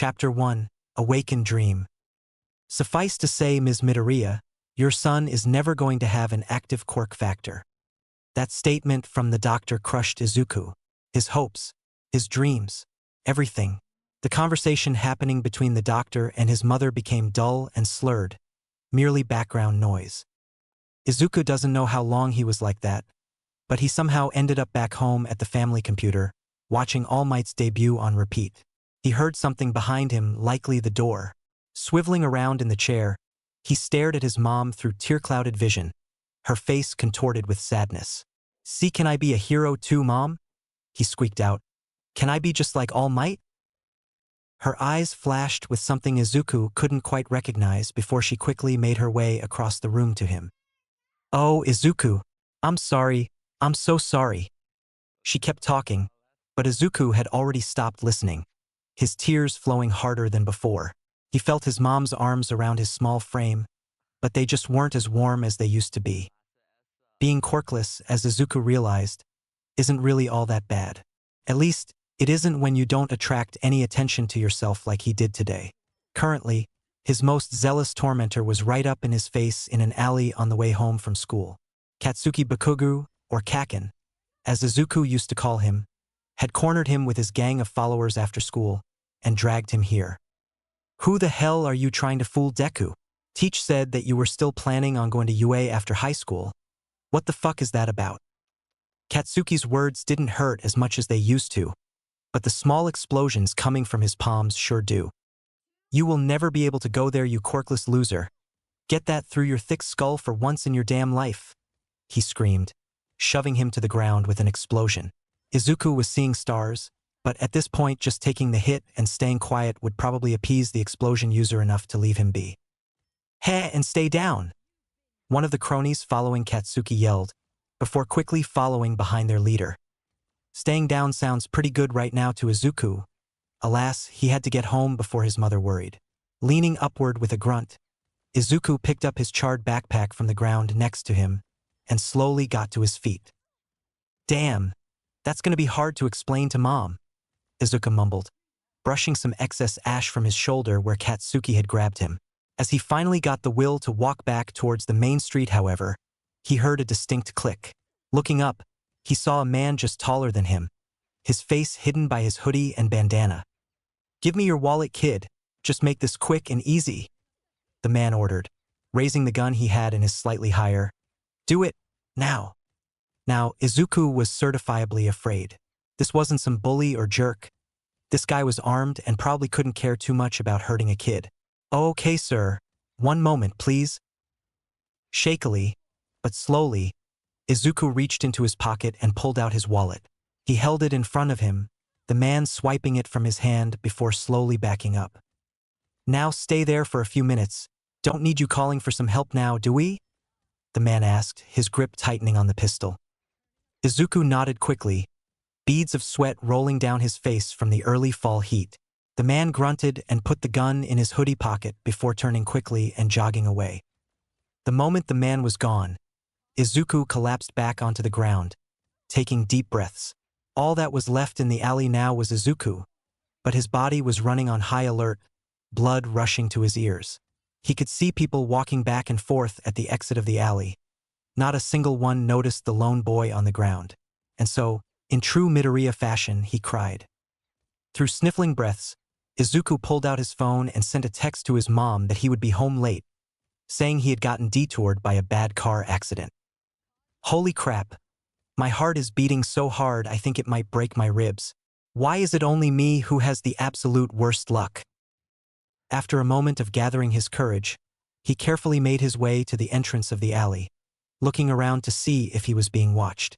Chapter 1, Awakened Dream. Suffice to say, Ms. Midoriya, your son is never going to have an active quirk factor. That statement from the doctor crushed Izuku. His hopes, his dreams, everything. The conversation happening between the doctor and his mother became dull and slurred, merely background noise. Izuku doesn't know how long he was like that, but he somehow ended up back home at the family computer, watching All Might's debut on repeat. He heard something behind him, likely the door. Swiveling around in the chair, he stared at his mom through tear-clouded vision, her face contorted with sadness. "See, can I be a hero too, Mom?" he squeaked out. "Can I be just like All Might?" Her eyes flashed with something Izuku couldn't quite recognize before she quickly made her way across the room to him. "Oh, Izuku, I'm sorry, I'm so sorry." She kept talking, but Izuku had already stopped listening, his tears flowing harder than before. He felt his mom's arms around his small frame, but they just weren't as warm as they used to be. Being quirkless, as Izuku realized, isn't really all that bad. At least, it isn't when you don't attract any attention to yourself like he did today. Currently, his most zealous tormentor was right up in his face in an alley on the way home from school. Katsuki Bakugu, or Kaken, as Izuku used to call him, had cornered him with his gang of followers after school and dragged him here. "Who the hell are you trying to fool, Deku? Teach said that you were still planning on going to UA after high school. What the fuck is that about?" Katsuki's words didn't hurt as much as they used to, but the small explosions coming from his palms sure do. "You will never be able to go there, you quirkless loser. Get that through your thick skull for once in your damn life," he screamed, shoving him to the ground with an explosion. Izuku was seeing stars, but at this point just taking the hit and staying quiet would probably appease the explosion user enough to leave him be. "Hey, and stay down!" one of the cronies following Katsuki yelled, before quickly following behind their leader. Staying down sounds pretty good right now to Izuku. Alas, he had to get home before his mother worried. Leaning upward with a grunt, Izuku picked up his charred backpack from the ground next to him and slowly got to his feet. "Damn, that's gonna be hard to explain to Mom," Izuku mumbled, brushing some excess ash from his shoulder where Katsuki had grabbed him. As he finally got the will to walk back towards the main street, however, he heard a distinct click. Looking up, he saw a man just taller than him, his face hidden by his hoodie and bandana. "Give me your wallet, kid. Just make this quick and easy," the man ordered, raising the gun he had in his slightly higher. "Do it, now." Now, Izuku was certifiably afraid. This wasn't some bully or jerk. This guy was armed and probably couldn't care too much about hurting a kid. "Okay, sir. One moment, please." Shakily, but slowly, Izuku reached into his pocket and pulled out his wallet. He held it in front of him, the man swiping it from his hand before slowly backing up. "Now stay there for a few minutes. Don't need you calling for some help now, do we?" the man asked, his grip tightening on the pistol. Izuku nodded quickly, beads of sweat rolling down his face from the early fall heat. The man grunted and put the gun in his hoodie pocket before turning quickly and jogging away. The moment the man was gone, Izuku collapsed back onto the ground, taking deep breaths. All that was left in the alley now was Izuku, but his body was running on high alert, blood rushing to his ears. He could see people walking back and forth at the exit of the alley. Not a single one noticed the lone boy on the ground, and so, in true Midoriya fashion, he cried. Through sniffling breaths, Izuku pulled out his phone and sent a text to his mom that he would be home late, saying he had gotten detoured by a bad car accident. "Holy crap. My heart is beating so hard I think it might break my ribs. Why is it only me who has the absolute worst luck?" After a moment of gathering his courage, he carefully made his way to the entrance of the alley, looking around to see if he was being watched.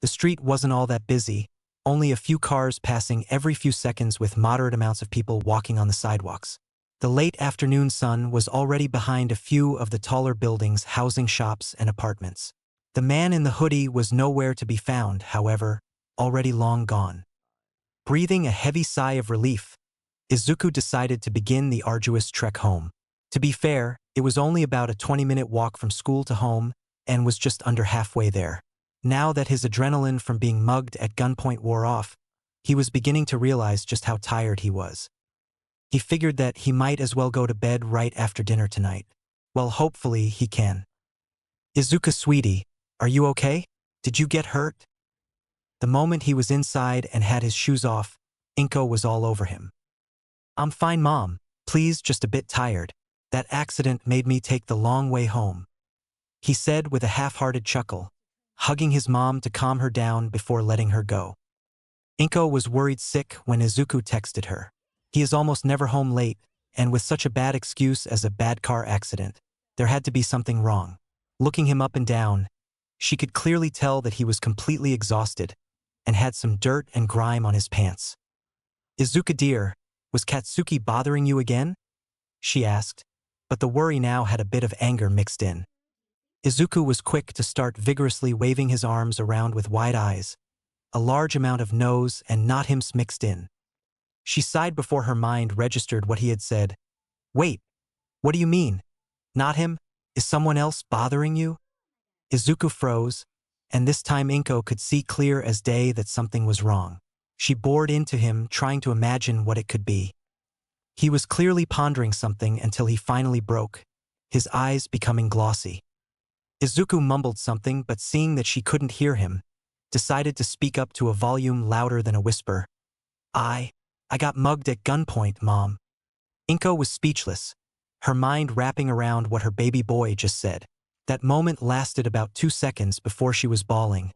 The street wasn't all that busy, only a few cars passing every few seconds with moderate amounts of people walking on the sidewalks. The late afternoon sun was already behind a few of the taller buildings housing shops and apartments. The man in the hoodie was nowhere to be found, however, already long gone. Breathing a heavy sigh of relief, Izuku decided to begin the arduous trek home. To be fair, it was only about a 20-minute walk from school to home and was just under halfway there. Now that his adrenaline from being mugged at gunpoint wore off, he was beginning to realize just how tired he was. He figured that he might as well go to bed right after dinner tonight. Well, hopefully he can. Izuku, sweetie, are you okay? Did you get hurt? The moment he was inside and had his shoes off, Inko was all over him. I'm fine, Mom. Please, just a bit tired. That accident made me take the long way home, he said with a half-hearted chuckle, hugging his mom to calm her down before letting her go. Inko was worried sick when Izuku texted her. He is almost never home late, and with such a bad excuse as a bad car accident, there had to be something wrong. Looking him up and down, she could clearly tell that he was completely exhausted and had some dirt and grime on his pants. Izuku dear, was Katsuki bothering you again? She asked, but the worry now had a bit of anger mixed in. Izuku was quick to start vigorously waving his arms around with wide eyes, a large amount of no's and not him's mixed in. She sighed before her mind registered what he had said. Wait, what do you mean? Not him? Is someone else bothering you? Izuku froze, and this time Inko could see clear as day that something was wrong. She bored into him, trying to imagine what it could be. He was clearly pondering something until he finally broke, his eyes becoming glossy. Izuku mumbled something, but seeing that she couldn't hear him, decided to speak up to a volume louder than a whisper. I got mugged at gunpoint, Mom. Inko was speechless, her mind wrapping around what her baby boy just said. That moment lasted about 2 seconds before she was bawling,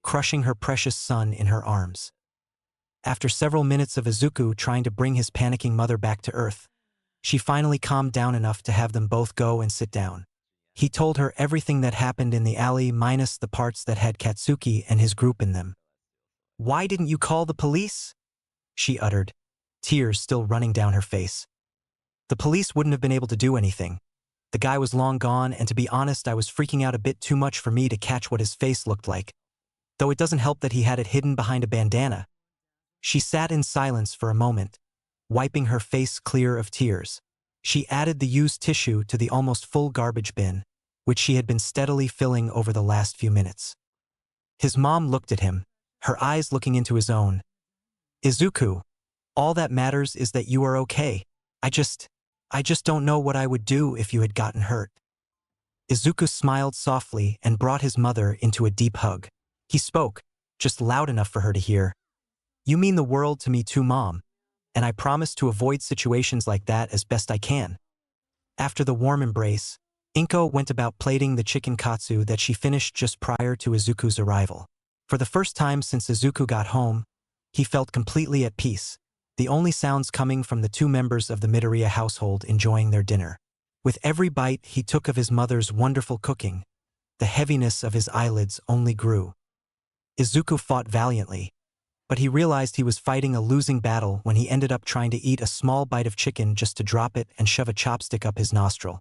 crushing her precious son in her arms. After several minutes of Izuku trying to bring his panicking mother back to earth, she finally calmed down enough to have them both go and sit down. He told her everything that happened in the alley minus the parts that had Katsuki and his group in them. Why didn't you call the police? She uttered, tears still running down her face. The police wouldn't have been able to do anything. The guy was long gone, and to be honest, I was freaking out a bit too much for me to catch what his face looked like. Though it doesn't help that he had it hidden behind a bandana. She sat in silence for a moment, wiping her face clear of tears. She added the used tissue to the almost full garbage bin, which she had been steadily filling over the last few minutes. His mom looked at him, her eyes looking into his own. Izuku, all that matters is that you are okay. I just don't know what I would do if you had gotten hurt. Izuku smiled softly and brought his mother into a deep hug. He spoke, just loud enough for her to hear. You mean the world to me too, Mom, and I promise to avoid situations like that as best I can. After the warm embrace, Inko went about plating the chicken katsu that she finished just prior to Izuku's arrival. For the first time since Izuku got home, he felt completely at peace, the only sounds coming from the 2 members of the Midoriya household enjoying their dinner. With every bite he took of his mother's wonderful cooking, the heaviness of his eyelids only grew. Izuku fought valiantly, but he realized he was fighting a losing battle when he ended up trying to eat a small bite of chicken just to drop it and shove a chopstick up his nostril.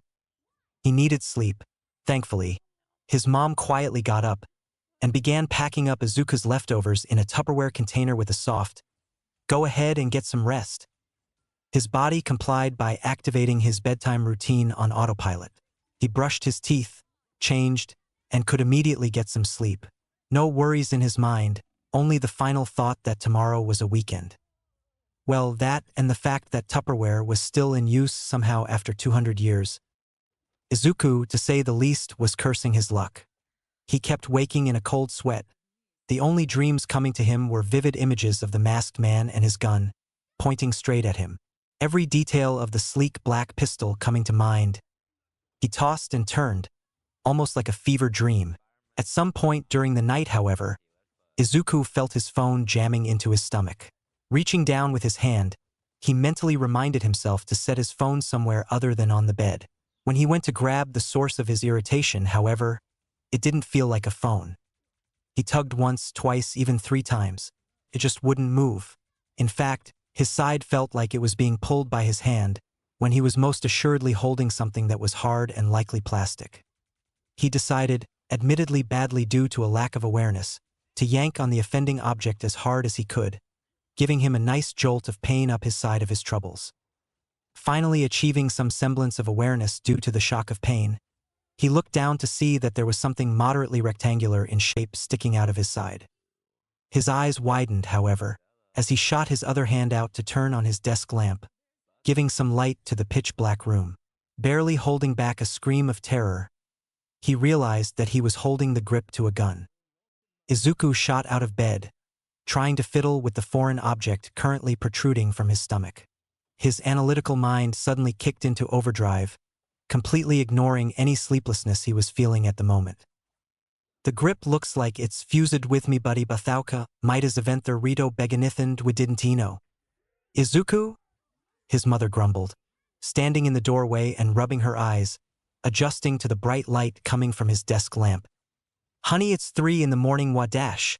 He needed sleep, thankfully. His mom quietly got up and began packing up Izuku's leftovers in a Tupperware container with a soft, "Go ahead and get some rest." His body complied by activating his bedtime routine on autopilot. He brushed his teeth, changed, and could immediately get some sleep. No worries in his mind, only the final thought that tomorrow was a weekend. Well, that and the fact that Tupperware was still in use somehow after 200 years. Izuku, to say the least, was cursing his luck. He kept waking in a cold sweat. The only dreams coming to him were vivid images of the masked man and his gun, pointing straight at him. Every detail of the sleek black pistol coming to mind. He tossed and turned, almost like a fever dream. At some point during the night, however, Izuku felt his phone jamming into his stomach. Reaching down with his hand, he mentally reminded himself to set his phone somewhere other than on the bed. When he went to grab the source of his irritation, however, it didn't feel like a phone. He tugged once, twice, even 3 times. It just wouldn't move. In fact, his side felt like it was being pulled by his hand, when he was most assuredly holding something that was hard and likely plastic. He decided, admittedly badly due to a lack of awareness, to yank on the offending object as hard as he could, giving him a nice jolt of pain up his side of his troubles. Finally achieving some semblance of awareness due to the shock of pain, he looked down to see that there was something moderately rectangular in shape sticking out of his side. His eyes widened, however, as he shot his other hand out to turn on his desk lamp. giving some light to the pitch-black room. Barely holding back a scream of terror, he realized that he was holding the grip to a gun. Izuku shot out of bed, trying to fiddle with the foreign object currently protruding from his stomach. His analytical mind suddenly kicked into overdrive, completely ignoring any sleeplessness he was feeling at the moment. The grip looks like it's fused with me buddy Bathauka, might as eventher Rito Beganithand Wididentino. Izuku? His mother grumbled, standing in the doorway and rubbing her eyes, adjusting to the bright light coming from his desk lamp. Honey, it's 3 in the morning wadash,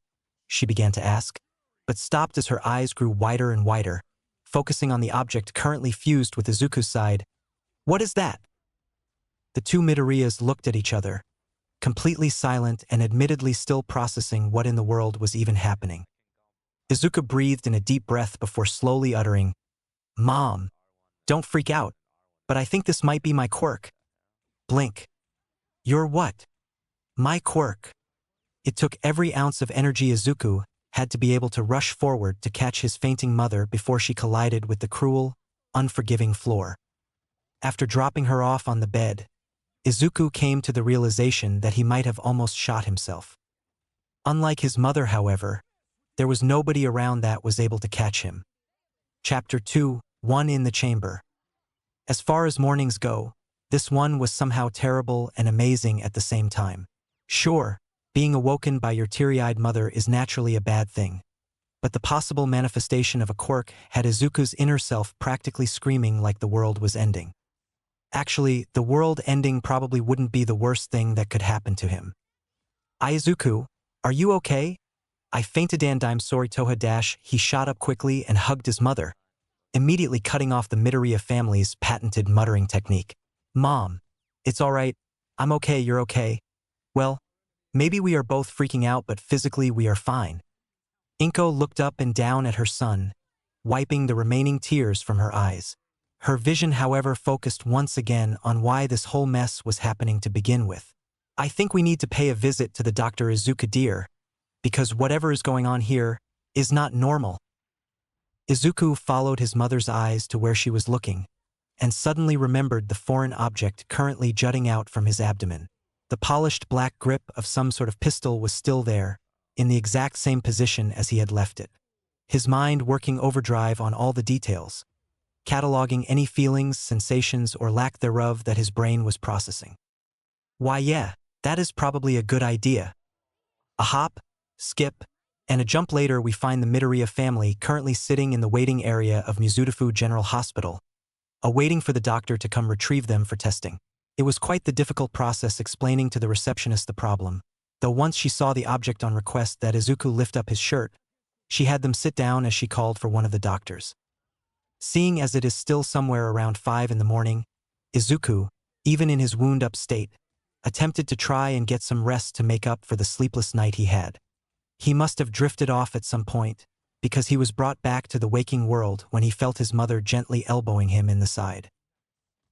she began to ask, but stopped as her eyes grew wider and wider, focusing on the object currently fused with Izuku's side. What is that? The two Midoriyas looked at each other, completely silent and admittedly still processing what in the world was even happening. Izuku breathed in a deep breath before slowly uttering, Mom, don't freak out, but I think this might be my quirk. Blink. Your what? My quirk. It took every ounce of energy Izuku had to be able to rush forward to catch his fainting mother before she collided with the cruel, unforgiving floor. After dropping her off on the bed, Izuku came to the realization that he might have almost shot himself. Unlike his mother, however, there was nobody around that was able to catch him. Chapter 2, One in the Chamber. As far as mornings go, this one was somehow terrible and amazing at the same time. Sure, being awoken by your teary-eyed mother is naturally a bad thing, but the possible manifestation of a quirk had Izuku's inner self practically screaming like the world was ending. Actually, the world ending probably wouldn't be the worst thing that could happen to him. Izuku, are you okay? I fainted and I'm sorry Toha dash. He shot up quickly and hugged his mother, immediately cutting off the Midoriya family's patented muttering technique. Mom, it's alright, I'm okay, you're okay. Well, maybe we are both freaking out but physically we are fine. Inko looked up and down at her son, wiping the remaining tears from her eyes. Her vision, however, focused once again on why this whole mess was happening to begin with. I think we need to pay a visit to the Dr. Izuku dear, because whatever is going on here is not normal. Izuku followed his mother's eyes to where she was looking, and suddenly remembered the foreign object currently jutting out from his abdomen. The polished black grip of some sort of pistol was still there, in the exact same position as he had left it. His mind working overdrive on all the details, cataloging any feelings, sensations, or lack thereof that his brain was processing. Why yeah, that is probably a good idea. A hop, skip, and a jump later we find the Midoriya family currently sitting in the waiting area of Mizudafu General Hospital, awaiting for the doctor to come retrieve them for testing. It was quite the difficult process explaining to the receptionist the problem, though once she saw the object on request that Izuku lift up his shirt, she had them sit down as she called for one of the doctors. Seeing as it is still somewhere around 5 in the morning, Izuku, even in his wound-up state, attempted to try and get some rest to make up for the sleepless night he had. He must have drifted off at some point, because he was brought back to the waking world when he felt his mother gently elbowing him in the side.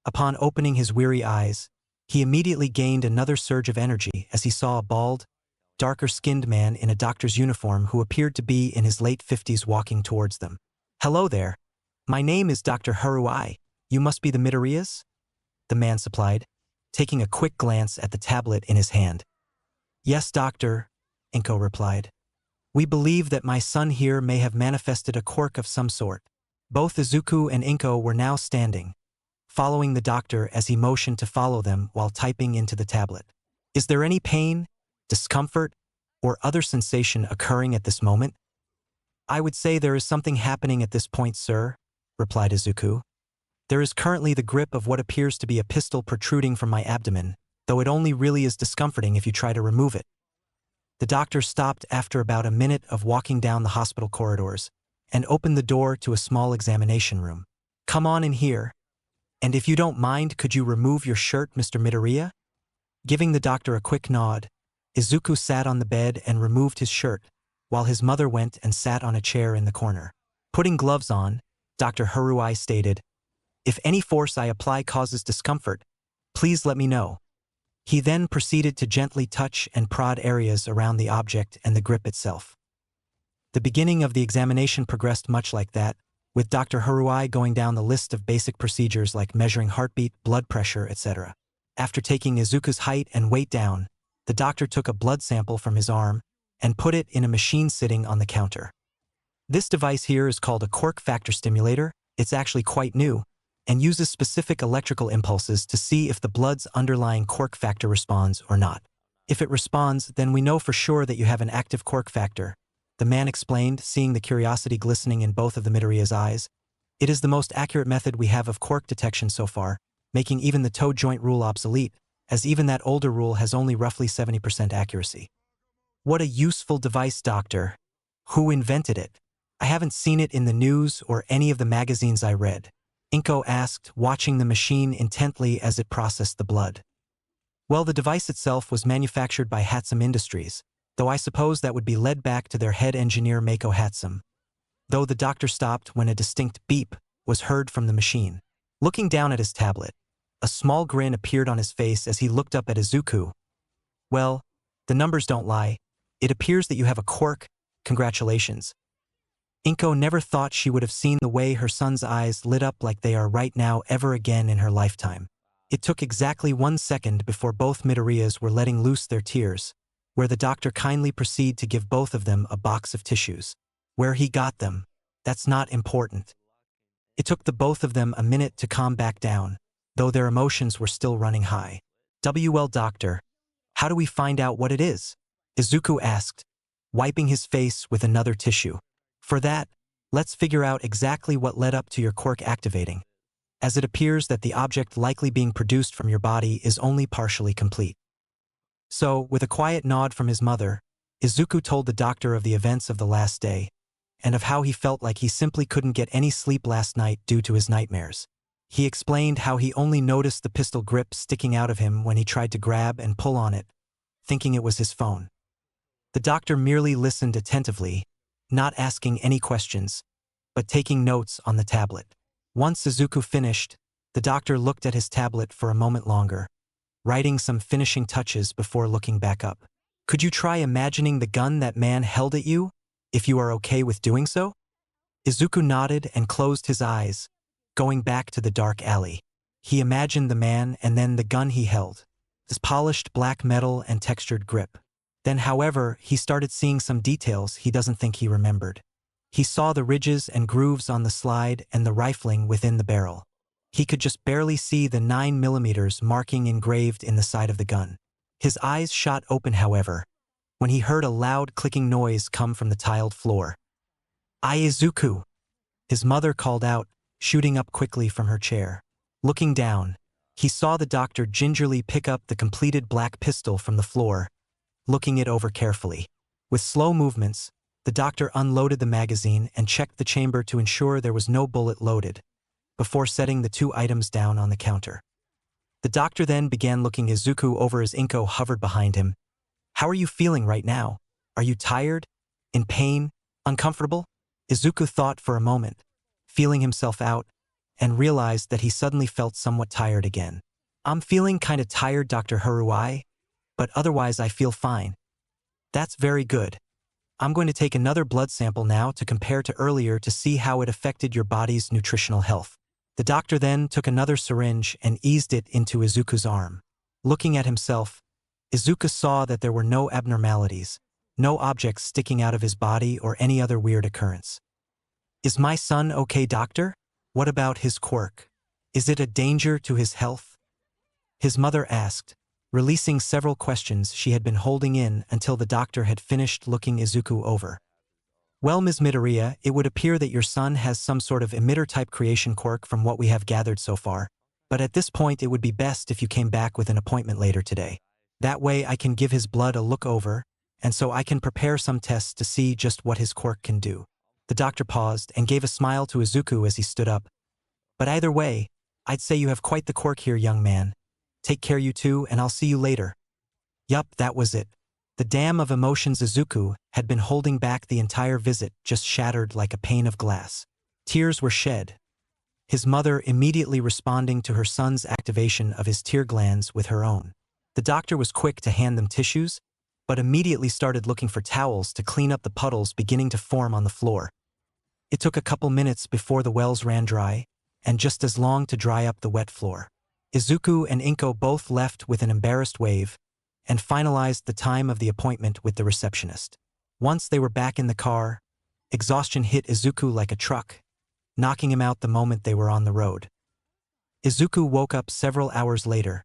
Upon opening his weary eyes, he immediately gained another surge of energy as he saw a bald, darker-skinned man in a doctor's uniform who appeared to be in his late 50s walking towards them. Hello there. My name is Dr. Haruai. You must be the Midoriyas? The man supplied, taking a quick glance at the tablet in his hand. Yes, doctor, Inko replied. We believe that my son here may have manifested a quirk of some sort. Both Izuku and Inko were now standing, following the doctor as he motioned to follow them while typing into the tablet. Is there any pain, discomfort, or other sensation occurring at this moment? I would say there is something happening at this point, sir, replied Izuku. There is currently the grip of what appears to be a pistol protruding from my abdomen, though it only really is discomforting if you try to remove it. The doctor stopped after about a minute of walking down the hospital corridors and opened the door to a small examination room. Come on in here. And if you don't mind, could you remove your shirt, Mr. Midoriya? Giving the doctor a quick nod, Izuku sat on the bed and removed his shirt, while his mother went and sat on a chair in the corner. Putting gloves on, Dr. Haruai stated, If any force I apply causes discomfort, please let me know. He then proceeded to gently touch and prod areas around the object and the grip itself. The beginning of the examination progressed much like that, with Dr. Haruai going down the list of basic procedures like measuring heartbeat, blood pressure, etc. After taking Izuku's height and weight down, the doctor took a blood sample from his arm and put it in a machine sitting on the counter. This device here is called a Quirk factor stimulator. It's actually quite new and uses specific electrical impulses to see if the blood's underlying Quirk factor responds or not. If it responds, then we know for sure that you have an active Quirk factor, the man explained, seeing the curiosity glistening in both of the Midoriya's eyes. It is the most accurate method we have of Quirk detection so far, making even the toe joint rule obsolete, as even that older rule has only roughly 70% accuracy. What a useful device, doctor. Who invented it? I haven't seen it in the news or any of the magazines I read, Inko asked, watching the machine intently as it processed the blood. Well, the device itself was manufactured by Hatsum Industries, though I suppose that would be led back to their head engineer Mako Hatsum. Though the doctor stopped when a distinct beep was heard from the machine. Looking down at his tablet, a small grin appeared on his face as he looked up at Izuku. Well, the numbers don't lie. It appears that you have a Quirk. Congratulations. Inko never thought she would have seen the way her son's eyes lit up like they are right now ever again in her lifetime. It took exactly 1 second before both Midoriyas were letting loose their tears, where the doctor kindly proceeded to give both of them a box of tissues. Where he got them, that's not important. It took the both of them a minute to calm back down, though their emotions were still running high. Well, doctor, how do we find out what it is? Izuku asked, wiping his face with another tissue. For that, let's figure out exactly what led up to your Quirk activating, as it appears that the object likely being produced from your body is only partially complete. So, with a quiet nod from his mother, Izuku told the doctor of the events of the last day, and of how he felt like he simply couldn't get any sleep last night due to his nightmares. He explained how he only noticed the pistol grip sticking out of him when he tried to grab and pull on it, thinking it was his phone. The doctor merely listened attentively, not asking any questions, but taking notes on the tablet. Once Izuku finished, the doctor looked at his tablet for a moment longer, writing some finishing touches before looking back up. Could you try imagining the gun that man held at you, if you are okay with doing so? Izuku nodded and closed his eyes, going back to the dark alley. He imagined the man and then the gun he held, his polished black metal and textured grip. Then, however, he started seeing some details he doesn't think he remembered. He saw the ridges and grooves on the slide and the rifling within the barrel. He could just barely see the 9mm marking engraved in the side of the gun. His eyes shot open, however, when he heard a loud clicking noise come from the tiled floor. Izuku! His mother called out, shooting up quickly from her chair. Looking down, he saw the doctor gingerly pick up the completed black pistol from the floor, looking it over carefully. With slow movements, the doctor unloaded the magazine and checked the chamber to ensure there was no bullet loaded, before setting the 2 items down on the counter. The doctor then began looking Izuku over as Inko hovered behind him. How are you feeling right now? Are you tired? In pain? Uncomfortable? Izuku thought for a moment, feeling himself out, and realized that he suddenly felt somewhat tired again. I'm feeling kinda tired, Dr. Haruai, but otherwise I feel fine. That's very good. I'm going to take another blood sample now to compare to earlier to see how it affected your body's nutritional health. The doctor then took another syringe and eased it into Izuku's arm. Looking at himself, Izuku saw that there were no abnormalities, no objects sticking out of his body or any other weird occurrence. Is my son okay, doctor? What about his Quirk? Is it a danger to his health? His mother asked, releasing several questions she had been holding in until the doctor had finished looking Izuku over. Well, Ms. Midoriya, it would appear that your son has some sort of emitter-type creation Quirk from what we have gathered so far, but at this point it would be best if you came back with an appointment later today. That way I can give his blood a look over, and so I can prepare some tests to see just what his Quirk can do. The doctor paused and gave a smile to Izuku as he stood up. But either way, I'd say you have quite the Quirk here, young man. Take care, you two, and I'll see you later. Yup, that was it. The dam of emotions Izuku had been holding back the entire visit just shattered like a pane of glass. Tears were shed, his mother immediately responding to her son's activation of his tear glands with her own. The doctor was quick to hand them tissues, but immediately started looking for towels to clean up the puddles beginning to form on the floor. It took a couple minutes before the wells ran dry, and just as long to dry up the wet floor. Izuku and Inko both left with an embarrassed wave, and finalized the time of the appointment with the receptionist. Once they were back in the car, exhaustion hit Izuku like a truck, knocking him out the moment they were on the road. Izuku woke up several hours later,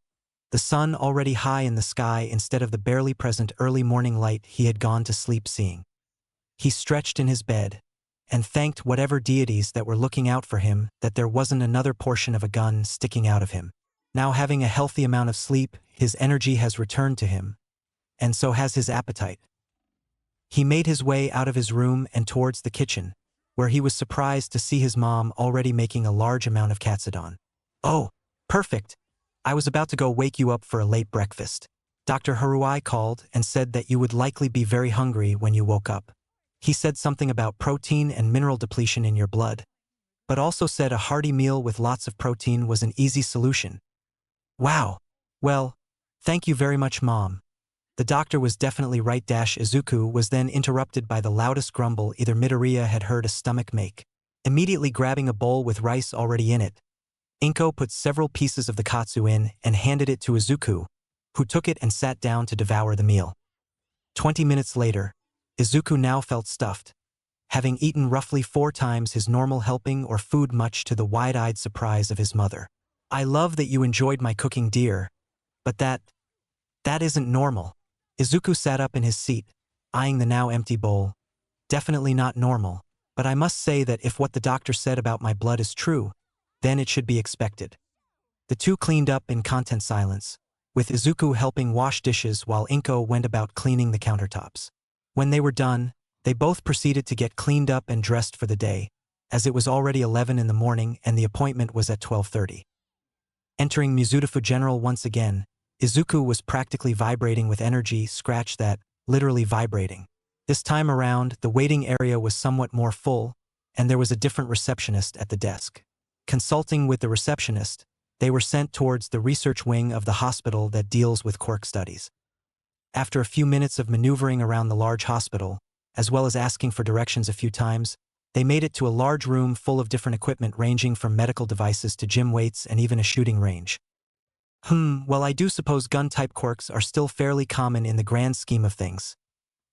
the sun already high in the sky instead of the barely present early morning light he had gone to sleep seeing. He stretched in his bed, and thanked whatever deities that were looking out for him that there wasn't another portion of a gun sticking out of him. Now having a healthy amount of sleep, his energy has returned to him, and so has his appetite. He made his way out of his room and towards the kitchen, where he was surprised to see his mom already making a large amount of katsudon. "Oh, perfect! I was about to go wake you up for a late breakfast. Dr. Haruai called and said that you would likely be very hungry when you woke up. He said something about protein and mineral depletion in your blood, but also said a hearty meal with lots of protein was an easy solution." "Wow. Well, thank you very much, Mom." The doctor was definitely right. Izuku was then interrupted by the loudest grumble either Midoriya had heard a stomach make. Immediately grabbing a bowl with rice already in it, Inko put several pieces of the katsu in and handed it to Izuku, who took it and sat down to devour the meal. 20 minutes later, Izuku now felt stuffed, having eaten roughly 4 times his normal helping or food, much to the wide-eyed surprise of his mother. "I love that you enjoyed my cooking, dear, but that isn't normal." Izuku sat up in his seat, eyeing the now empty bowl. "Definitely not normal, but I must say that if what the doctor said about my blood is true, then it should be expected." The two cleaned up in content silence, with Izuku helping wash dishes while Inko went about cleaning the countertops. When they were done, they both proceeded to get cleaned up and dressed for the day, as it was already 11 in the morning and the appointment was at 12:30. Entering Mizutofu General once again, Izuku was practically vibrating with energy, scratch that, literally vibrating. This time around, the waiting area was somewhat more full, and there was a different receptionist at the desk. Consulting with the receptionist, they were sent towards the research wing of the hospital that deals with Quirk studies. After a few minutes of maneuvering around the large hospital, as well as asking for directions a few times, they made it to a large room full of different equipment ranging from medical devices to gym weights and even a shooting range. Well, I do suppose gun-type quirks are still fairly common in the grand scheme of things,"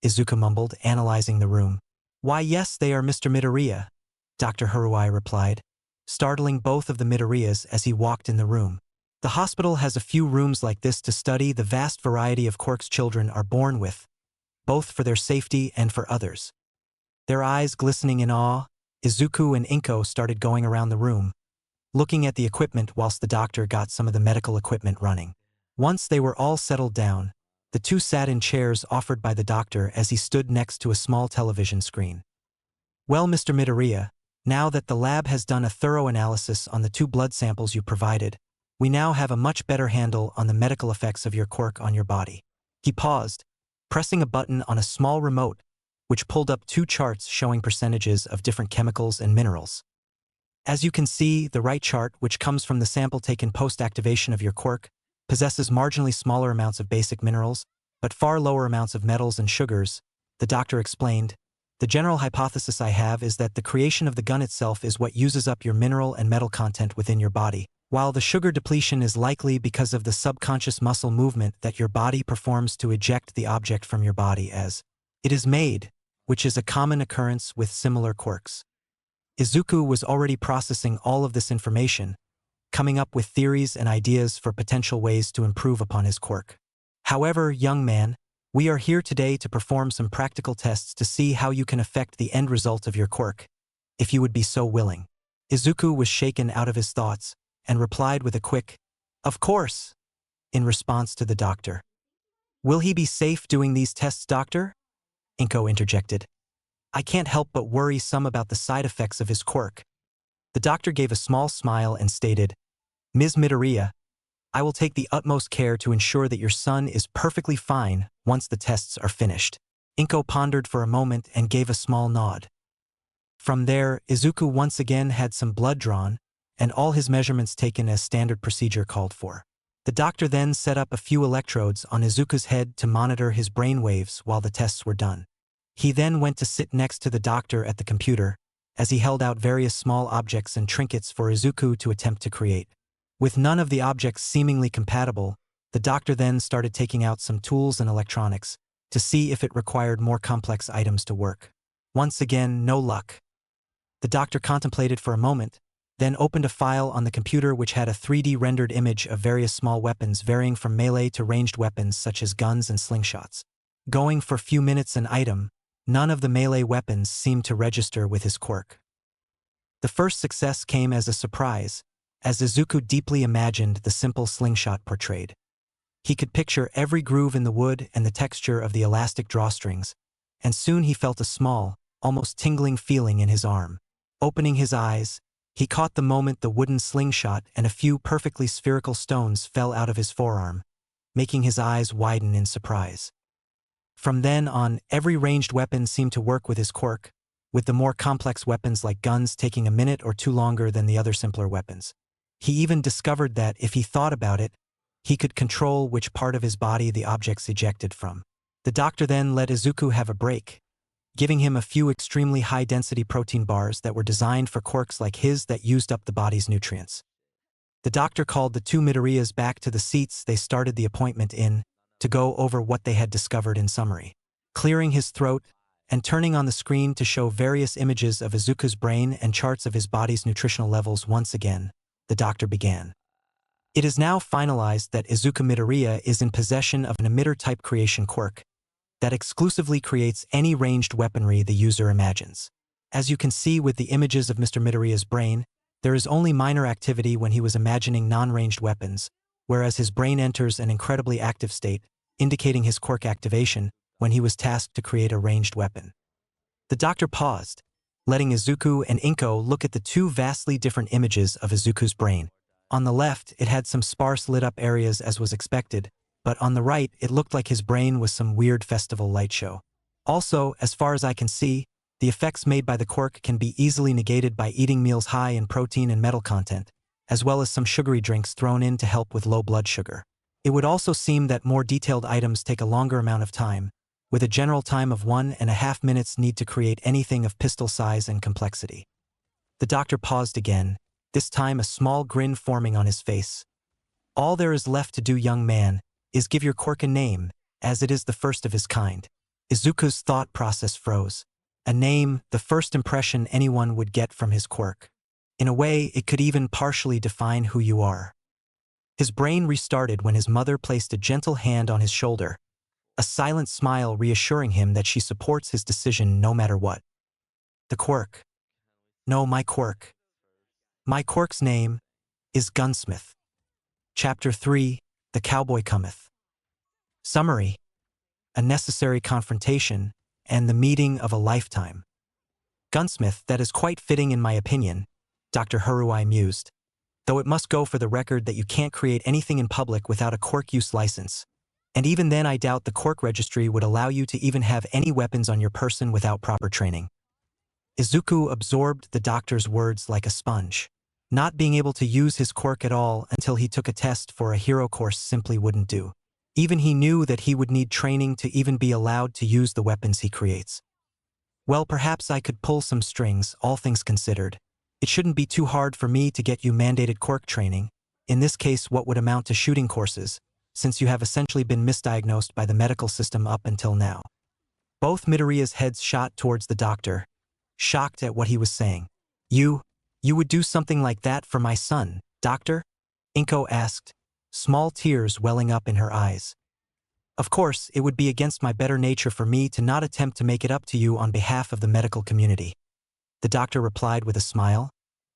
Izuku mumbled, analyzing the room. "Why, yes, they are, Mr. Midoriya," Dr. Haruai replied, startling both of the Midoriyas as he walked in the room. "The hospital has a few rooms like this to study the vast variety of quirks children are born with, both for their safety and for others." Their eyes glistening in awe, Izuku and Inko started going around the room, looking at the equipment whilst the doctor got some of the medical equipment running. Once they were all settled down, the two sat in chairs offered by the doctor as he stood next to a small television screen. "Well, Mr. Midoriya, now that the lab has done a thorough analysis on the 2 blood samples you provided, we now have a much better handle on the medical effects of your quirk on your body." He paused, pressing a button on a small remote, which pulled up 2 charts showing percentages of different chemicals and minerals. As you can see, the right chart, which comes from the sample taken post-activation of your quirk, possesses marginally smaller amounts of basic minerals, but far lower amounts of metals and sugars, the doctor explained. "The general hypothesis I have is that the creation of the gun itself is what uses up your mineral and metal content within your body, while the sugar depletion is likely because of the subconscious muscle movement that your body performs to eject the object from your body as it is made, which is a common occurrence with similar quirks." Izuku was already processing all of this information, coming up with theories and ideas for potential ways to improve upon his quirk. "However, young man, we are here today to perform some practical tests to see how you can affect the end result of your quirk, if you would be so willing." Izuku was shaken out of his thoughts and replied with a quick, "Of course," in response to the doctor. "Will he be safe doing these tests, doctor?" Inko interjected. "I can't help but worry some about the side effects of his quirk." The doctor gave a small smile and stated, "Ms. Midoriya, I will take the utmost care to ensure that your son is perfectly fine once the tests are finished." Inko pondered for a moment and gave a small nod. From there, Izuku once again had some blood drawn, and all his measurements taken as standard procedure called for. The doctor then set up a few electrodes on Izuku's head to monitor his brain waves while the tests were done. He then went to sit next to the doctor at the computer, as he held out various small objects and trinkets for Izuku to attempt to create. With none of the objects seemingly compatible, the doctor then started taking out some tools and electronics to see if it required more complex items to work. Once again, no luck. The doctor contemplated for a moment, then opened a file on the computer which had a 3D rendered image of various small weapons varying from melee to ranged weapons such as guns and slingshots. Going for few minutes an item, none of the melee weapons seemed to register with his quirk. The first success came as a surprise, as Izuku deeply imagined the simple slingshot portrayed. He could picture every groove in the wood and the texture of the elastic drawstrings, and soon he felt a small, almost tingling feeling in his arm. Opening his eyes, he caught the moment the wooden slingshot and a few perfectly spherical stones fell out of his forearm, making his eyes widen in surprise. From then on, every ranged weapon seemed to work with his quirk, with the more complex weapons like guns taking a minute or two longer than the other simpler weapons. He even discovered that, if he thought about it, he could control which part of his body the objects ejected from. The doctor then let Izuku have a break, giving him a few extremely high-density protein bars that were designed for quirks like his that used up the body's nutrients. The doctor called the two Midoriyas back to the seats they started the appointment in to go over what they had discovered in summary. Clearing his throat and turning on the screen to show various images of Izuku's brain and charts of his body's nutritional levels once again, the doctor began. It is now finalized that Izuku Midoriya is in possession of an emitter-type creation quirk that exclusively creates any ranged weaponry the user imagines. As you can see with the images of Mr. Midoriya's brain, there is only minor activity when he was imagining non-ranged weapons, whereas his brain enters an incredibly active state, indicating his quirk activation when he was tasked to create a ranged weapon. The doctor paused, letting Izuku and Inko look at the two vastly different images of Izuku's brain. On the left, it had some sparse lit-up areas as was expected, but on the right, it looked like his brain was some weird festival light show. Also, as far as I can see, the effects made by the quirk can be easily negated by eating meals high in protein and metal content, as well as some sugary drinks thrown in to help with low blood sugar. It would also seem that more detailed items take a longer amount of time, with a general time of 1.5 minutes need to create anything of pistol size and complexity. The doctor paused again, this time a small grin forming on his face. All there is left to do, young man, is give your quirk a name, as it is the first of his kind. Izuku's thought process froze. A name, the first impression anyone would get from his quirk. In a way, it could even partially define who you are. His brain restarted when his mother placed a gentle hand on his shoulder, a silent smile reassuring him that she supports his decision no matter what. The quirk. No, my quirk. My quirk's name is Gunsmith. Chapter 3, The Cowboy Cometh. Summary: a necessary confrontation and the meeting of a lifetime. Gunsmith, that is quite fitting in my opinion, Dr. Haruai mused, though it must go for the record that you can't create anything in public without a quirk use license. And even then I doubt the quirk registry would allow you to even have any weapons on your person without proper training. Izuku absorbed the doctor's words like a sponge. Not being able to use his quirk at all until he took a test for a hero course simply wouldn't do. Even he knew that he would need training to even be allowed to use the weapons he creates. Well, perhaps I could pull some strings, all things considered. It shouldn't be too hard for me to get you mandated quirk training, in this case what would amount to shooting courses, since you have essentially been misdiagnosed by the medical system up until now. Both Midoriya's heads shot towards the doctor, shocked at what he was saying. You would do something like that for my son, doctor? Inko asked, small tears welling up in her eyes. Of course, it would be against my better nature for me to not attempt to make it up to you on behalf of the medical community. The doctor replied with a smile.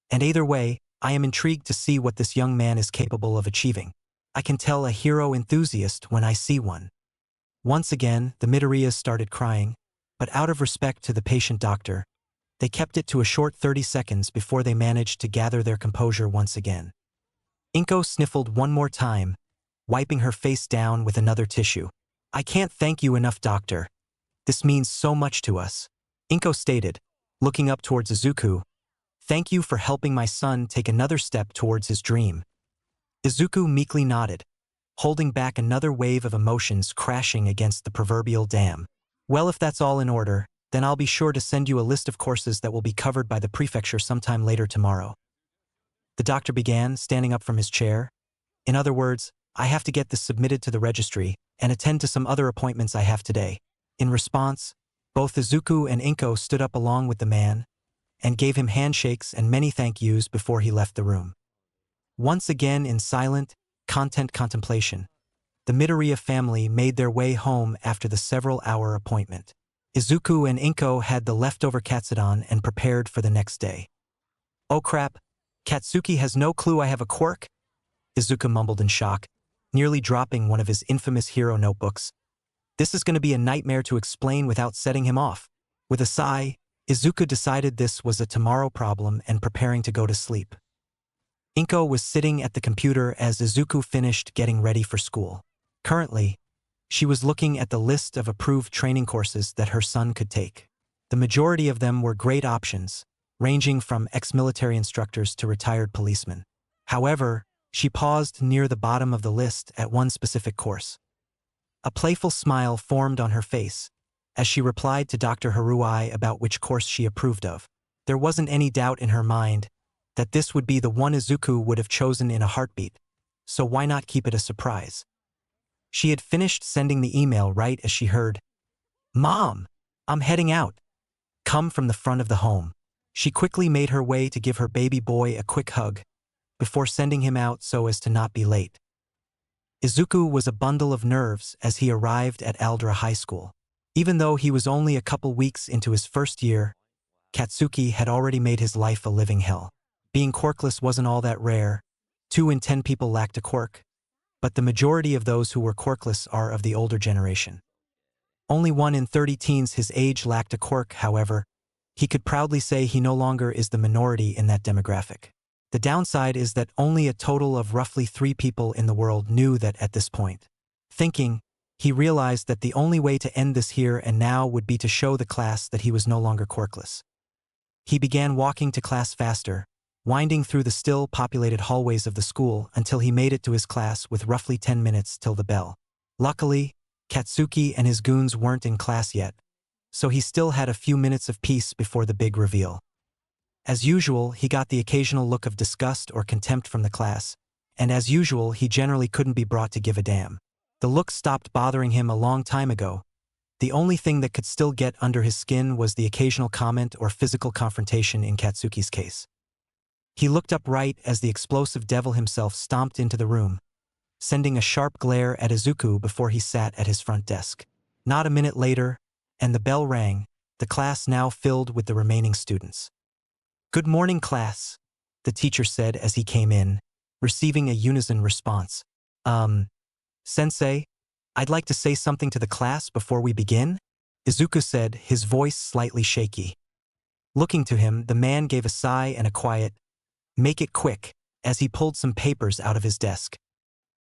And either way, I am intrigued to see what this young man is capable of achieving. I can tell a hero enthusiast when I see one. Once again, the Midoriyas started crying, but out of respect to the patient doctor, they kept it to a short 30 seconds before they managed to gather their composure once again. Inko sniffled one more time, wiping her face down with another tissue. I can't thank you enough, doctor. This means so much to us. Inko stated, looking up towards Izuku. Thank you for helping my son take another step towards his dream. Izuku meekly nodded, holding back another wave of emotions crashing against the proverbial dam. Well, if that's all in order, Then I'll be sure to send you a list of courses that will be covered by the prefecture sometime later tomorrow. The doctor began, standing up from his chair. In other words, I have to get this submitted to the registry and attend to some other appointments I have today. In response, both Izuku and Inko stood up along with the man and gave him handshakes and many thank yous before he left the room. Once again in silent, content contemplation, the Midoriya family made their way home after the several-hour appointment. Izuku and Inko had the leftover katsudon and prepared for the next day. Oh crap, Katsuki has no clue I have a quirk? Izuku mumbled in shock, nearly dropping one of his infamous hero notebooks. This is going to be a nightmare to explain without setting him off. With a sigh, Izuku decided this was a tomorrow problem and preparing to go to sleep. Inko was sitting at the computer as Izuku finished getting ready for school. Currently, she was looking at the list of approved training courses that her son could take. The majority of them were great options, ranging from ex-military instructors to retired policemen. However, she paused near the bottom of the list at one specific course. A playful smile formed on her face as she replied to Dr. Haruai about which course she approved of. There wasn't any doubt in her mind that this would be the one Izuku would have chosen in a heartbeat, so why not keep it a surprise? She had finished sending the email right as she heard, "Mom, I'm heading out." Come from the front of the home. She quickly made her way to give her baby boy a quick hug before sending him out so as to not be late. Izuku was a bundle of nerves as he arrived at Aldra High School. Even though he was only a couple weeks into his first year, Katsuki had already made his life a living hell. Being quirkless wasn't all that rare. 2 in 10 people lacked a quirk, but the majority of those who were quirkless are of the older generation. Only 1 in 30 teens his age lacked a quirk, however. He could proudly say he no longer is the minority in that demographic. The downside is that only a total of roughly 3 people in the world knew that at this point. Thinking, he realized that the only way to end this here and now would be to show the class that he was no longer quirkless. He began walking to class faster, winding through the still populated hallways of the school until he made it to his class with roughly 10 minutes till the bell. Luckily, Katsuki and his goons weren't in class yet, so he still had a few minutes of peace before the big reveal. As usual, he got the occasional look of disgust or contempt from the class, and as usual, he generally couldn't be brought to give a damn. The look stopped bothering him a long time ago. The only thing that could still get under his skin was the occasional comment or physical confrontation in Katsuki's case. He looked up right as the explosive devil himself stomped into the room, sending a sharp glare at Izuku before he sat at his front desk. Not a minute later, and the bell rang, the class now filled with the remaining students. "Good morning, class," the teacher said as he came in, receiving a unison response. Sensei, I'd like to say something to the class before we begin," Izuku said, his voice slightly shaky. Looking to him, the man gave a sigh and a quiet, "Make it quick," as he pulled some papers out of his desk.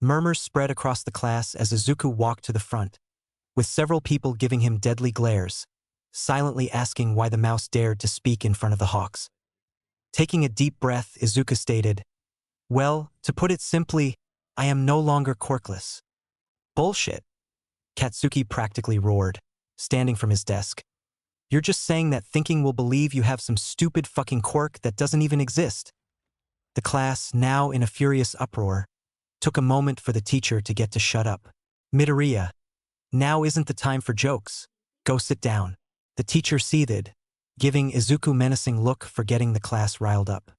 Murmurs spread across the class as Izuku walked to the front, with several people giving him deadly glares, silently asking why the mouse dared to speak in front of the hawks. Taking a deep breath, Izuku stated, "Well, to put it simply, I am no longer quirkless." "Bullshit," Katsuki practically roared, standing from his desk. "You're just saying that thinking we'll believe you have some stupid fucking quirk that doesn't even exist." The class, now in a furious uproar, took a moment for the teacher to get to shut up. "Midoriya, now isn't the time for jokes. Go sit down." The teacher seethed, giving Izuku menacing look for getting the class riled up.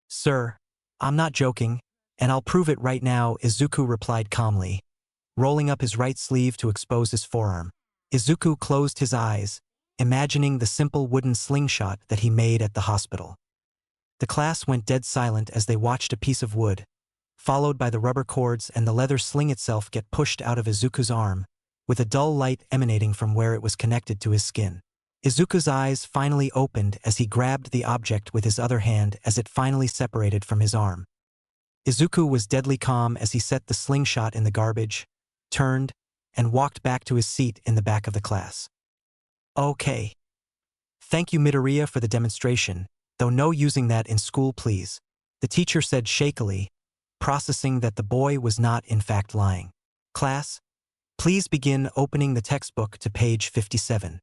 "Sir, I'm not joking, and I'll prove it right now," Izuku replied calmly, rolling up his right sleeve to expose his forearm. Izuku closed his eyes, imagining the simple wooden slingshot that he made at the hospital. The class went dead silent as they watched a piece of wood, followed by the rubber cords and the leather sling itself get pushed out of Izuku's arm, with a dull light emanating from where it was connected to his skin. Izuku's eyes finally opened as he grabbed the object with his other hand as it finally separated from his arm. Izuku was deadly calm as he set the slingshot in the garbage, turned, and walked back to his seat in the back of the class. "Okay. Thank you, Midoriya, for the demonstration, though no using that in school, please," the teacher said shakily, processing that the boy was not in fact lying. "Class, please begin opening the textbook to page 57.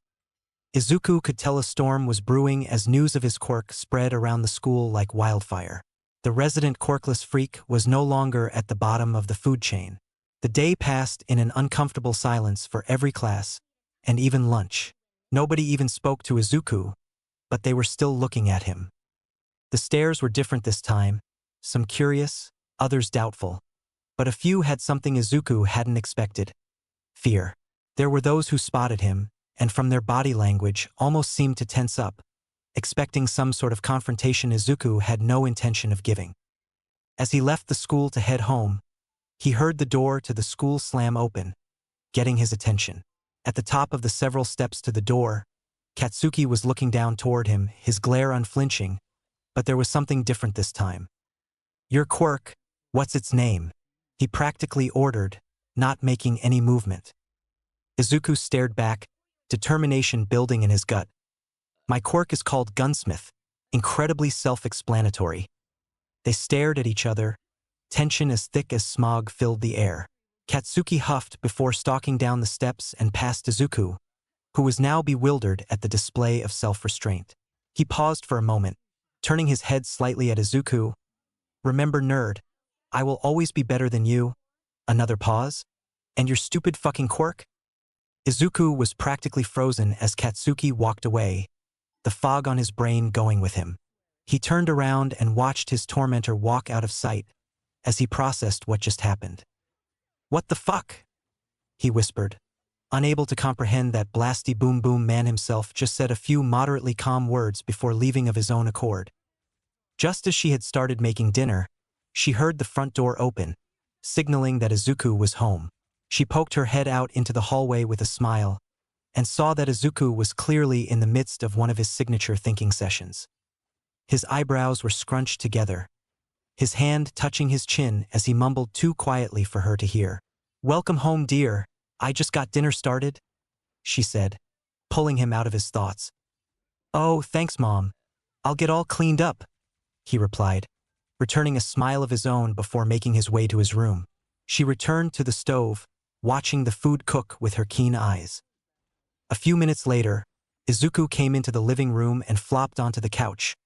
Izuku could tell a storm was brewing as news of his quirk spread around the school like wildfire. The resident quirkless freak was no longer at the bottom of the food chain. The day passed in an uncomfortable silence for every class, and even lunch. Nobody even spoke to Izuku, but they were still looking at him. The stares were different this time, some curious, others doubtful. But a few had something Izuku hadn't expected. Fear. There were those who spotted him, and from their body language almost seemed to tense up, expecting some sort of confrontation Izuku had no intention of giving. As he left the school to head home, he heard the door to the school slam open, getting his attention. At the top of the several steps to the door, Katsuki was looking down toward him, his glare unflinching, but there was something different this time. "Your quirk, what's its name?" he practically ordered, not making any movement. Izuku stared back, determination building in his gut. "My quirk is called Gunsmith," incredibly self-explanatory. They stared at each other. Tension as thick as smog filled the air. Katsuki huffed before stalking down the steps and past Izuku, who was now bewildered at the display of self-restraint. He paused for a moment, turning his head slightly at Izuku. "Remember, nerd, I will always be better than you." Another pause. "And your stupid fucking quirk?" Izuku was practically frozen as Katsuki walked away, the fog on his brain going with him. He turned around and watched his tormentor walk out of sight as he processed what just happened. "What the fuck?" he whispered, unable to comprehend that blasty boom boom man himself just said a few moderately calm words before leaving of his own accord. Just as she had started making dinner, she heard the front door open, signaling that Izuku was home. She poked her head out into the hallway with a smile, and saw that Izuku was clearly in the midst of one of his signature thinking sessions. His eyebrows were scrunched together, his hand touching his chin as he mumbled too quietly for her to hear. "Welcome home, dear. I just got dinner started," she said, pulling him out of his thoughts. "Oh, thanks, Mom. I'll get all cleaned up," he replied, returning a smile of his own before making his way to his room. She returned to the stove, watching the food cook with her keen eyes. A few minutes later, Izuku came into the living room and flopped onto the couch,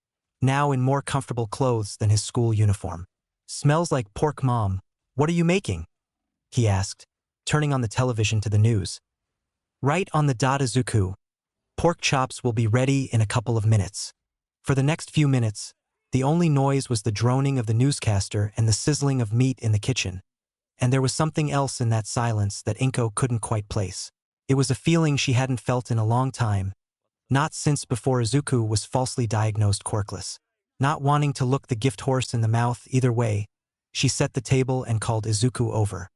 now in more comfortable clothes than his school uniform. "Smells like pork, Mom. What are you making?" he asked, turning on the television to the news. "Right on the dot, Izuku. Pork chops will be ready in a couple of minutes." For the next few minutes, the only noise was the droning of the newscaster and the sizzling of meat in the kitchen. And there was something else in that silence that Inko couldn't quite place. It was a feeling she hadn't felt in a long time, not since before Izuku was falsely diagnosed quirkless. Not wanting to look the gift horse in the mouth either way, she set the table and called Izuku over.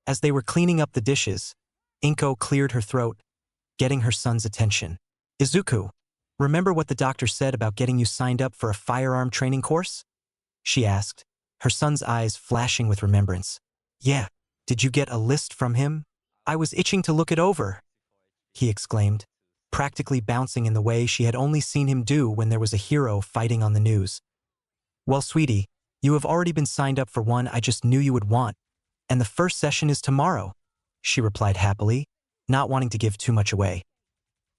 As they were cleaning up the dishes, Inko cleared her throat, getting her son's attention. "Izuku, remember what the doctor said about getting you signed up for a firearm training course?" she asked, her son's eyes flashing with remembrance. "Yeah, did you get a list from him? I was itching to look it over," he exclaimed, practically bouncing in the way she had only seen him do when there was a hero fighting on the news. "Well, sweetie, you have already been signed up for one I just knew you would want, and the first session is tomorrow," she replied happily, not wanting to give too much away.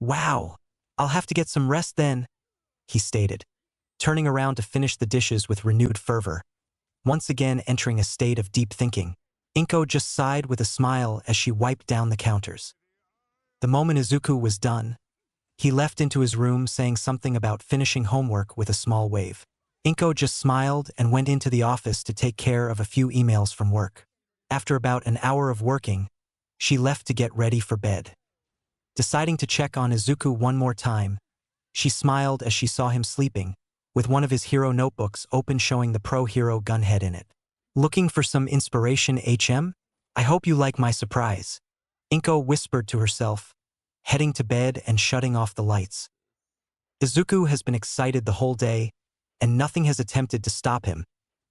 "Wow, I'll have to get some rest then," he stated, turning around to finish the dishes with renewed fervor, once again entering a state of deep thinking. Inko just sighed with a smile as she wiped down the counters. The moment Izuku was done, he left into his room saying something about finishing homework with a small wave. Inko just smiled and went into the office to take care of a few emails from work. After about an hour of working, she left to get ready for bed. Deciding to check on Izuku one more time, she smiled as she saw him sleeping, with one of his hero notebooks open showing the Pro Hero gunhead in it. "Looking for some inspiration, HM? I hope you like my surprise," Inko whispered to herself, heading to bed and shutting off the lights. Izuku has been excited the whole day, and nothing has attempted to stop him,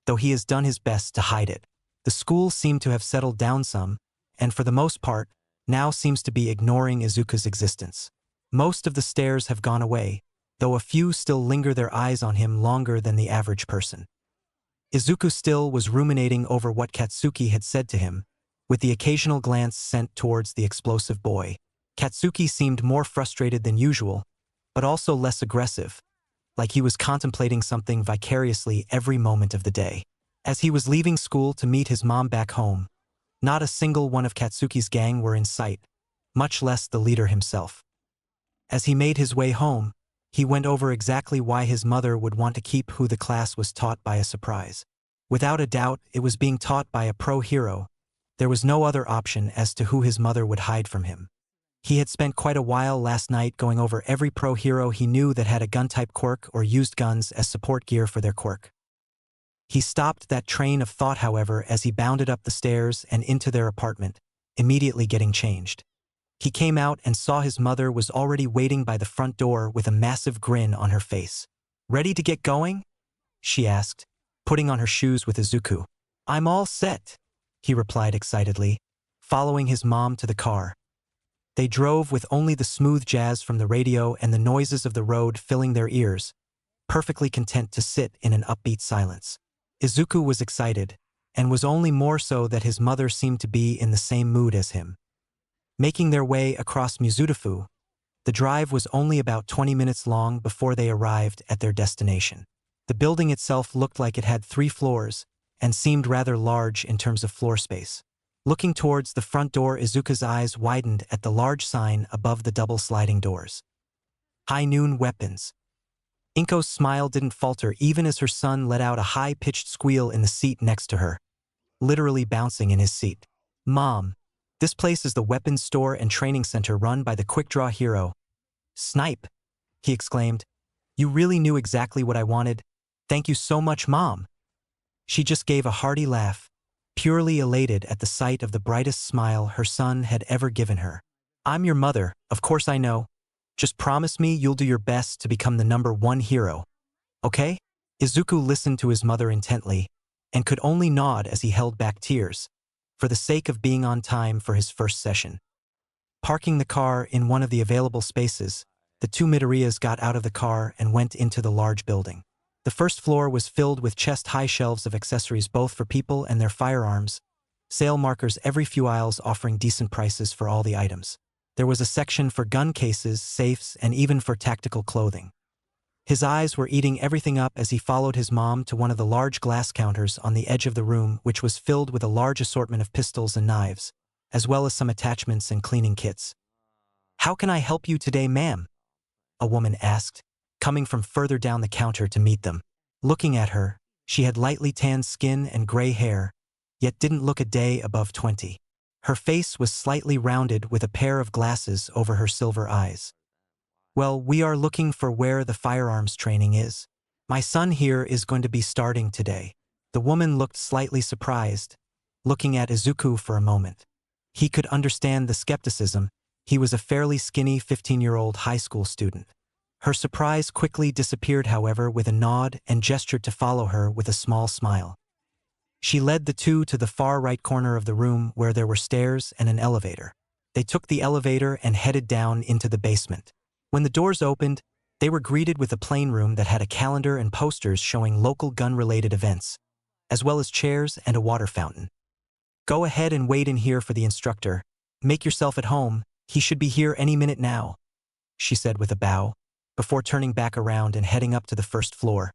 though he has done his best to hide it. The school seemed to have settled down some, and for the most part, now seems to be ignoring Izuku's existence. Most of the stares have gone away, though a few still linger their eyes on him longer than the average person. Izuku still was ruminating over what Katsuki had said to him, with the occasional glance sent towards the explosive boy. Katsuki seemed more frustrated than usual, but also less aggressive, like he was contemplating something vicariously every moment of the day. As he was leaving school to meet his mom back home, not a single one of Katsuki's gang were in sight, much less the leader himself. As he made his way home, he went over exactly why his mother would want to keep who the class was taught by a surprise. Without a doubt, it was being taught by a pro-hero. There was no other option as to who his mother would hide from him. He had spent quite a while last night going over every pro-hero he knew that had a gun-type quirk or used guns as support gear for their quirk. He stopped that train of thought, however, as he bounded up the stairs and into their apartment, immediately getting changed. He came out and saw his mother was already waiting by the front door with a massive grin on her face. "Ready to get going?" she asked, putting on her shoes with Izuku. "I'm all set," he replied excitedly, following his mom to the car. They drove with only the smooth jazz from the radio and the noises of the road filling their ears, perfectly content to sit in an upbeat silence. Izuku was excited, and was only more so that his mother seemed to be in the same mood as him. Making their way across Mizutofu, the drive was only about 20 minutes long before they arrived at their destination. The building itself looked like it had 3 floors, and seemed rather large in terms of floor space. Looking towards the front door, Izuku's eyes widened at the large sign above the double sliding doors. High Noon Weapons. Inko's smile didn't falter even as her son let out a high-pitched squeal in the seat next to her, literally bouncing in his seat. "Mom, this place is the weapons store and training center run by the quick-draw hero. Snipe," he exclaimed. "You really knew exactly what I wanted. Thank you so much, Mom." She just gave a hearty laugh, purely elated at the sight of the brightest smile her son had ever given her. "I'm your mother, of course I know. Just promise me you'll do your best to become the #1 hero. Okay?" Izuku listened to his mother intently, and could only nod as he held back tears, for the sake of being on time for his first session. Parking the car in one of the available spaces, the 2 Midoriyas got out of the car and went into the large building. The first floor was filled with chest-high shelves of accessories both for people and their firearms, sale markers every few aisles offering decent prices for all the items. There was a section for gun cases, safes, and even for tactical clothing. His eyes were eating everything up as he followed his mom to one of the large glass counters on the edge of the room, which was filled with a large assortment of pistols and knives, as well as some attachments and cleaning kits. "How can I help you today, ma'am?" a woman asked, coming from further down the counter to meet them. Looking at her, she had lightly tanned skin and gray hair, yet didn't look a day above 20. Her face was slightly rounded with a pair of glasses over her silver eyes. "Well, we are looking for where the firearms training is. My son here is going to be starting today." The woman looked slightly surprised, looking at Izuku for a moment. He could understand the skepticism. He was a fairly skinny 15-year-old high school student. Her surprise quickly disappeared, however, with a nod and gestured to follow her with a small smile. She led the two to the far right corner of the room where there were stairs and an elevator. They took the elevator and headed down into the basement. When the doors opened, they were greeted with a plain room that had a calendar and posters showing local gun-related events, as well as chairs and a water fountain. "Go ahead and wait in here for the instructor. Make yourself at home. He should be here any minute now," she said with a bow, before turning back around and heading up to the first floor.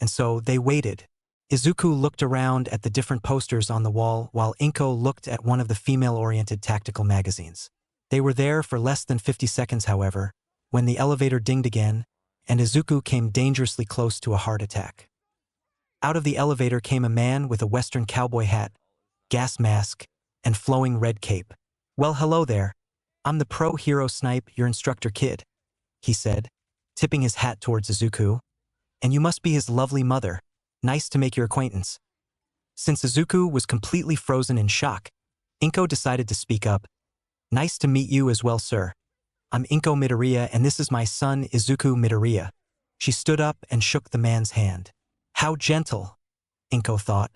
And so they waited. Izuku looked around at the different posters on the wall while Inko looked at one of the female-oriented tactical magazines. They were there for less than 50 seconds, however, when the elevator dinged again, and Izuku came dangerously close to a heart attack. Out of the elevator came a man with a Western cowboy hat, gas mask, and flowing red cape. "Well, hello there. I'm the pro-hero Snipe, your instructor kid," he said, tipping his hat towards Izuku. "And you must be his lovely mother. Nice to make your acquaintance." Since Izuku was completely frozen in shock, Inko decided to speak up. "Nice to meet you as well, sir. I'm Inko Midoriya, and this is my son, Izuku Midoriya." She stood up and shook the man's hand. How gentle, Inko thought,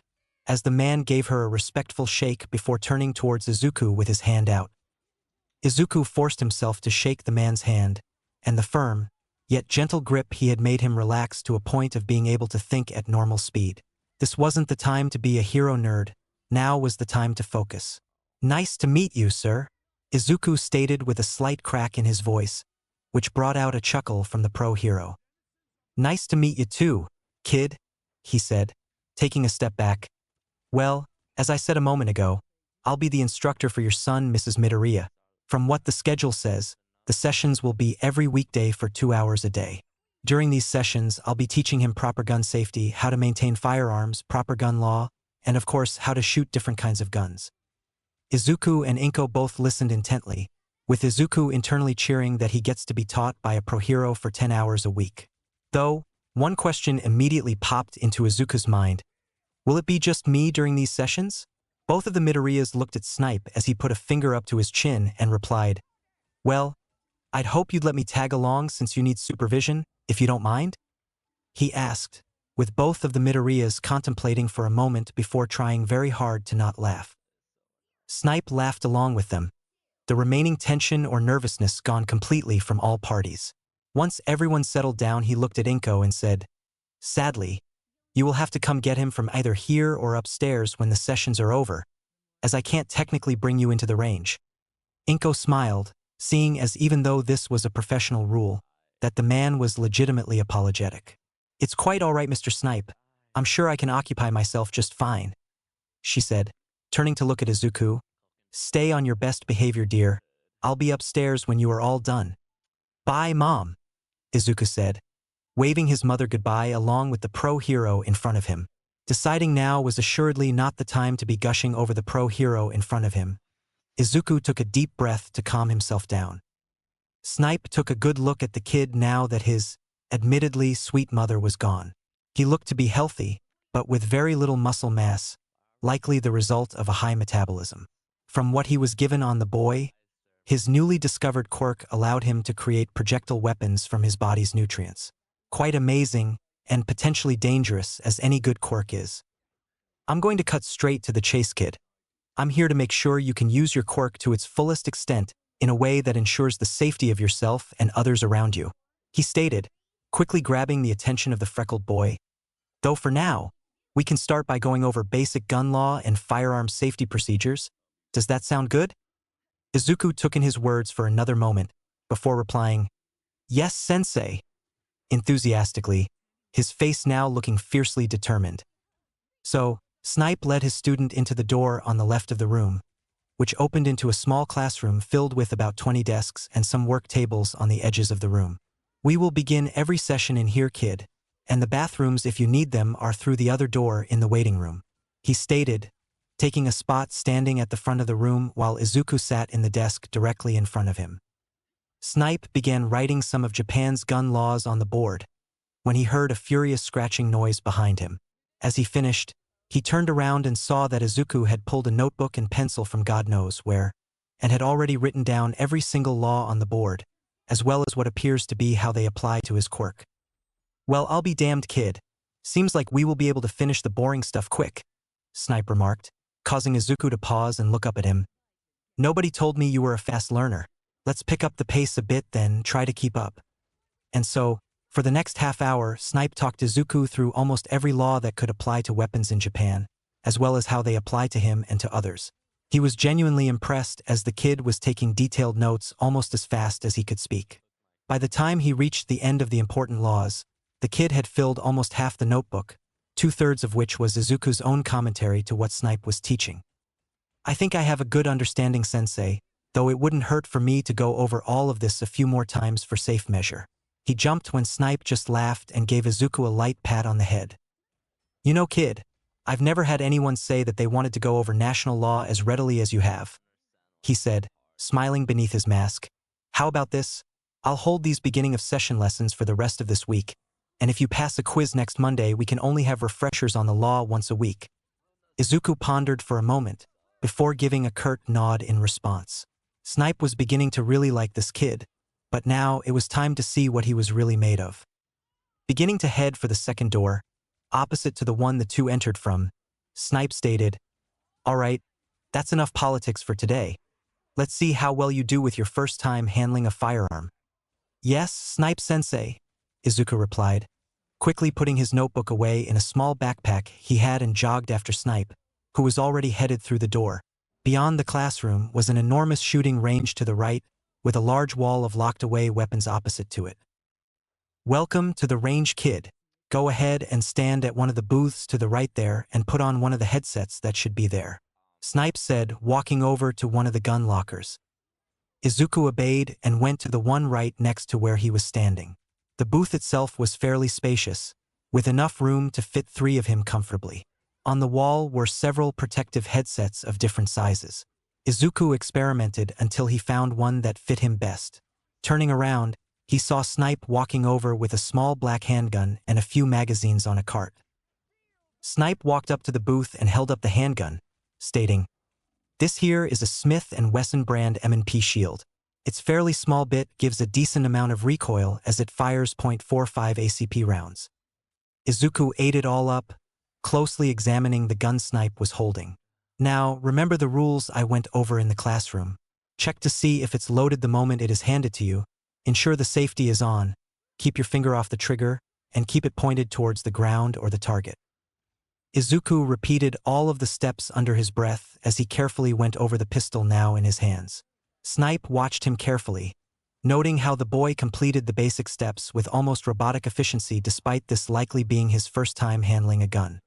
as the man gave her a respectful shake before turning towards Izuku with his hand out. Izuku forced himself to shake the man's hand, and the firm, yet gentle grip he had made him relax to a point of being able to think at normal speed. This wasn't the time to be a hero nerd, now was the time to focus. "Nice to meet you, sir," Izuku stated with a slight crack in his voice, which brought out a chuckle from the pro hero. Nice to meet you too, kid, he said, taking a step back. Well, as I said a moment ago, I'll be the instructor for your son, Mrs. Midoriya. From what the schedule says, the sessions will be every weekday for 2 hours a day. During these sessions, I'll be teaching him proper gun safety, how to maintain firearms, proper gun law, and of course, how to shoot different kinds of guns. Izuku and Inko both listened intently, with Izuku internally cheering that he gets to be taught by a pro hero for 10 hours a week. Though, one question immediately popped into Izuku's mind. Will it be just me during these sessions? Both of the Midoriyas looked at Snipe as he put a finger up to his chin and replied, Well, I'd hope you'd let me tag along since you need supervision, if you don't mind? He asked, with both of the Midoriyas contemplating for a moment before trying very hard to not laugh. Snipe laughed along with them, the remaining tension or nervousness gone completely from all parties. Once everyone settled down, he looked at Inko and said, Sadly, you will have to come get him from either here or upstairs when the sessions are over, as I can't technically bring you into the range. Inko smiled, seeing as even though this was a professional rule, that the man was legitimately apologetic. It's quite all right, Mr. Snipe. I'm sure I can occupy myself just fine, she said, turning to look at Izuku. Stay on your best behavior, dear. I'll be upstairs when you are all done. Bye, Mom, Izuku said, waving his mother goodbye along with the pro hero in front of him. Deciding now was assuredly not the time to be gushing over the pro hero in front of him. Izuku took a deep breath to calm himself down. Snipe took a good look at the kid now that his, admittedly sweet mother was gone. He looked to be healthy, but with very little muscle mass, likely the result of a high metabolism. From what he was given on the boy, his newly discovered quirk allowed him to create projectile weapons from his body's nutrients. Quite amazing and potentially dangerous as any good quirk is. I'm going to cut straight to the chase, kid. I'm here to make sure you can use your quirk to its fullest extent in a way that ensures the safety of yourself and others around you, he stated, quickly grabbing the attention of the freckled boy. Though for now, we can start by going over basic gun law and firearm safety procedures. Does that sound good? Izuku took in his words for another moment, before replying, Yes, sensei, enthusiastically, his face now looking fiercely determined. So, Snipe led his student into the door on the left of the room, which opened into a small classroom filled with about 20 desks and some work tables on the edges of the room. We will begin every session in here, kid, and the bathrooms, if you need them, are through the other door in the waiting room, he stated, taking a spot standing at the front of the room while Izuku sat in the desk directly in front of him. Snipe began writing some of Japan's gun laws on the board, when he heard a furious scratching noise behind him. As he finished, he turned around and saw that Izuku had pulled a notebook and pencil from God knows where, and had already written down every single law on the board, as well as what appears to be how they apply to his quirk. Well, I'll be damned, kid. Seems like we will be able to finish the boring stuff quick, Snipe remarked, causing Izuku to pause and look up at him. Nobody told me you were a fast learner. Let's pick up the pace a bit then, try to keep up. And so, for the next half hour, Snipe talked Izuku through almost every law that could apply to weapons in Japan, as well as how they apply to him and to others. He was genuinely impressed as the kid was taking detailed notes almost as fast as he could speak. By the time he reached the end of the important laws, the kid had filled almost half the notebook, 2/3 of which was Izuku's own commentary to what Snipe was teaching. I think I have a good understanding, sensei, though it wouldn't hurt for me to go over all of this a few more times for safe measure. He jumped when Snipe just laughed and gave Izuku a light pat on the head. You know, kid, I've never had anyone say that they wanted to go over national law as readily as you have, he said, smiling beneath his mask. How about this? I'll hold these beginning of session lessons for the rest of this week, and if you pass a quiz next Monday, we can only have refreshers on the law once a week. Izuku pondered for a moment, before giving a curt nod in response. Snipe was beginning to really like this kid, but now it was time to see what he was really made of. Beginning to head for the second door, opposite to the one the two entered from, Snipe stated, All right, that's enough politics for today. Let's see how well you do with your first time handling a firearm. Yes, Snipe-sensei, Izuku replied, quickly putting his notebook away in a small backpack he had and jogged after Snipe, who was already headed through the door. Beyond the classroom was an enormous shooting range to the right, with a large wall of locked-away weapons opposite to it. "Welcome to the range, kid. Go ahead and stand at one of the booths to the right there and put on one of the headsets that should be there," Snipe said, walking over to one of the gun lockers. Izuku obeyed and went to the one right next to where he was standing. The booth itself was fairly spacious, with enough room to fit 3 of him comfortably. On the wall were several protective headsets of different sizes. Izuku experimented until he found one that fit him best. Turning around, he saw Snipe walking over with a small black handgun and a few magazines on a cart. Snipe walked up to the booth and held up the handgun, stating, "This here is a Smith & Wesson brand M&P shield. Its fairly small bit gives a decent amount of recoil as it fires .45 ACP rounds." Izuku ate it all up, closely examining the gun Snipe was holding. "Now, remember the rules I went over in the classroom. Check to see if it's loaded the moment it is handed to you. Ensure the safety is on. Keep your finger off the trigger, and keep it pointed towards the ground or the target." Izuku repeated all of the steps under his breath as he carefully went over the pistol now in his hands. Snipe watched him carefully, noting how the boy completed the basic steps with almost robotic efficiency despite this likely being his first time handling a gun.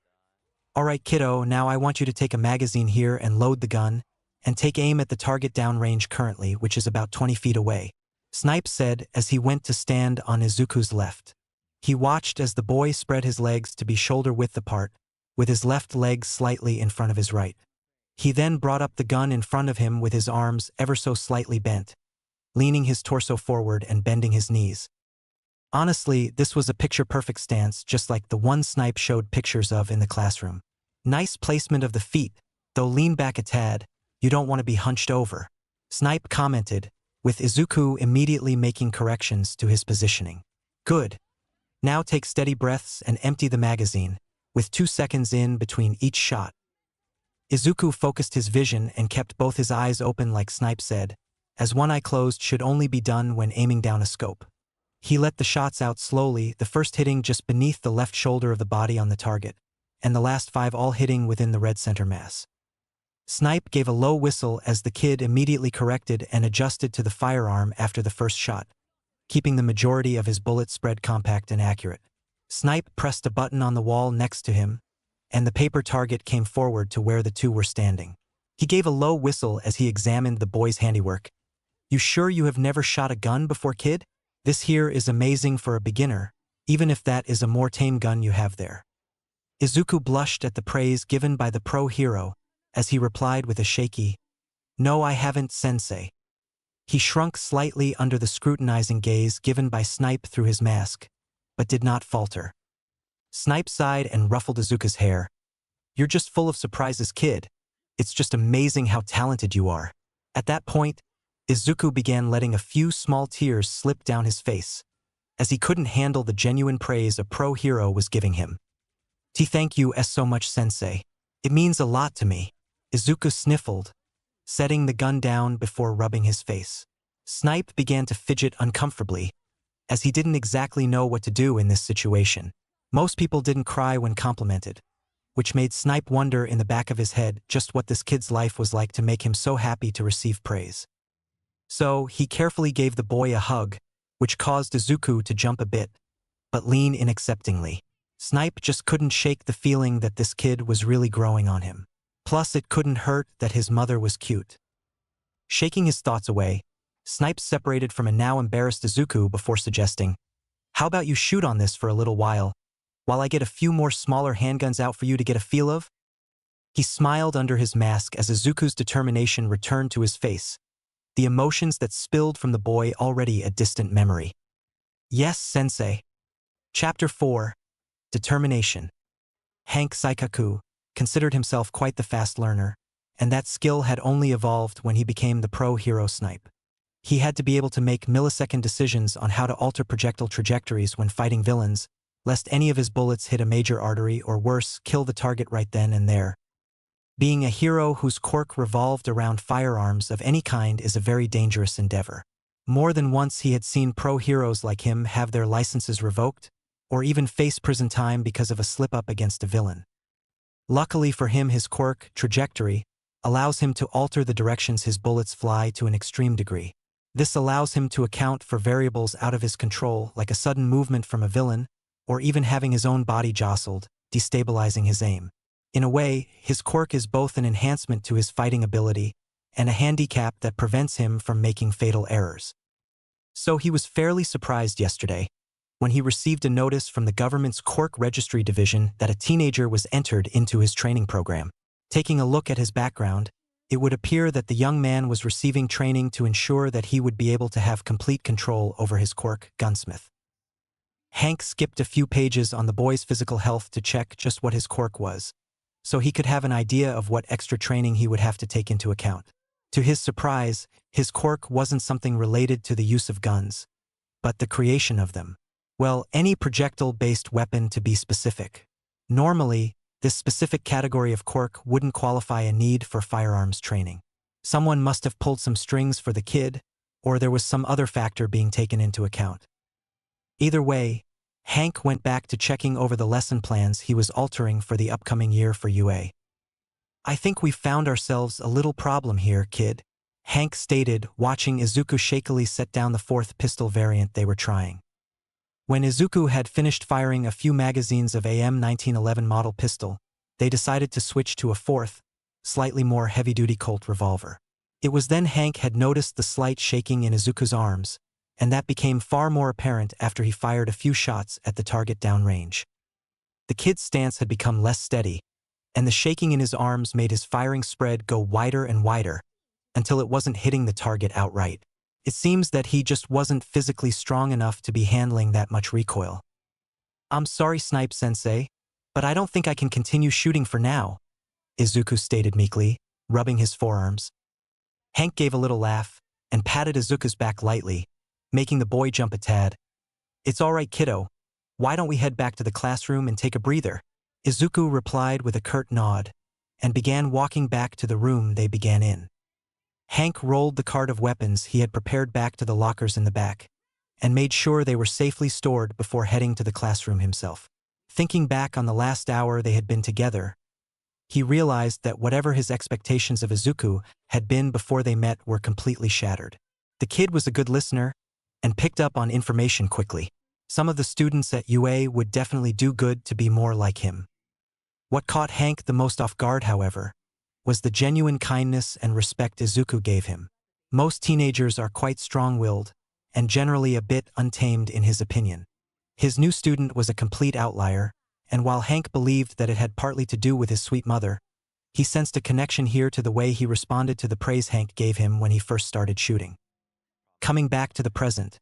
"Alright kiddo, now I want you to take a magazine here and load the gun, and take aim at the target downrange currently, which is about 20 feet away," Snipe said as he went to stand on Izuku's left. He watched as the boy spread his legs to be shoulder-width apart, with his left leg slightly in front of his right. He then brought up the gun in front of him with his arms ever so slightly bent, leaning his torso forward and bending his knees. Honestly, this was a picture-perfect stance, just like the one Snipe showed pictures of in the classroom. "Nice placement of the feet, though lean back a tad, you don't want to be hunched over," Snipe commented, with Izuku immediately making corrections to his positioning. "Good. Now take steady breaths and empty the magazine, with 2 seconds in between each shot." Izuku focused his vision and kept both his eyes open like Snipe said, as one eye closed should only be done when aiming down a scope. He let the shots out slowly, the first hitting just beneath the left shoulder of the body on the target, and the last 5 all hitting within the red center mass. Snipe gave a low whistle as the kid immediately corrected and adjusted to the firearm after the first shot, keeping the majority of his bullets spread compact and accurate. Snipe pressed a button on the wall next to him, and the paper target came forward to where the 2 were standing. He gave a low whistle as he examined the boy's handiwork. "You sure you have never shot a gun before, kid? This here is amazing for a beginner, even if that is a more tame gun you have there." Izuku blushed at the praise given by the pro hero, as he replied with a shaky, "No, I haven't, sensei." He shrunk slightly under the scrutinizing gaze given by Snipe through his mask, but did not falter. Snipe sighed and ruffled Izuku's hair. "You're just full of surprises, kid. It's just amazing how talented you are." At that point, Izuku began letting a few small tears slip down his face, as he couldn't handle the genuine praise a pro hero was giving him. Thank you so much, sensei. It means a lot to me." Izuku sniffled, setting the gun down before rubbing his face. Snipe began to fidget uncomfortably, as he didn't exactly know what to do in this situation. Most people didn't cry when complimented, which made Snipe wonder in the back of his head just what this kid's life was like to make him so happy to receive praise. So, he carefully gave the boy a hug, which caused Izuku to jump a bit, but lean in acceptingly. Snipe just couldn't shake the feeling that this kid was really growing on him. Plus, it couldn't hurt that his mother was cute. Shaking his thoughts away, Snipe separated from a now embarrassed Izuku before suggesting, "How about you shoot on this for a little while I get a few more smaller handguns out for you to get a feel of?" He smiled under his mask as Izuku's determination returned to his face, the emotions that spilled from the boy already a distant memory. "Yes, sensei." Chapter 4. Determination. Hank Saikaku considered himself quite the fast learner, and that skill had only evolved when he became the pro hero Snipe. He had to be able to make millisecond decisions on how to alter projectile trajectories when fighting villains, lest any of his bullets hit a major artery or worse, kill the target right then and there. Being a hero whose quirk revolved around firearms of any kind is a very dangerous endeavor. More than once he had seen pro heroes like him have their licenses revoked, or even face prison time because of a slip-up against a villain. Luckily for him, his quirk, trajectory, allows him to alter the directions his bullets fly to an extreme degree. This allows him to account for variables out of his control, like a sudden movement from a villain, or even having his own body jostled, destabilizing his aim. In a way, his quirk is both an enhancement to his fighting ability and a handicap that prevents him from making fatal errors. So he was fairly surprised yesterday when he received a notice from the government's Quirk Registry Division that a teenager was entered into his training program. Taking a look at his background, it would appear that the young man was receiving training to ensure that he would be able to have complete control over his quirk, Gunsmith. Hank skipped a few pages on the boy's physical health to check just what his quirk was, so he could have an idea of what extra training he would have to take into account. To his surprise, his quirk wasn't something related to the use of guns, but the creation of them. Well, any projectile-based weapon to be specific. Normally, this specific category of quirk wouldn't qualify a need for firearms training. Someone must have pulled some strings for the kid, or there was some other factor being taken into account. Either way, Hank went back to checking over the lesson plans he was altering for the upcoming year for UA. "I think we've found ourselves a little problem here, kid," Hank stated, watching Izuku shakily set down the fourth pistol variant they were trying. When Izuku had finished firing a few magazines of AM 1911 model pistol, they decided to switch to a fourth, slightly more heavy-duty Colt revolver. It was then Hank had noticed the slight shaking in Izuku's arms, and that became far more apparent after he fired a few shots at the target downrange. The kid's stance had become less steady, and the shaking in his arms made his firing spread go wider and wider, until it wasn't hitting the target outright. It seems that he just wasn't physically strong enough to be handling that much recoil. "I'm sorry, Snipe-sensei, but I don't think I can continue shooting for now," Izuku stated meekly, rubbing his forearms. Hank gave a little laugh and patted Izuku's back lightly, making the boy jump a tad. "It's all right, kiddo. Why don't we head back to the classroom and take a breather?" Izuku replied with a curt nod and began walking back to the room they began in. Hank rolled the cart of weapons he had prepared back to the lockers in the back and made sure they were safely stored before heading to the classroom himself. Thinking back on the last hour they had been together, he realized that whatever his expectations of Izuku had been before they met were completely shattered. The kid was a good listener and picked up on information quickly. Some of the students at UA would definitely do good to be more like him. What caught Hank the most off guard, however, was the genuine kindness and respect Izuku gave him. Most teenagers are quite strong-willed and generally a bit untamed in his opinion. His new student was a complete outlier, and while Hank believed that it had partly to do with his sweet mother, he sensed a connection here to the way he responded to the praise Hank gave him when he first started shooting. Coming back to the present,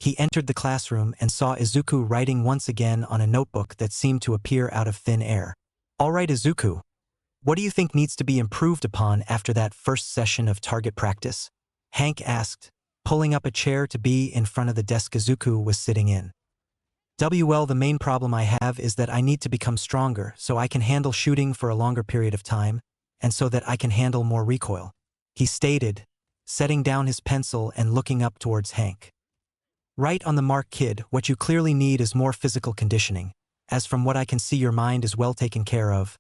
he entered the classroom and saw Izuku writing once again on a notebook that seemed to appear out of thin air. "All right, Izuku. What do you think needs to be improved upon after that first session of target practice?" Hank asked, pulling up a chair to be in front of the desk Izuku was sitting in. "Well, the main problem I have is that I need to become stronger so I can handle shooting for a longer period of time, and so that I can handle more recoil," he stated, setting down his pencil and looking up towards Hank. "Right on the mark, kid. What you clearly need is more physical conditioning. As from what I can see, your mind is well taken care of,"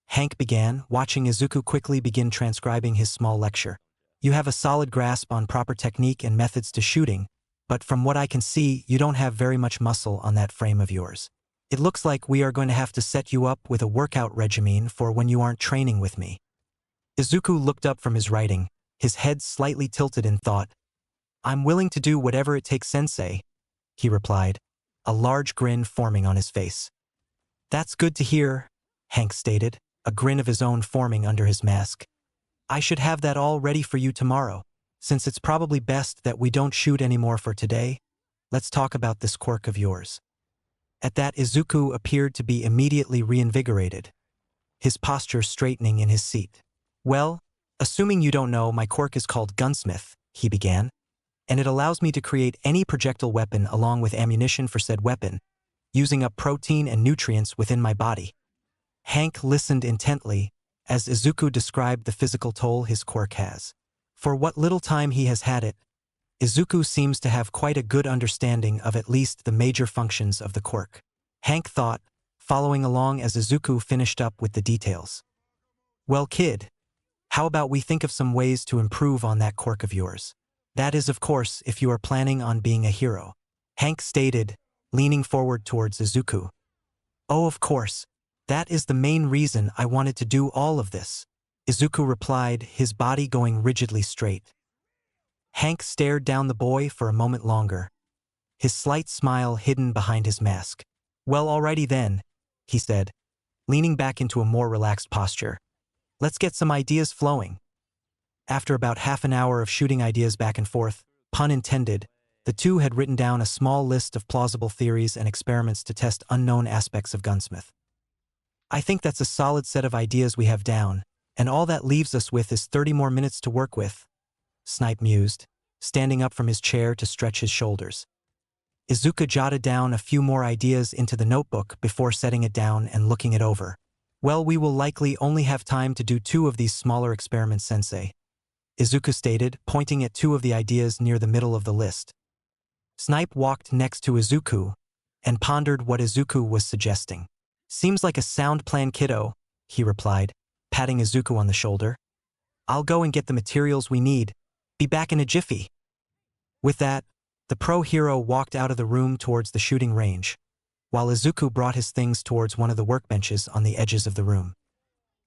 Hank began, watching Izuku quickly begin transcribing his small lecture. "You have a solid grasp on proper technique and methods to shooting, but from what I can see, you don't have very much muscle on that frame of yours. It looks like we are going to have to set you up with a workout regimen for when you aren't training with me." Izuku looked up from his writing, his head slightly tilted in thought. "I'm willing to do whatever it takes, sensei," he replied, a large grin forming on his face. "That's good to hear," Hank stated, a grin of his own forming under his mask. "I should have that all ready for you tomorrow. Since it's probably best that we don't shoot anymore for today, let's talk about this quirk of yours." At that, Izuku appeared to be immediately reinvigorated, his posture straightening in his seat. "Well, assuming you don't know, my quirk is called Gunsmith," he began, "and it allows me to create any projectile weapon along with ammunition for said weapon, using up protein and nutrients within my body." Hank listened intently as Izuku described the physical toll his quirk has. For what little time he has had it, Izuku seems to have quite a good understanding of at least the major functions of the quirk. Hank thought, following along as Izuku finished up with the details. "Well, kid, How about we think of some ways to improve on that quirk of yours? That is, of course, if you are planning on being a hero. Hank stated, leaning forward towards Izuku. Oh, of course. That is the main reason I wanted to do all of this. Izuku replied, his body going rigidly straight. Hank stared down the boy for a moment longer, his slight smile hidden behind his mask. Well, alrighty then, he said, leaning back into a more relaxed posture. Let's get some ideas flowing. After about half an hour of shooting ideas back and forth, pun intended, the two had written down a small list of plausible theories and experiments to test unknown aspects of gunsmith. I think that's a solid set of ideas we have down, and all that leaves us with is 30 more minutes to work with, Snipe mused, standing up from his chair to stretch his shoulders. Izuku jotted down a few more ideas into the notebook before setting it down and looking it over. Well, we will likely only have time to do 2 of these smaller experiments, Sensei, Izuku stated, pointing at 2 of the ideas near the middle of the list. Snipe walked next to Izuku and pondered what Izuku was suggesting. Seems like a sound plan, kiddo, he replied, patting Izuku on the shoulder. I'll go and get the materials we need. Be back in a jiffy. With that, the pro hero walked out of the room towards the shooting range, while Izuku brought his things towards one of the workbenches on the edges of the room.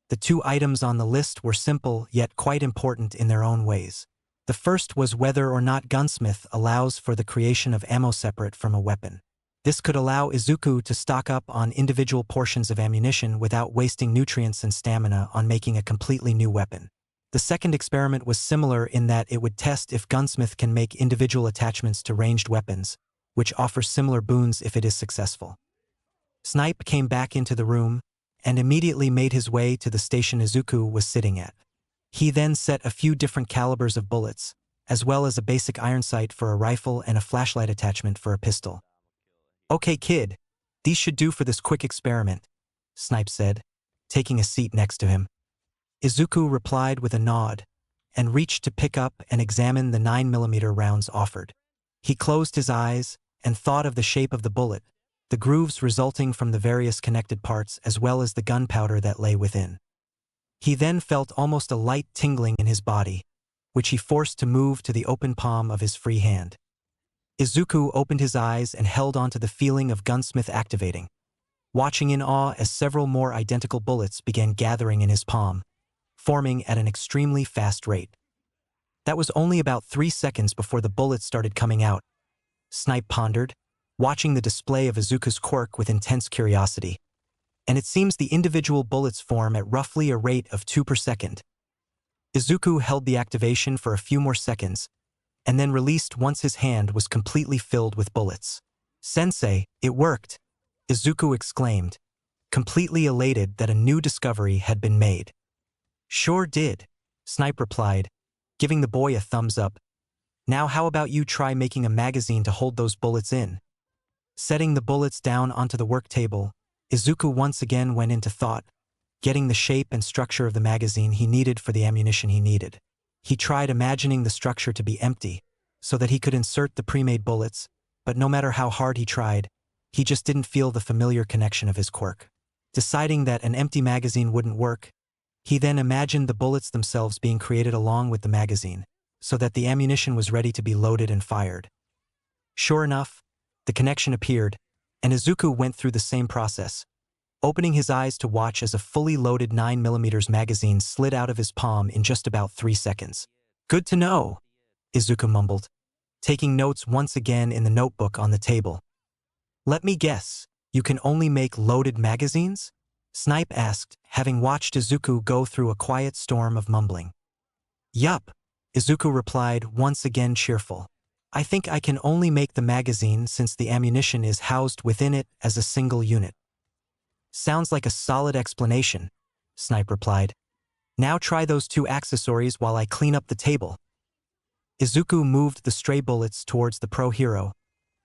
The 2 items on the list were simple yet quite important in their own ways. The first was whether or not gunsmith allows for the creation of ammo separate from a weapon. This could allow Izuku to stock up on individual portions of ammunition without wasting nutrients and stamina on making a completely new weapon. The second experiment was similar in that it would test if gunsmith can make individual attachments to ranged weapons, which offers similar boons if it is successful. Snipe came back into the room and immediately made his way to the station Izuku was sitting at. He then set a few different calibers of bullets, as well as a basic iron sight for a rifle and a flashlight attachment for a pistol. Okay, kid, these should do for this quick experiment, Snipe said, taking a seat next to him. Izuku replied with a nod and reached to pick up and examine the 9mm rounds offered. He closed his eyes and thought of the shape of the bullet, the grooves resulting from the various connected parts as well as the gunpowder that lay within. He then felt almost a light tingling in his body, which he forced to move to the open palm of his free hand. Izuku opened his eyes and held onto the feeling of gunsmith activating, watching in awe as several more identical bullets began gathering in his palm, forming at an extremely fast rate. That was only about 3 seconds before the bullets started coming out, Snipe pondered, watching the display of Izuku's quirk with intense curiosity. And it seems the individual bullets form at roughly a rate of 2 per second. Izuku held the activation for a few more seconds, and then released once his hand was completely filled with bullets. Sensei, it worked, Izuku exclaimed, completely elated that a new discovery had been made. Sure did, Snipe replied, giving the boy a thumbs up. Now how about you try making a magazine to hold those bullets in? Setting the bullets down onto the work table, Izuku once again went into thought, getting the shape and structure of the magazine he needed for the ammunition he needed. He tried imagining the structure to be empty, so that he could insert the pre-made bullets, but no matter how hard he tried, he just didn't feel the familiar connection of his quirk. Deciding that an empty magazine wouldn't work, he then imagined the bullets themselves being created along with the magazine, so that the ammunition was ready to be loaded and fired. Sure enough, the connection appeared, and Izuku went through the same process, opening his eyes to watch as a fully loaded 9mm magazine slid out of his palm in just about 3 seconds. Good to know, Izuku mumbled, taking notes once again in the notebook on the table. Let me guess, you can only make loaded magazines? Snipe asked, having watched Izuku go through a quiet storm of mumbling. Yup, Izuku replied, once again cheerful. I think I can only make the magazine since the ammunition is housed within it as a single unit. Sounds like a solid explanation, Snipe replied. Now try those 2 accessories while I clean up the table. Izuku moved the stray bullets towards the pro hero,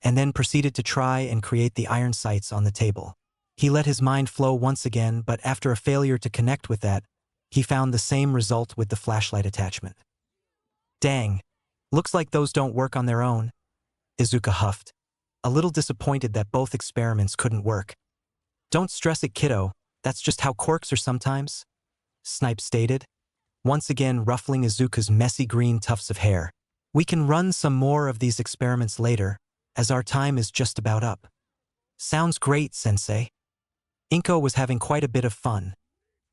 and then proceeded to try and create the iron sights on the table. He let his mind flow once again, but after a failure to connect with that, he found the same result with the flashlight attachment. Dang, looks like those don't work on their own, Izuku huffed, a little disappointed that both experiments couldn't work. Don't stress it, kiddo, that's just how quirks are sometimes, Snipe stated, once again ruffling Izuku's messy green tufts of hair. We can run some more of these experiments later, as our time is just about up. Sounds great, Sensei. Inko was having quite a bit of fun,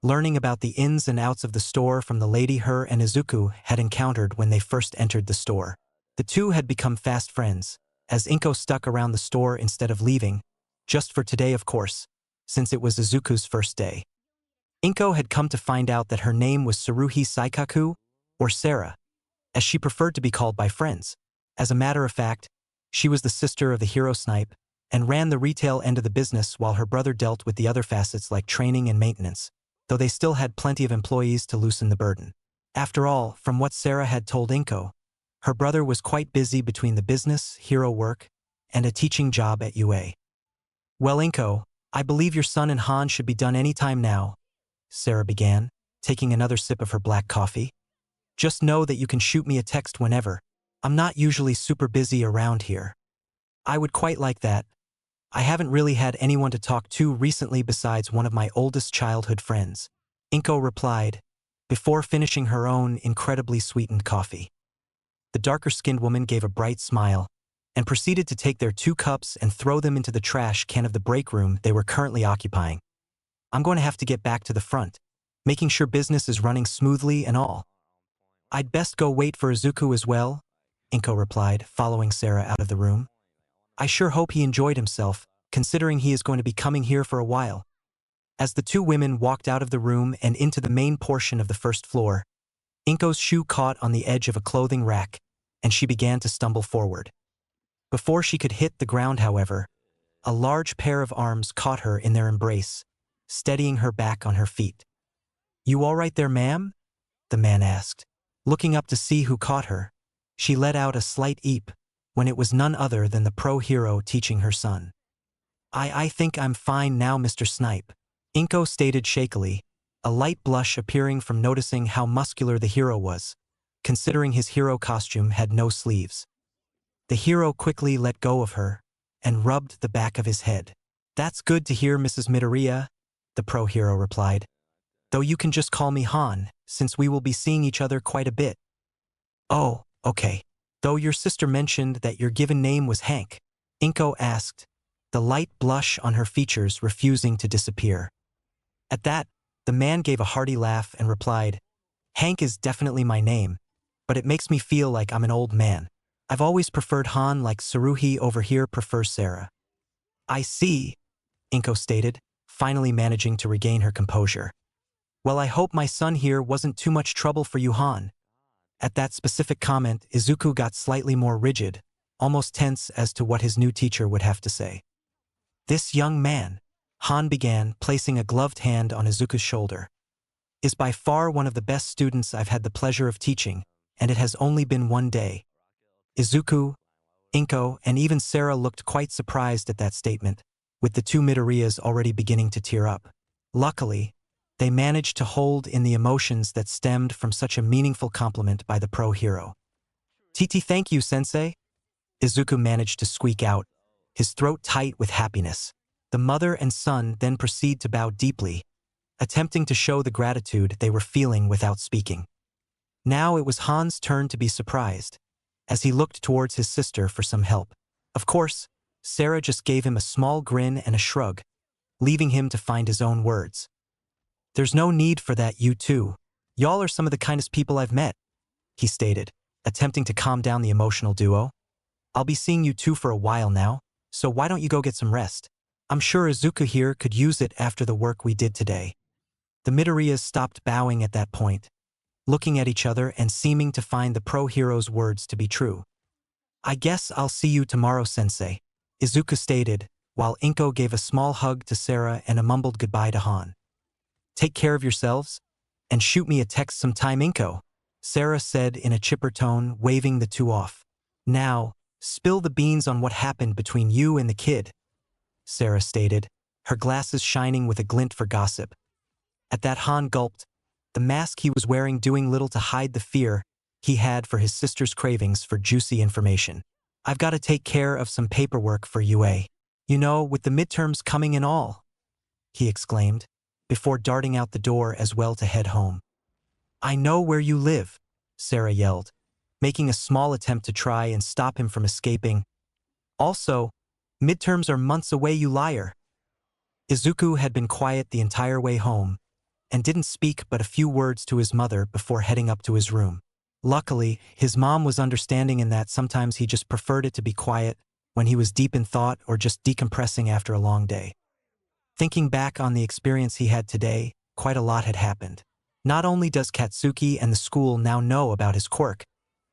learning about the ins and outs of the store from the lady her and Izuku had encountered when they first entered the store. The two had become fast friends, as Inko stuck around the store instead of leaving, just for today of course, since it was Izuku's first day. Inko had come to find out that her name was Tsuruhi Saikaku, or Sarah, as she preferred to be called by friends. As a matter of fact, she was the sister of the hero Snipe, and ran the retail end of the business while her brother dealt with the other facets like training and maintenance, though they still had plenty of employees to loosen the burden. After all, from what Sarah had told Inko, her brother was quite busy between the business, hero work, and a teaching job at UA. Well, Inko, I believe your son and Han should be done any time now, Sarah began, taking another sip of her black coffee. Just know that you can shoot me a text whenever. I'm not usually super busy around here. I would quite like that. I haven't really had anyone to talk to recently besides one of my oldest childhood friends, Inko replied, before finishing her own incredibly sweetened coffee. The darker-skinned woman gave a bright smile and proceeded to take their 2 cups and throw them into the trash can of the break room they were currently occupying. I'm going to have to get back to the front, making sure business is running smoothly and all. I'd best go wait for Izuku as well, Inko replied, following Sarah out of the room. I sure hope he enjoyed himself, considering he is going to be coming here for a while. As the 2 women walked out of the room and into the main portion of the first floor, Inko's shoe caught on the edge of a clothing rack, and she began to stumble forward. Before she could hit the ground, however, a large pair of arms caught her in their embrace, steadying her back on her feet. You all right there, ma'am? The man asked. Looking up to see who caught her, she let out a slight eep, when it was none other than the pro-hero teaching her son. I think I'm fine now, Mr. Snipe, Inko stated shakily, a light blush appearing from noticing how muscular the hero was, considering his hero costume had no sleeves. The hero quickly let go of her and rubbed the back of his head. That's good to hear, Mrs. Midoriya, the pro-hero replied. Though you can just call me Han, since we will be seeing each other quite a bit. Oh, okay. Though your sister mentioned that your given name was Hank, Inko asked, the light blush on her features refusing to disappear. At that, the man gave a hearty laugh and replied, Hank is definitely my name, but it makes me feel like I'm an old man. I've always preferred Han like Tsuruhi over here prefers Sarah. I see, Inko stated, finally managing to regain her composure. Well, I hope my son here wasn't too much trouble for you, Han. At that specific comment, Izuku got slightly more rigid, almost tense as to what his new teacher would have to say. This young man, Han began, placing a gloved hand on Izuku's shoulder, is by far one of the best students I've had the pleasure of teaching, and it has only been 1 day. Izuku, Inko, and even Sarah looked quite surprised at that statement, with the 2 Midoriyas already beginning to tear up. Luckily, they managed to hold in the emotions that stemmed from such a meaningful compliment by the pro-hero. "TT, thank you, Sensei," Izuku managed to squeak out, his throat tight with happiness. The mother and son then proceed to bow deeply, attempting to show the gratitude they were feeling without speaking. Now it was Han's turn to be surprised, as he looked towards his sister for some help. Of course, Sarah just gave him a small grin and a shrug, leaving him to find his own words. "There's no need for that, you two. Y'all are some of the kindest people I've met," he stated, attempting to calm down the emotional duo. "I'll be seeing you two for a while now, so why don't you go get some rest? I'm sure Izuku here could use it after the work we did today." The Midoriyas stopped bowing at that point, looking at each other and seeming to find the pro-hero's words to be true. "I guess I'll see you tomorrow, Sensei," Izuku stated, while Inko gave a small hug to Sarah and a mumbled goodbye to Han. "Take care of yourselves, and shoot me a text sometime, Inko," Sarah said in a chipper tone, waving the two off. "Now, spill the beans on what happened between you and the kid," Sarah stated, her glasses shining with a glint for gossip. At that, Han gulped, the mask he was wearing doing little to hide the fear he had for his sister's cravings for juicy information. "I've got to take care of some paperwork for UA. You know, with the midterms coming and all," he exclaimed, before darting out the door as well to head home. I know where you live, Sarah yelled, making a small attempt to try and stop him from escaping. Also, midterms are months away, you liar. Izuku had been quiet the entire way home, and didn't speak but a few words to his mother before heading up to his room. Luckily, his mom was understanding in that sometimes he just preferred it to be quiet when he was deep in thought or just decompressing after a long day. Thinking back on the experience he had today, quite a lot had happened. Not only does Katsuki and the school now know about his quirk,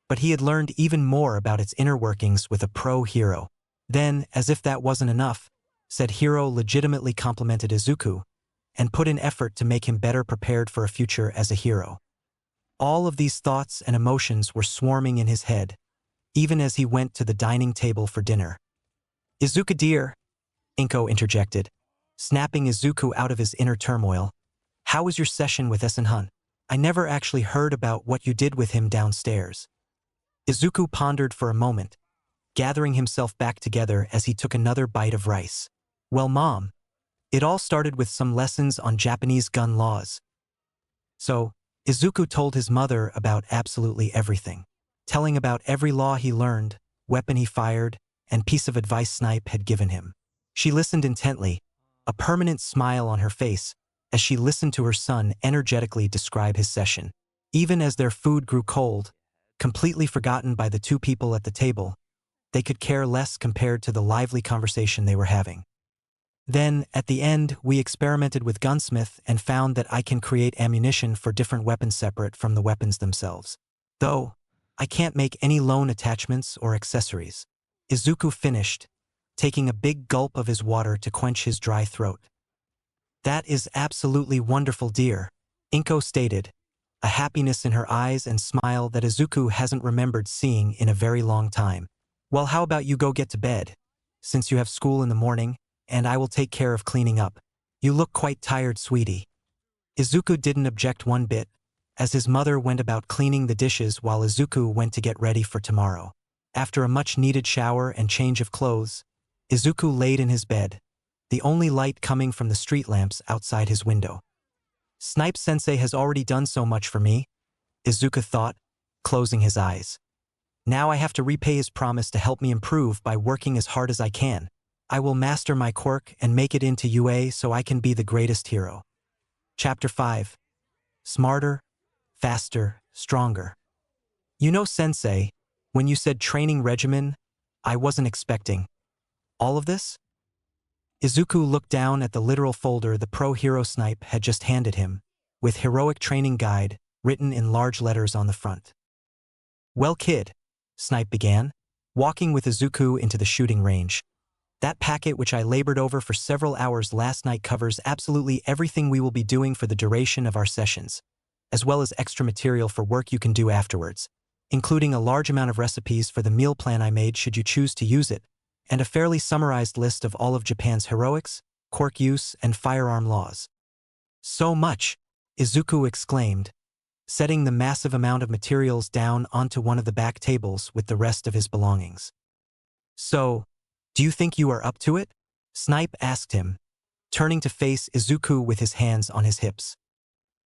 but he had learned even more about its inner workings with a pro hero. Then, as if that wasn't enough, said hero legitimately complimented Izuku and put in effort to make him better prepared for a future as a hero. All of these thoughts and emotions were swarming in his head, even as he went to the dining table for dinner. Izuku dear, Inko interjected, snapping Izuku out of his inner turmoil. How was your session with Esenhun? I never actually heard about what you did with him downstairs. Izuku pondered for a moment, gathering himself back together as he took another bite of rice. Well, Mom, it all started with some lessons on Japanese gun laws. So, Izuku told his mother about absolutely everything, telling about every law he learned, weapon he fired, and piece of advice Snipe had given him. She listened intently, a permanent smile on her face, as she listened to her son energetically describe his session. Even as their food grew cold, completely forgotten by the two people at the table, they could care less compared to the lively conversation they were having. Then, at the end, we experimented with Gunsmith and found that I can create ammunition for different weapons separate from the weapons themselves. Though, I can't make any lone attachments or accessories. Izuku finished, taking a big gulp of his water to quench his dry throat. That is absolutely wonderful, dear, Inko stated, a happiness in her eyes and smile that Izuku hasn't remembered seeing in a very long time. Well, how about you go get to bed, since you have school in the morning, and I will take care of cleaning up. You look quite tired, sweetie. Izuku didn't object one bit, as his mother went about cleaning the dishes while Izuku went to get ready for tomorrow. After a much-needed shower and change of clothes, Izuku laid in his bed, the only light coming from the street lamps outside his window. Snipe-sensei has already done so much for me, Izuku thought, closing his eyes. Now I have to repay his promise to help me improve by working as hard as I can. I will master my quirk and make it into UA so I can be the greatest hero. Chapter 5. Smarter, faster, stronger. You know, Sensei, when you said training regimen, I wasn't expecting all of this? Izuku looked down at the literal folder the pro hero Snipe had just handed him, with heroic training guide written in large letters on the front. Well, kid, Snipe began, walking with Izuku into the shooting range. That packet which I labored over for several hours last night covers absolutely everything we will be doing for the duration of our sessions, as well as extra material for work you can do afterwards, including a large amount of recipes for the meal plan I made should you choose to use it, and a fairly summarized list of all of Japan's heroics, quirk use, and firearm laws. So much, Izuku exclaimed, setting the massive amount of materials down onto one of the back tables with the rest of his belongings. So, do you think you are up to it? Snipe asked him, turning to face Izuku with his hands on his hips.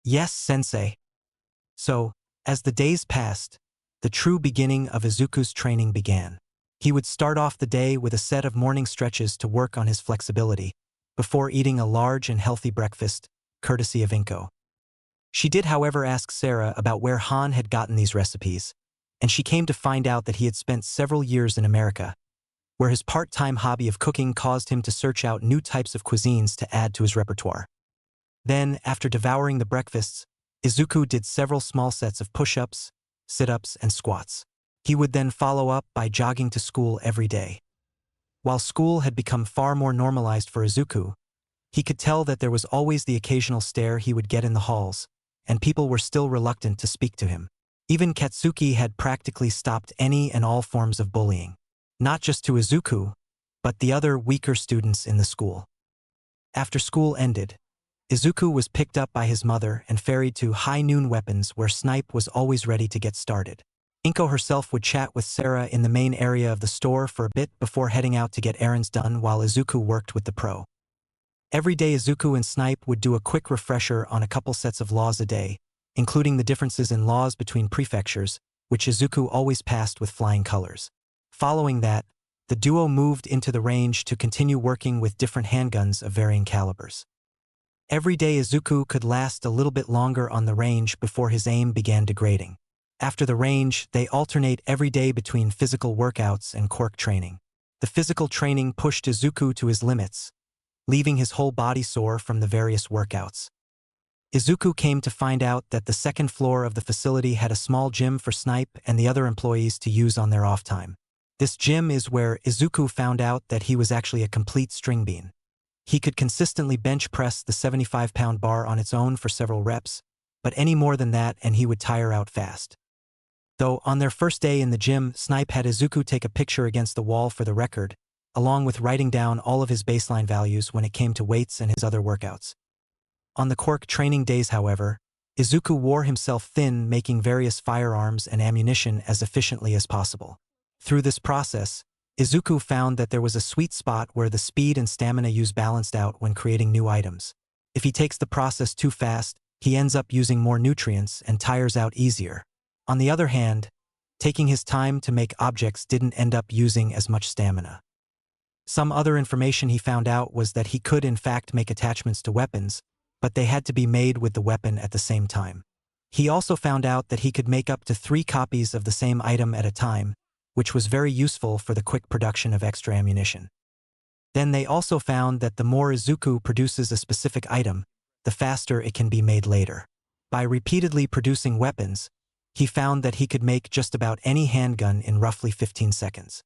Yes, Sensei. So, as the days passed, the true beginning of Izuku's training began. He would start off the day with a set of morning stretches to work on his flexibility, before eating a large and healthy breakfast, courtesy of Inko. She did, however, ask Sarah about where Han had gotten these recipes, and she came to find out that he had spent several years in America, where his part-time hobby of cooking caused him to search out new types of cuisines to add to his repertoire. Then, after devouring the breakfasts, Izuku did several small sets of push-ups, sit-ups, and squats. He would then follow up by jogging to school every day. While school had become far more normalized for Izuku, he could tell that there was always the occasional stare he would get in the halls, and people were still reluctant to speak to him. Even Katsuki had practically stopped any and all forms of bullying, not just to Izuku, but the other weaker students in the school. After school ended, Izuku was picked up by his mother and ferried to High Noon Weapons, where Snipe was always ready to get started. Inko herself would chat with Sarah in the main area of the store for a bit before heading out to get errands done while Izuku worked with the pro. Every day Izuku and Snipe would do a quick refresher on a couple sets of laws a day, including the differences in laws between prefectures, which Izuku always passed with flying colors. Following that, the duo moved into the range to continue working with different handguns of varying calibers. Every day Izuku could last a little bit longer on the range before his aim began degrading. After the range, they alternate every day between physical workouts and quirk training. The physical training pushed Izuku to his limits, leaving his whole body sore from the various workouts. Izuku came to find out that the second floor of the facility had a small gym for Snipe and the other employees to use on their off time. This gym is where Izuku found out that he was actually a complete string bean. He could consistently bench press the 75-pound bar on its own for several reps, but any more than that and he would tire out fast. Though on their first day in the gym, Snipe had Izuku take a picture against the wall for the record, along with writing down all of his baseline values when it came to weights and his other workouts. On the quirk training days, however, Izuku wore himself thin, making various firearms and ammunition as efficiently as possible. Through this process, Izuku found that there was a sweet spot where the speed and stamina use balanced out when creating new items. If he takes the process too fast, he ends up using more nutrients and tires out easier. On the other hand, taking his time to make objects didn't end up using as much stamina. Some other information he found out was that he could in fact make attachments to weapons, but they had to be made with the weapon at the same time. He also found out that he could make up to 3 copies of the same item at a time, which was very useful for the quick production of extra ammunition. Then they also found that the more Izuku produces a specific item, the faster it can be made later. By repeatedly producing weapons, he found that he could make just about any handgun in roughly 15 seconds.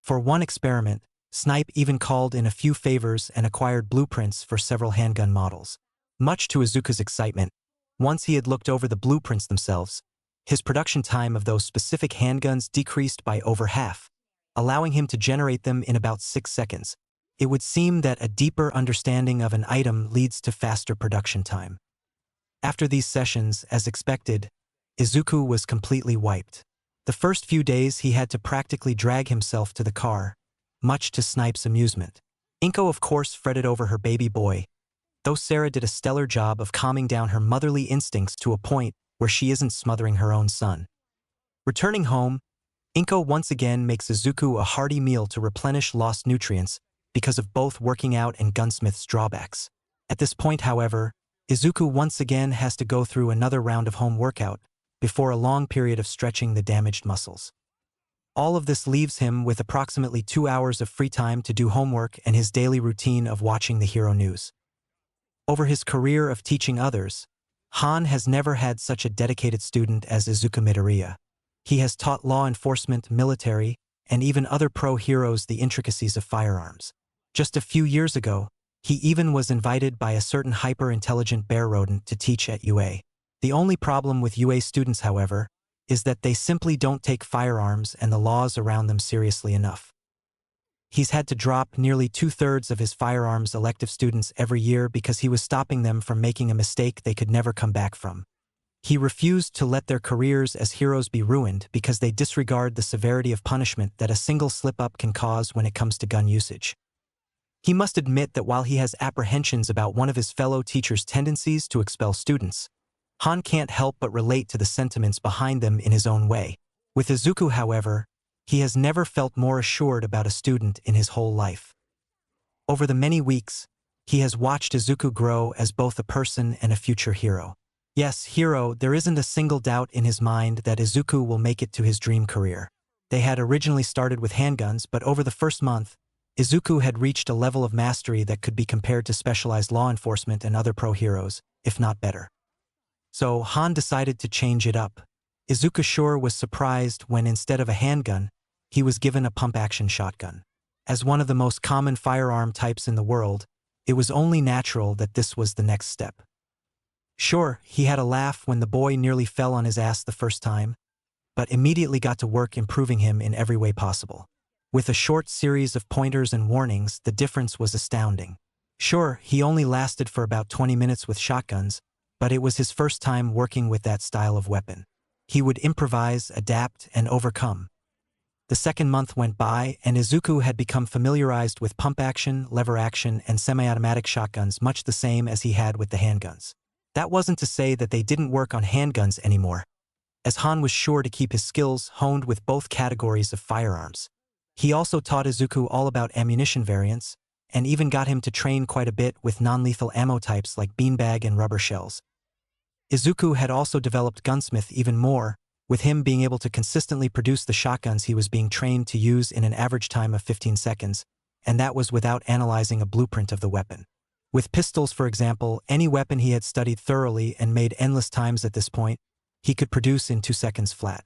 For one experiment, Snipe even called in a few favors and acquired blueprints for several handgun models. Much to Izuku's excitement, once he had looked over the blueprints themselves, his production time of those specific handguns decreased by over half, allowing him to generate them in about 6 seconds. It would seem that a deeper understanding of an item leads to faster production time. After these sessions, as expected, Izuku was completely wiped. The first few days he had to practically drag himself to the car, much to Snipe's amusement. Inko of course fretted over her baby boy, though Sarah did a stellar job of calming down her motherly instincts to a point where she isn't smothering her own son. Returning home, Inko once again makes Izuku a hearty meal to replenish lost nutrients because of both working out and gunsmith's drawbacks. At this point, however, Izuku once again has to go through another round of home workout before a long period of stretching the damaged muscles. All of this leaves him with approximately 2 hours of free time to do homework and his daily routine of watching the hero news. Over his career of teaching others, Han has never had such a dedicated student as Izuku Midoriya. He has taught law enforcement, military, and even other pro-heroes the intricacies of firearms. Just a few years ago, he even was invited by a certain hyper-intelligent bear rodent to teach at UA. The only problem with UA students, however, is that they simply don't take firearms and the laws around them seriously enough. He's had to drop nearly 2/3 of his firearms elective students every year because he was stopping them from making a mistake they could never come back from. He refused to let their careers as heroes be ruined because they disregard the severity of punishment that a single slip-up can cause when it comes to gun usage. He must admit that while he has apprehensions about one of his fellow teachers' tendencies to expel students, Han can't help but relate to the sentiments behind them in his own way. With Izuku, however, he has never felt more assured about a student in his whole life. Over the many weeks, he has watched Izuku grow as both a person and a future hero. Yes, hero, there isn't a single doubt in his mind that Izuku will make it to his dream career. They had originally started with handguns, but over the first month, Izuku had reached a level of mastery that could be compared to specialized law enforcement and other pro-heroes, if not better. So Han decided to change it up. Izuku sure was surprised when instead of a handgun, he was given a pump-action shotgun. As one of the most common firearm types in the world, it was only natural that this was the next step. Sure, he had a laugh when the boy nearly fell on his ass the first time, but immediately got to work improving him in every way possible. With a short series of pointers and warnings, the difference was astounding. Sure, he only lasted for about 20 minutes with shotguns, but it was his first time working with that style of weapon. He would improvise, adapt, and overcome. The second month went by, and Izuku had become familiarized with pump action, lever action, and semi-automatic shotguns, much the same as he had with the handguns. That wasn't to say that they didn't work on handguns anymore, as Han was sure to keep his skills honed with both categories of firearms. He also taught Izuku all about ammunition variants, and even got him to train quite a bit with non-lethal ammo types like beanbag and rubber shells. Izuku had also developed gunsmith even more, with him being able to consistently produce the shotguns he was being trained to use in an average time of 15 seconds, and that was without analyzing a blueprint of the weapon. With pistols, for example, any weapon he had studied thoroughly and made endless times at this point, he could produce in 2 seconds flat.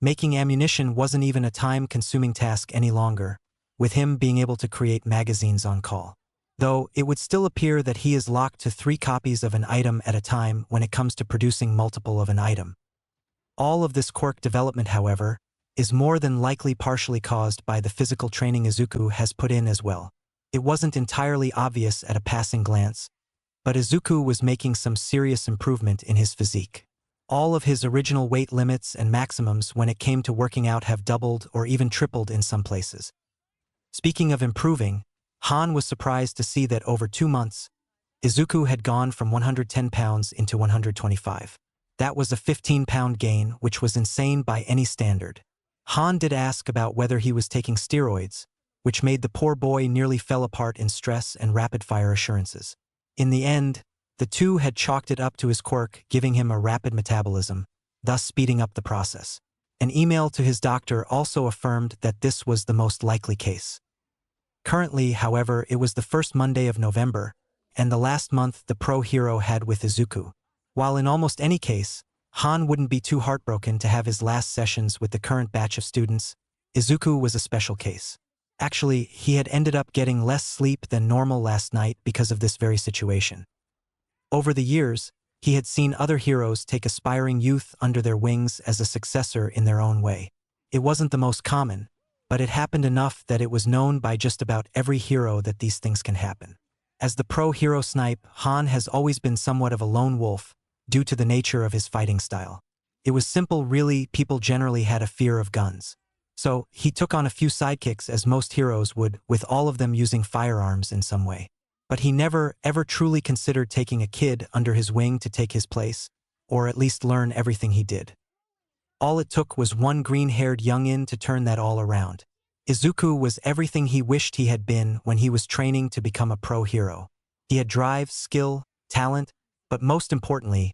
Making ammunition wasn't even a time-consuming task any longer, with him being able to create magazines on call. Though it would still appear that he is locked to 3 copies of an item at a time when it comes to producing multiple of an item. All of this quirk development, however, is more than likely partially caused by the physical training Izuku has put in as well. It wasn't entirely obvious at a passing glance, but Izuku was making some serious improvement in his physique. All of his original weight limits and maximums when it came to working out have doubled or even tripled in some places. Speaking of improving, Han was surprised to see that over 2 months, Izuku had gone from 110 pounds into 125. That was a 15-pound gain, which was insane by any standard. Han did ask about whether he was taking steroids, which made the poor boy nearly fell apart in stress and rapid-fire assurances. In the end, the two had chalked it up to his quirk giving him a rapid metabolism, thus speeding up the process. An email to his doctor also affirmed that this was the most likely case. Currently, however, it was the first Monday of November, and the last month the pro hero had with Izuku. While in almost any case, Han wouldn't be too heartbroken to have his last sessions with the current batch of students, Izuku was a special case. Actually, he had ended up getting less sleep than normal last night because of this very situation. Over the years, he had seen other heroes take aspiring youth under their wings as a successor in their own way. It wasn't the most common, but it happened enough that it was known by just about every hero that these things can happen. As the pro hero snipe, Han has always been somewhat of a lone wolf, due to the nature of his fighting style. It was simple really, people generally had a fear of guns. So, he took on a few sidekicks as most heroes would, with all of them using firearms in some way. But he never, ever truly considered taking a kid under his wing to take his place, or at least learn everything he did. All it took was one green-haired youngin to turn that all around. Izuku was everything he wished he had been when he was training to become a pro hero. He had drive, skill, talent, but most importantly,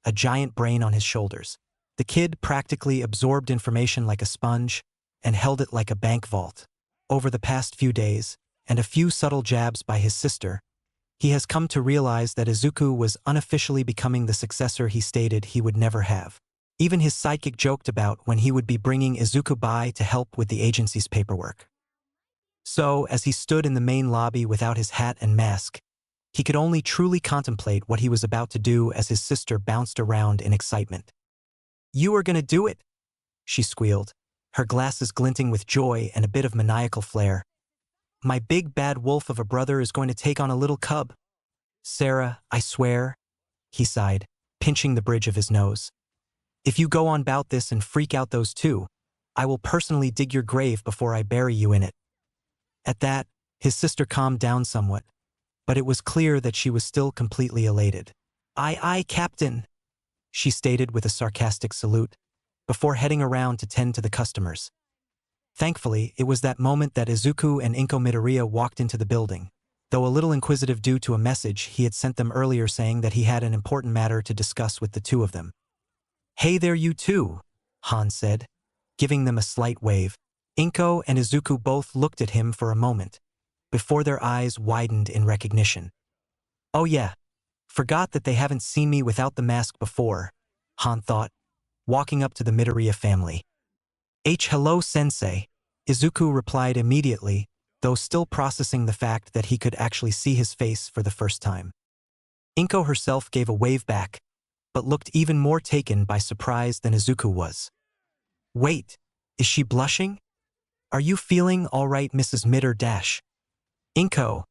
a giant brain on his shoulders. The kid practically absorbed information like a sponge and held it like a bank vault. Over the past few days, and a few subtle jabs by his sister, he has come to realize that Izuku was unofficially becoming the successor he stated he would never have. Even his sidekick joked about when he would be bringing Izuku by to help with the agency's paperwork. So, as he stood in the main lobby without his hat and mask, he could only truly contemplate what he was about to do as his sister bounced around in excitement. "You are gonna do it," she squealed, her glasses glinting with joy and a bit of maniacal flair. "My big bad wolf of a brother is going to take on a little cub." "Sarah, I swear," he sighed, pinching the bridge of his nose. "If you go on about this and freak out those two, I will personally dig your grave before I bury you in it." At that, his sister calmed down somewhat, but it was clear that she was still completely elated. Aye, Captain," she stated with a sarcastic salute, before heading around to tend to the customers. Thankfully, it was that moment that Izuku and Inko Midoriya walked into the building, though a little inquisitive due to a message he had sent them earlier saying that he had an important matter to discuss with the two of them. "Hey there, you two," Han said, giving them a slight wave. Inko and Izuku both looked at him for a moment, before their eyes widened in recognition. "Oh yeah, forgot that they haven't seen me without the mask before," Han thought, walking up to the Midoriya family. Hello, Sensei," Izuku replied immediately, though still processing the fact that he could actually see his face for the first time. Inko herself gave a wave back, but looked even more taken by surprise than Izuku was. "Wait, is she blushing? Are you feeling all right, Mrs. Midor-? Inko,"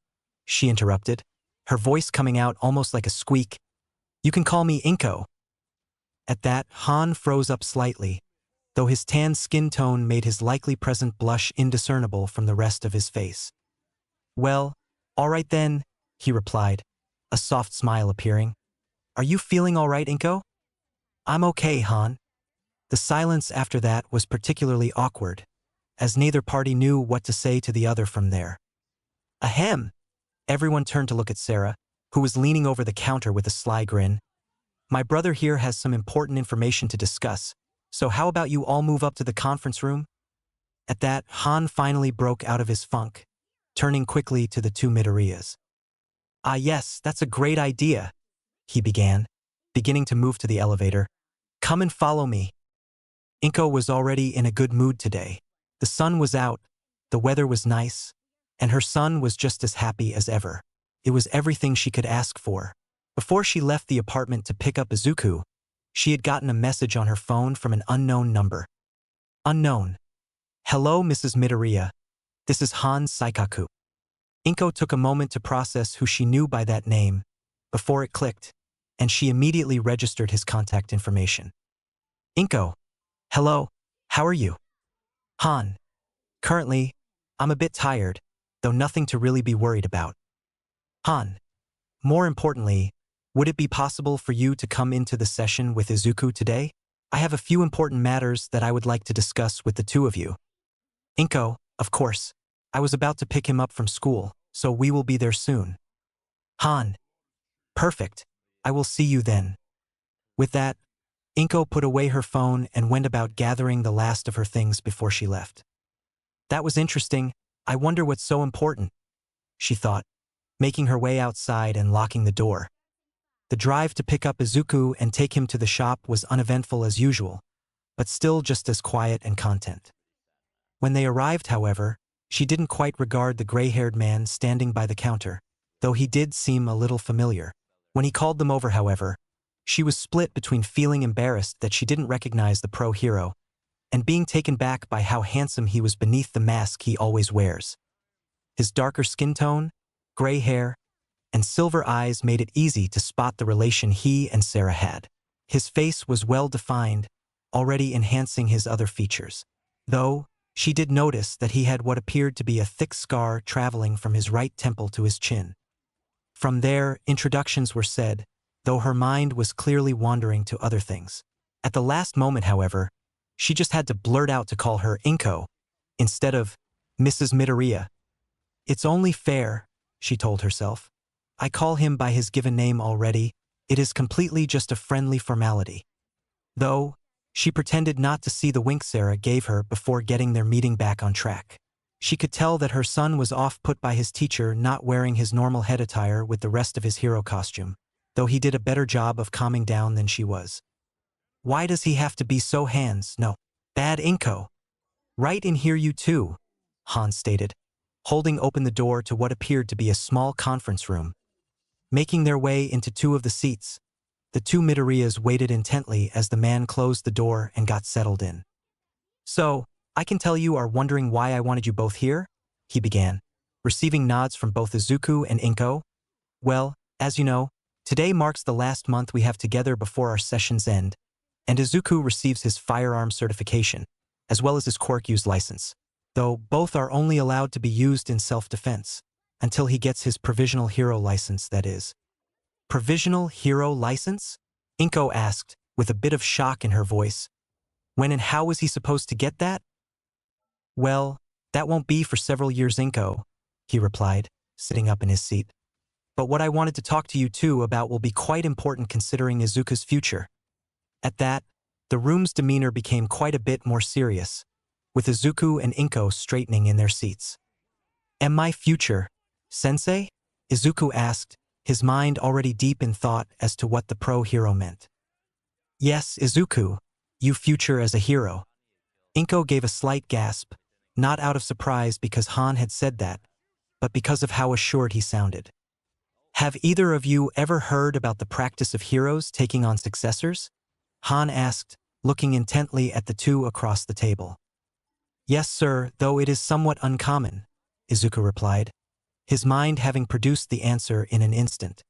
she interrupted, her voice coming out almost like a squeak. "You can call me Inko." At that, Han froze up slightly, though his tan skin tone made his likely present blush indiscernible from the rest of his face. "Well, all right then," he replied, a soft smile appearing. Are you feeling all right, Inko? I'm okay, Han. The silence after that was particularly awkward, as neither party knew what to say to the other from there. Ahem! Everyone turned to look at Sarah, who was leaning over the counter with a sly grin. My brother here has some important information to discuss, so how about you all move up to the conference room? At that, Han finally broke out of his funk, turning quickly to the two Midoriyas. Ah yes, that's a great idea, he began, beginning to move to the elevator. Come and follow me. Inko was already in a good mood today. The sun was out, the weather was nice, and her son was just as happy as ever. It was everything she could ask for. Before she left the apartment to pick up Izuku, she had gotten a message on her phone from an unknown number. Unknown. Hello, Mrs. Midoriya. This is Han Saikaku. Inko took a moment to process who she knew by that name, before it clicked, and she immediately registered his contact information. Inko. Hello, how are you? Han. Currently, I'm a bit tired, though nothing to really be worried about. Han. More importantly, would it be possible for you to come into the session with Izuku today? I have a few important matters that I would like to discuss with the two of you. Inko, of course. I was about to pick him up from school, so we will be there soon. Han. Perfect. I will see you then. With that, Inko put away her phone and went about gathering the last of her things before she left. That was interesting. I wonder what's so important, she thought, making her way outside and locking the door. The drive to pick up Izuku and take him to the shop was uneventful as usual, but still just as quiet and content. When they arrived, however, she didn't quite regard the gray-haired man standing by the counter, though he did seem a little familiar. When he called them over, however, she was split between feeling embarrassed that she didn't recognize the pro-hero and being taken back by how handsome he was beneath the mask he always wears. His darker skin tone, gray hair, and silver eyes made it easy to spot the relation he and Sarah had. His face was well-defined, already enhancing his other features, though she did notice that he had what appeared to be a thick scar traveling from his right temple to his chin. From there, introductions were said, though her mind was clearly wandering to other things. At the last moment, however, she just had to blurt out to call her Inko instead of Mrs. Midoriya. It's only fair, she told herself. I call him by his given name already. It is completely just a friendly formality. Though, she pretended not to see the wink Sarah gave her before getting their meeting back on track. She could tell that her son was off-put by his teacher not wearing his normal head attire with the rest of his hero costume, though he did a better job of calming down than she was. Why does he have to be so no, bad Inko? Right in here you too, Han stated, holding open the door to what appeared to be a small conference room. Making their way into two of the seats, the two Midoriyas waited intently as the man closed the door and got settled in. So, I can tell you are wondering why I wanted you both here? He began, receiving nods from both Izuku and Inko. Well, as you know, today marks the last month we have together before our sessions end, and Izuku receives his Firearms certification, as well as his Quirk use license, though both are only allowed to be used in self-defense, until he gets his Provisional Hero license, that is. Provisional Hero license? Inko asked, with a bit of shock in her voice. When and how was he supposed to get that? Well, that won't be for several years, Inko, he replied, sitting up in his seat. But what I wanted to talk to you two about will be quite important considering Izuku's future. At that, the room's demeanor became quite a bit more serious, with Izuku and Inko straightening in their seats. Am my future, Sensei? Izuku asked, his mind already deep in thought as to what the pro-hero meant. Yes, Izuku, you future as a hero. Inko gave a slight gasp, not out of surprise because Han had said that, but because of how assured he sounded. Have either of you ever heard about the practice of heroes taking on successors? Han asked, looking intently at the two across the table. Yes, sir, though it is somewhat uncommon, Izuku replied, his mind having produced the answer in an instant.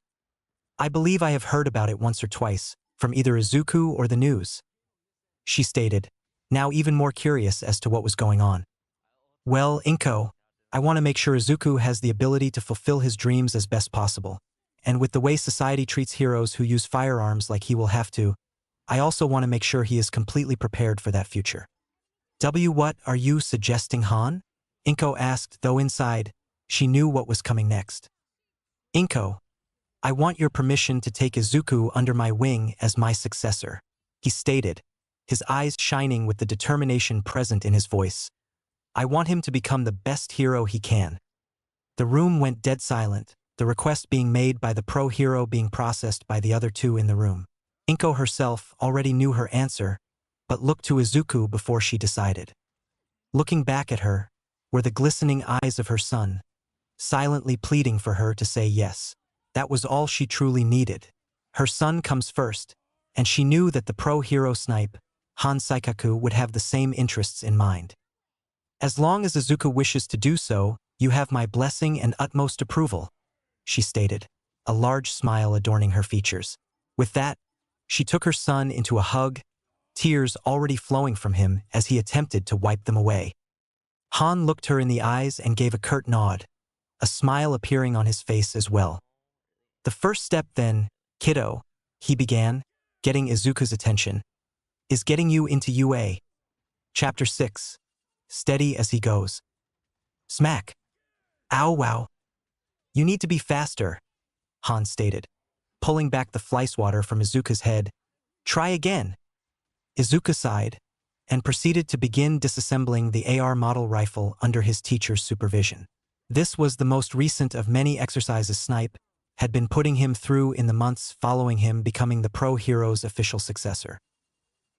I believe I have heard about it once or twice, from either Izuku or the news, she stated, now even more curious as to what was going on. Well, Inko, I want to make sure Izuku has the ability to fulfill his dreams as best possible, and with the way society treats heroes who use firearms like he will have to, I also want to make sure he is completely prepared for that future. What are you suggesting, Han? Inko asked, though inside, she knew what was coming next. Inko, I want your permission to take Izuku under my wing as my successor, he stated, his eyes shining with the determination present in his voice. I want him to become the best hero he can. The room went dead silent, the request being made by the pro-hero being processed by the other two in the room. Inko herself already knew her answer, but looked to Izuku before she decided. Looking back at her were the glistening eyes of her son, silently pleading for her to say yes. That was all she truly needed. Her son comes first, and she knew that the pro-hero snipe, Han Saikaku, would have the same interests in mind. As long as Izuku wishes to do so, you have my blessing and utmost approval, she stated, a large smile adorning her features. With that, she took her son into a hug, tears already flowing from him as he attempted to wipe them away. Han looked her in the eyes and gave a curt nod, a smile appearing on his face as well. The first step then, kiddo, he began, getting Izuku's attention, is getting you into UA. Chapter 6. Steady as he goes. Smack. Ow wow. You need to be faster, Han stated, pulling back the fleecewater from Izuku's head. Try again. Izuku sighed, and proceeded to begin disassembling the AR model rifle under his teacher's supervision. This was the most recent of many exercises Snipe had been putting him through in the months following him becoming the pro-hero's official successor.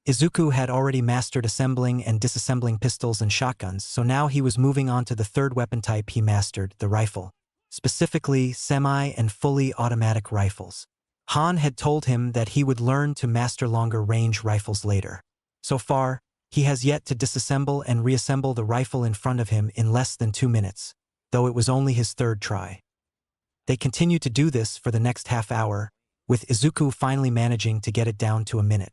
Izuku had already mastered assembling and disassembling pistols and shotguns, so now he was moving on to the third weapon type he mastered, the rifle, specifically semi- and fully automatic rifles. Han had told him that he would learn to master longer-range rifles later. So far, he has yet to disassemble and reassemble the rifle in front of him in less than 2 minutes, though it was only his third try. They continued to do this for the next half hour, with Izuku finally managing to get it down to a minute.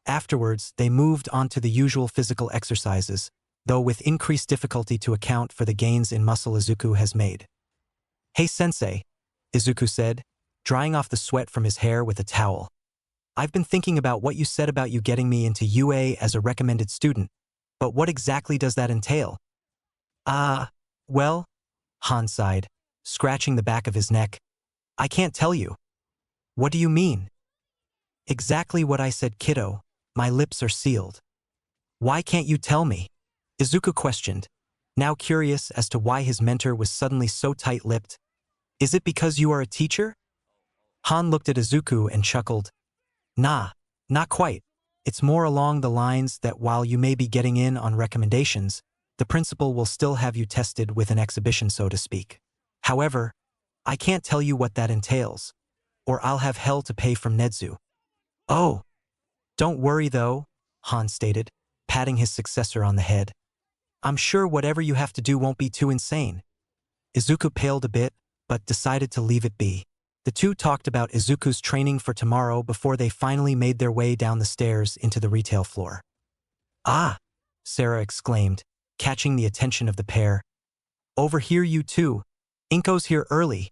Afterwards, they moved on to the usual physical exercises, though with increased difficulty to account for the gains in muscle Izuku has made. Hey sensei, Izuku said, drying off the sweat from his hair with a towel. I've been thinking about what you said about you getting me into UA as a recommended student, but what exactly does that entail? Well, Han sighed, scratching the back of his neck. I can't tell you. What do you mean? Exactly what I said, kiddo. My lips are sealed. Why can't you tell me? Izuku questioned, now curious as to why his mentor was suddenly so tight-lipped. Is it because you are a teacher? Han looked at Izuku and chuckled. Nah, not quite. It's more along the lines that while you may be getting in on recommendations, the principal will still have you tested with an exhibition, so to speak. However, I can't tell you what that entails, or I'll have hell to pay from Nedzu. Oh. Don't worry though, Han stated, patting his successor on the head. I'm sure whatever you have to do won't be too insane. Izuku paled a bit, but decided to leave it be. The two talked about Izuku's training for tomorrow before they finally made their way down the stairs into the retail floor. Ah! Sarah exclaimed, catching the attention of the pair. Over here you two. Inko's here early.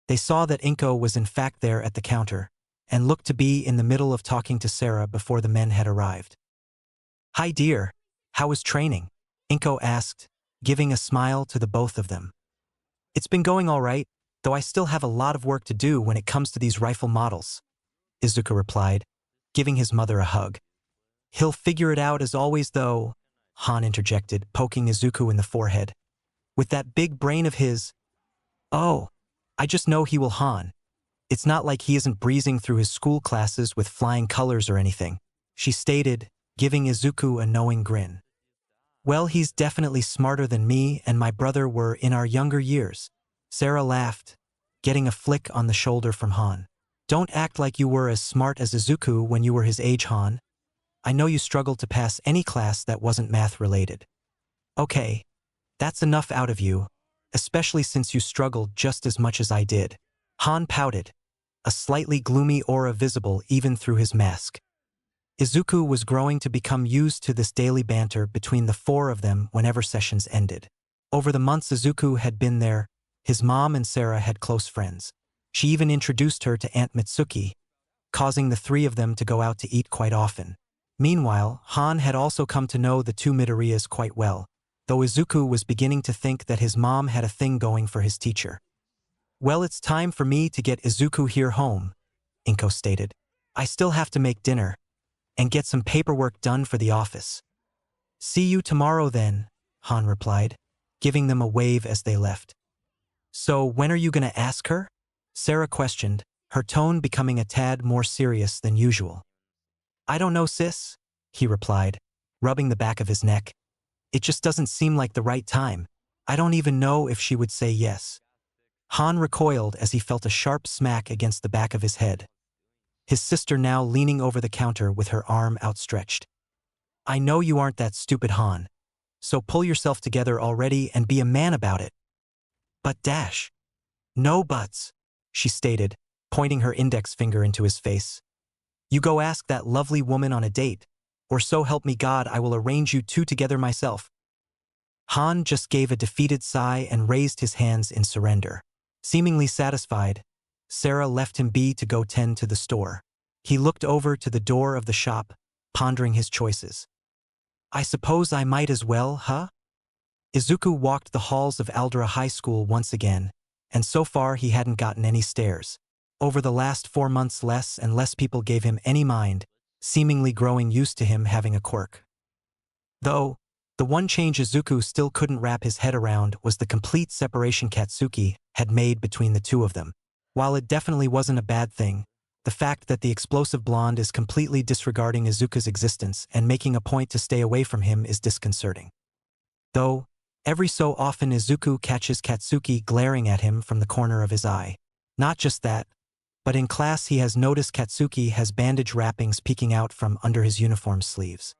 They saw that Inko was in fact there at the counter, and looked to be in the middle of talking to Sarah before the men had arrived. Hi dear, how was training? Inko asked, giving a smile to the both of them. It's been going all right, though I still have a lot of work to do when it comes to these rifle models, Izuku replied, giving his mother a hug. He'll figure it out as always though, Han interjected, poking Izuku in the forehead. With that big brain of his. Oh, I just know he will, Han. It's not like he isn't breezing through his school classes with flying colors or anything, she stated, giving Izuku a knowing grin. Well, he's definitely smarter than me and my brother were in our younger years, Sarah laughed, getting a flick on the shoulder from Han. Don't act like you were as smart as Izuku when you were his age, Han. I know you struggled to pass any class that wasn't math-related. Okay, that's enough out of you, especially since you struggled just as much as I did. Han pouted, a slightly gloomy aura visible even through his mask. Izuku was growing to become used to this daily banter between the four of them whenever sessions ended. Over the months Izuku had been there, his mom and Sarah had close friends. She even introduced her to Aunt Mitsuki, causing the three of them to go out to eat quite often. Meanwhile, Han had also come to know the two Midoriyas quite well, though Izuku was beginning to think that his mom had a thing going for his teacher. "Well, it's time for me to get Izuku here home," Inko stated. "I still have to make dinner and get some paperwork done for the office." "See you tomorrow then," Han replied, giving them a wave as they left. "So when are you gonna ask her?" Sarah questioned, her tone becoming a tad more serious than usual. "I don't know, sis," he replied, rubbing the back of his neck. "It just doesn't seem like the right time. I don't even know if she would say yes." Han recoiled as he felt a sharp smack against the back of his head, his sister now leaning over the counter with her arm outstretched. "I know you aren't that stupid, Han. So pull yourself together already and be a man about it." "But Dash." "No buts," she stated, pointing her index finger into his face. "You go ask that lovely woman on a date, or so help me God I will arrange you two together myself." Han just gave a defeated sigh and raised his hands in surrender. Seemingly satisfied, Sarah left him be to go tend to the store. He looked over to the door of the shop, pondering his choices. "I suppose I might as well, huh?" Izuku walked the halls of Aldera High School once again, and so far he hadn't gotten any stares. Over the last 4 months less and less people gave him any mind, seemingly growing used to him having a quirk. Though, the one change Izuku still couldn't wrap his head around was the complete separation Katsuki had made between the two of them. While it definitely wasn't a bad thing, the fact that the explosive blonde is completely disregarding Izuku's existence and making a point to stay away from him is disconcerting. Though, every so often Izuku catches Katsuki glaring at him from the corner of his eye. Not just that, but in class he has noticed Katsuki has bandage wrappings peeking out from under his uniform sleeves.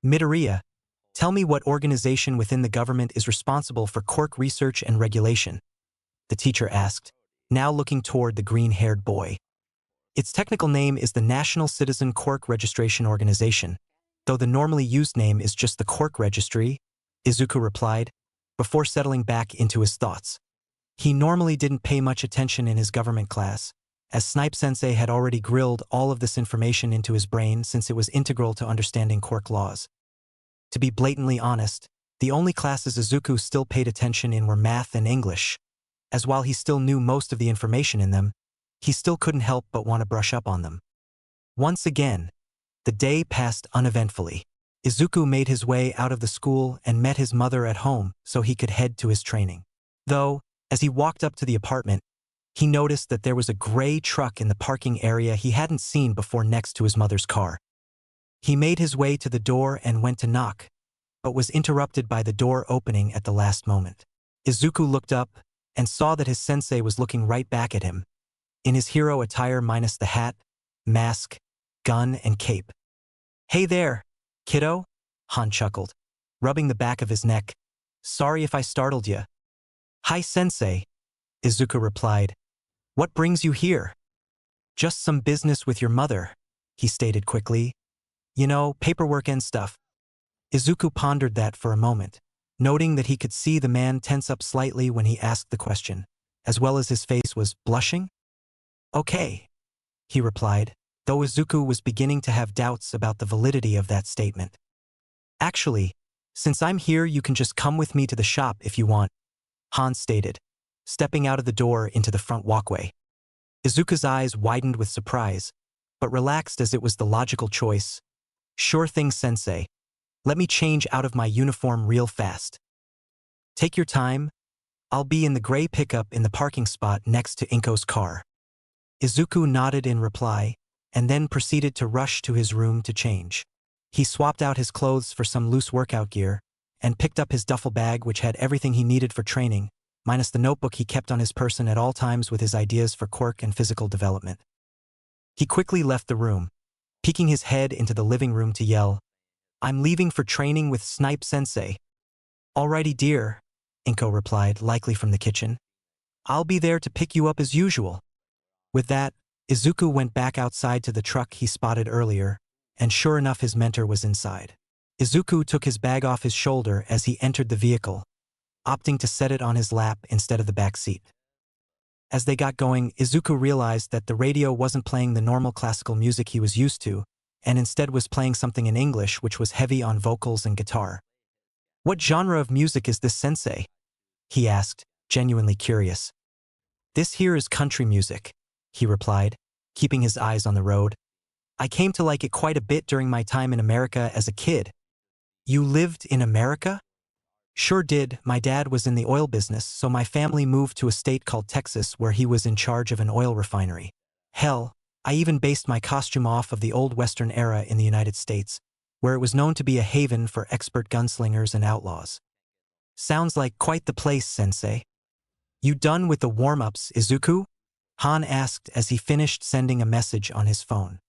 "Midoriya, tell me what organization within the government is responsible for quirk research and regulation?" the teacher asked, now looking toward the green-haired boy. "Its technical name is the National Citizen Quirk Registration Organization, though the normally used name is just the Quirk Registry," Izuku replied, before settling back into his thoughts. He normally didn't pay much attention in his government class, as Snipe-sensei had already grilled all of this information into his brain since it was integral to understanding quirk laws. To be blatantly honest, the only classes Izuku still paid attention in were math and English, as while he still knew most of the information in them, he still couldn't help but want to brush up on them. Once again, the day passed uneventfully. Izuku made his way out of the school and met his mother at home so he could head to his training. Though, as he walked up to the apartment, he noticed that there was a gray truck in the parking area he hadn't seen before next to his mother's car. He made his way to the door and went to knock, but was interrupted by the door opening at the last moment. Izuku looked up and saw that his sensei was looking right back at him, in his hero attire minus the hat, mask, gun, and cape. "Hey there, kiddo," Han chuckled, rubbing the back of his neck. "Sorry if I startled you." "Hi, sensei," Izuku replied. "What brings you here?" "Just some business with your mother," he stated quickly. "You know, paperwork and stuff." Izuku pondered that for a moment, noting that he could see the man tense up slightly when he asked the question, as well as his face was blushing. "Okay," he replied, though Izuku was beginning to have doubts about the validity of that statement. "Actually, since I'm here you can just come with me to the shop if you want," Han stated, stepping out of the door into the front walkway. Izuku's eyes widened with surprise, but relaxed as it was the logical choice. "Sure thing, sensei. Let me change out of my uniform real fast." "Take your time. I'll be in the gray pickup in the parking spot next to Inko's car." Izuku nodded in reply, and then proceeded to rush to his room to change. He swapped out his clothes for some loose workout gear, and picked up his duffel bag which had everything he needed for training, minus the notebook he kept on his person at all times with his ideas for quirk and physical development. He quickly left the room, peeking his head into the living room to yell, "I'm leaving for training with Snipe-sensei." "Alrighty, dear," Inko replied, likely from the kitchen. "I'll be there to pick you up as usual." With that, Izuku went back outside to the truck he spotted earlier, and sure enough his mentor was inside. Izuku took his bag off his shoulder as he entered the vehicle, opting to set it on his lap instead of the back seat. As they got going, Izuku realized that the radio wasn't playing the normal classical music he was used to, and instead was playing something in English which was heavy on vocals and guitar. "What genre of music is this, sensei?" he asked, genuinely curious. "This here is country music," he replied, keeping his eyes on the road. "I came to like it quite a bit during my time in America as a kid." "You lived in America?" "Sure did. My dad was in the oil business, so my family moved to a state called Texas where he was in charge of an oil refinery. Hell, I even based my costume off of the old Western era in the United States, where it was known to be a haven for expert gunslingers and outlaws." "Sounds like quite the place, sensei." "You done with the warm-ups, Izuku?" Han asked as he finished sending a message on his phone.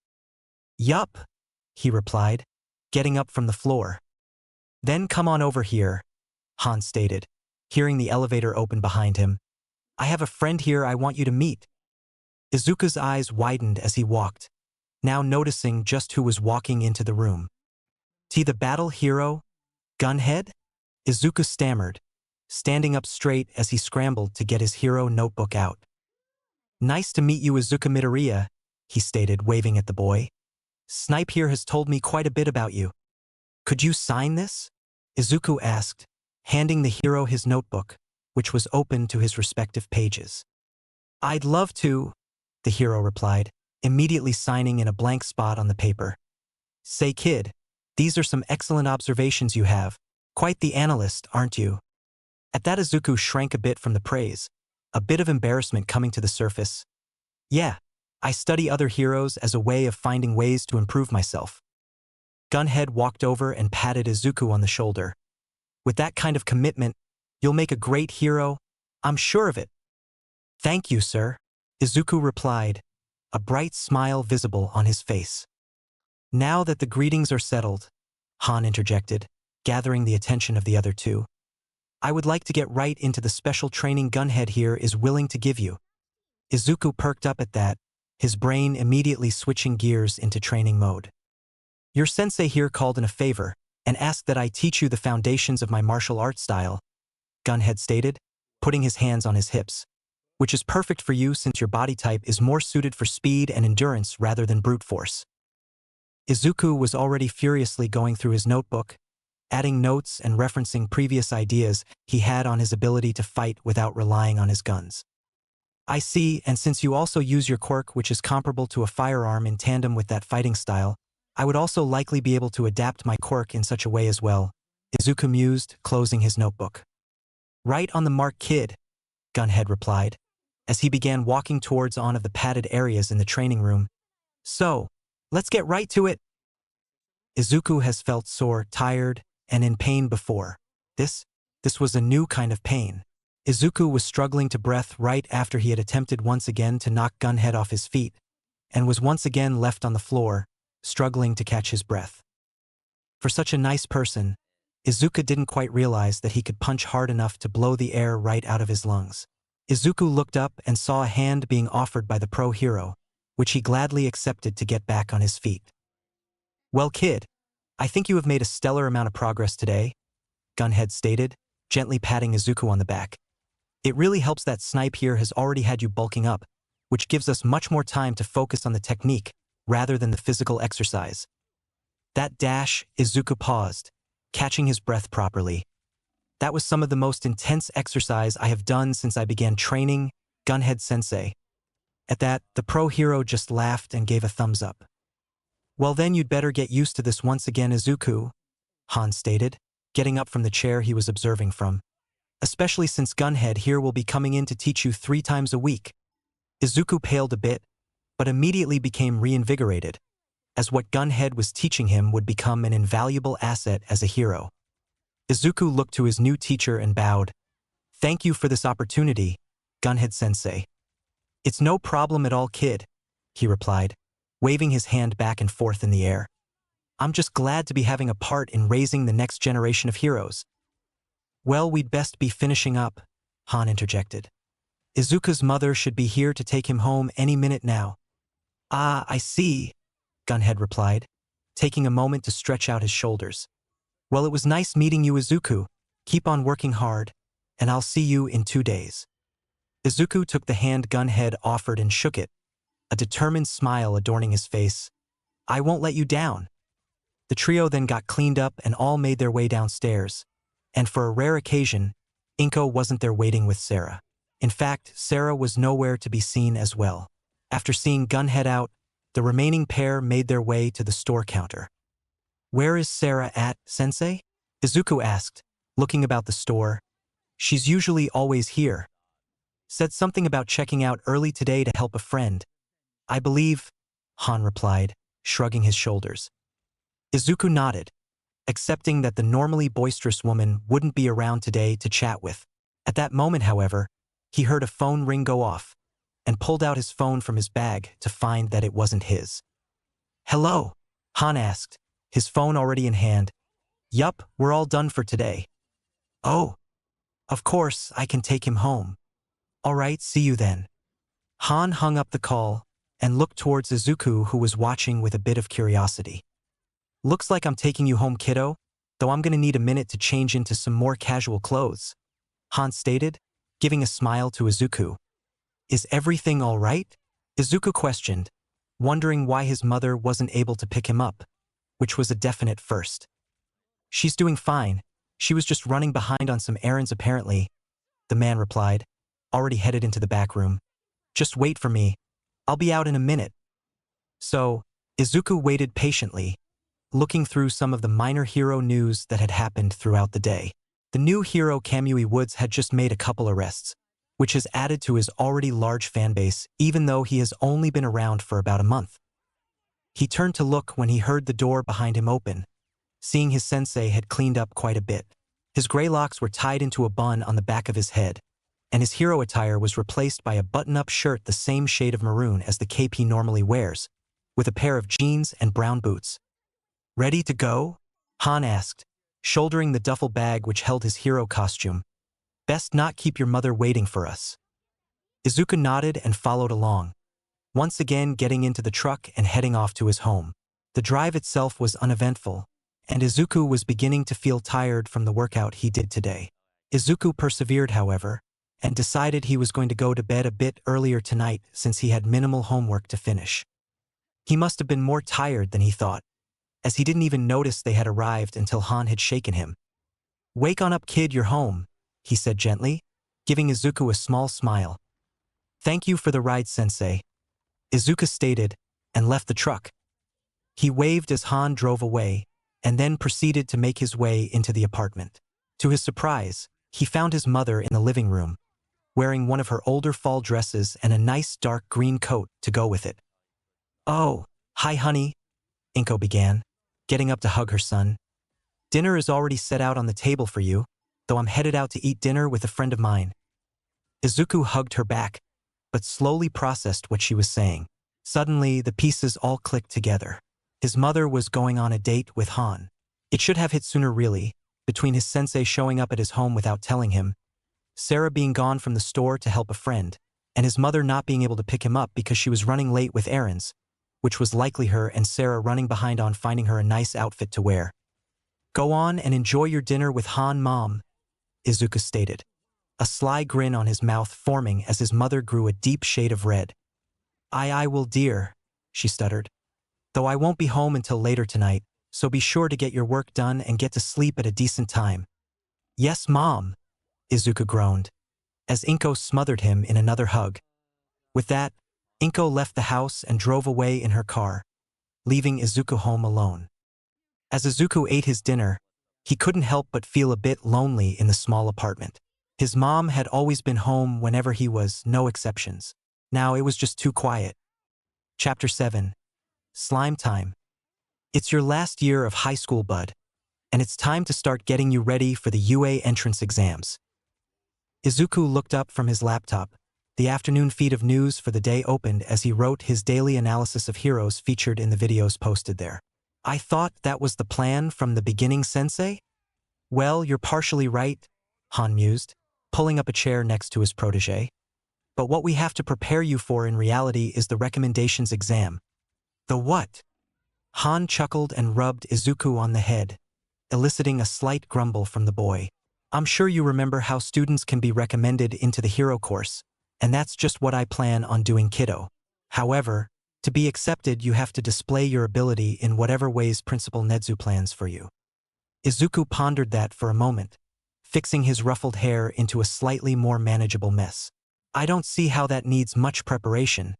"Yup," he replied, getting up from the floor. "Then come on over here," Han stated, hearing the elevator open behind him. "I have a friend here I want you to meet." Izuku's eyes widened as he walked, now noticing just who was walking into the room. "T the battle hero? Gunhead?" Izuku stammered, standing up straight as he scrambled to get his hero notebook out. "Nice to meet you, Izuku Midoriya," he stated, waving at the boy. "Snipe here has told me quite a bit about you. Could you sign this?" Izuku asked, handing the hero his notebook, which was open to his respective pages. "I'd love to," the hero replied, immediately signing in a blank spot on the paper. "Say, kid, these are some excellent observations you have. Quite the analyst, aren't you?" At that, Izuku shrank a bit from the praise, a bit of embarrassment coming to the surface. "Yeah, I study other heroes as a way of finding ways to improve myself." Gunhead walked over and patted Izuku on the shoulder. "With that kind of commitment, you'll make a great hero, I'm sure of it." "Thank you, sir," Izuku replied, a bright smile visible on his face. "Now that the greetings are settled," Han interjected, gathering the attention of the other two, "I would like to get right into the special training Gunhead here is willing to give you." Izuku perked up at that, his brain immediately switching gears into training mode. "Your sensei here called in a favor and asked that I teach you the foundations of my martial art style," Gunhead stated, putting his hands on his hips, "which is perfect for you since your body type is more suited for speed and endurance rather than brute force." Izuku was already furiously going through his notebook, adding notes and referencing previous ideas he had on his ability to fight without relying on his guns. "I see, and since you also use your quirk which is comparable to a firearm in tandem with that fighting style, I would also likely be able to adapt my quirk in such a way as well," Izuku mused, closing his notebook. "Right on the mark, kid," Gunhead replied, as he began walking towards one of the padded areas in the training room. "So, let's get right to it." Izuku has felt sore, tired, and in pain before. This was a new kind of pain. Izuku was struggling to breath right after he had attempted once again to knock Gunhead off his feet, and was once again left on the floor, struggling to catch his breath. For such a nice person, Izuku didn't quite realize that he could punch hard enough to blow the air right out of his lungs. Izuku looked up and saw a hand being offered by the pro hero, which he gladly accepted to get back on his feet. "Well, kid, I think you have made a stellar amount of progress today," Gunhead stated, gently patting Izuku on the back. "It really helps that Snipe here has already had you bulking up, which gives us much more time to focus on the technique rather than the physical exercise." That dash, Izuku paused, catching his breath properly. "That was some of the most intense exercise I have done since I began training, Gunhead sensei." At that, the pro hero just laughed and gave a thumbs up. "Well then you'd better get used to this once again, Izuku," Han stated, getting up from the chair he was observing from. "Especially since Gunhead here will be coming in to teach you 3 times a week." Izuku paled a bit, but immediately became reinvigorated, as what Gunhead was teaching him would become an invaluable asset as a hero. Izuku looked to his new teacher and bowed. "Thank you for this opportunity, Gunhead sensei." "It's no problem at all, kid," he replied, waving his hand back and forth in the air. "I'm just glad to be having a part in raising the next generation of heroes." "Well, we'd best be finishing up," Han interjected. "Izuku's mother should be here to take him home any minute now." "Ah, I see," Gunhead replied, taking a moment to stretch out his shoulders. "Well, it was nice meeting you, Izuku. Keep on working hard, and I'll see you in 2 days." Izuku took the hand Gunhead offered and shook it, a determined smile adorning his face. I won't let you down. The trio then got cleaned up and all made their way downstairs. And for a rare occasion, Inko wasn't there waiting with Sarah. In fact, Sarah was nowhere to be seen as well. After seeing Gunhead out, the remaining pair made their way to the store counter. Where is Sarah at, Sensei? Izuku asked, looking about the store. She's usually always here. Said something about checking out early today to help a friend. I believe, Han replied, shrugging his shoulders. Izuku nodded, accepting that the normally boisterous woman wouldn't be around today to chat with. At that moment, however, he heard a phone ring go off and pulled out his phone from his bag to find that it wasn't his. Hello? Han asked, his phone already in hand. Yup, we're all done for today. Oh, of course, I can take him home. All right, see you then. Han hung up the call and looked towards Izuku, who was watching with a bit of curiosity. Looks like I'm taking you home, kiddo, though I'm gonna need a minute to change into some more casual clothes, Han stated, giving a smile to Izuku. Is everything all right? Izuku questioned, wondering why his mother wasn't able to pick him up, which was a definite first. She's doing fine. She was just running behind on some errands apparently, the man replied, already headed into the back room. Just wait for me. I'll be out in a minute. So, Izuku waited patiently, looking through some of the minor hero news that had happened throughout the day. The new hero Kamui Woods had just made a couple arrests, which has added to his already large fanbase even though he has only been around for about a month. He turned to look when he heard the door behind him open, seeing his sensei had cleaned up quite a bit. His gray locks were tied into a bun on the back of his head, and his hero attire was replaced by a button-up shirt the same shade of maroon as the KP normally wears, with a pair of jeans and brown boots. Ready to go? Han asked, shouldering the duffel bag which held his hero costume. Best not keep your mother waiting for us. Izuku nodded and followed along, once again getting into the truck and heading off to his home. The drive itself was uneventful, and Izuku was beginning to feel tired from the workout he did today. Izuku persevered, however, and decided he was going to go to bed a bit earlier tonight since he had minimal homework to finish. He must have been more tired than he thought, as he didn't even notice they had arrived until Han had shaken him. Wake on up, kid, you're home, he said gently, giving Izuku a small smile. Thank you for the ride, sensei, Izuku stated, and left the truck. He waved as Han drove away, and then proceeded to make his way into the apartment. To his surprise, he found his mother in the living room, wearing one of her older fall dresses and a nice dark green coat to go with it. Oh, hi honey, Inko began, getting up to hug her son. Dinner is already set out on the table for you, though I'm headed out to eat dinner with a friend of mine. Izuku hugged her back, but slowly processed what she was saying. Suddenly, the pieces all clicked together. His mother was going on a date with Han. It should have hit sooner really, between his sensei showing up at his home without telling him, Sarah being gone from the store to help a friend, and his mother not being able to pick him up because she was running late with errands, which was likely her and Sarah running behind on finding her a nice outfit to wear. Go on and enjoy your dinner with Han, Mom, Izuku stated, a sly grin on his mouth forming as his mother grew a deep shade of red. I will, dear, she stuttered. Though I won't be home until later tonight, so be sure to get your work done and get to sleep at a decent time. Yes, Mom, Izuku groaned, as Inko smothered him in another hug. With that, Inko left the house and drove away in her car, leaving Izuku home alone. As Izuku ate his dinner, he couldn't help but feel a bit lonely in the small apartment. His mom had always been home whenever he was, no exceptions. Now it was just too quiet. Chapter 7. Slime Time. It's your last year of high school, bud, and it's time to start getting you ready for the UA entrance exams. Izuku looked up from his laptop. The afternoon feed of news for the day opened as he wrote his daily analysis of heroes featured in the videos posted there. I thought that was the plan from the beginning, sensei? Well, you're partially right, Han mused, pulling up a chair next to his protege. But what we have to prepare you for in reality is the recommendations exam. The what? Han chuckled and rubbed Izuku on the head, eliciting a slight grumble from the boy. I'm sure you remember how students can be recommended into the hero course, And that's just what I plan on doing, kiddo. However, to be accepted, you have to display your ability in whatever ways Principal Nezu plans for you. Izuku pondered that for a moment, fixing his ruffled hair into a slightly more manageable mess. I don't see how that needs much preparation.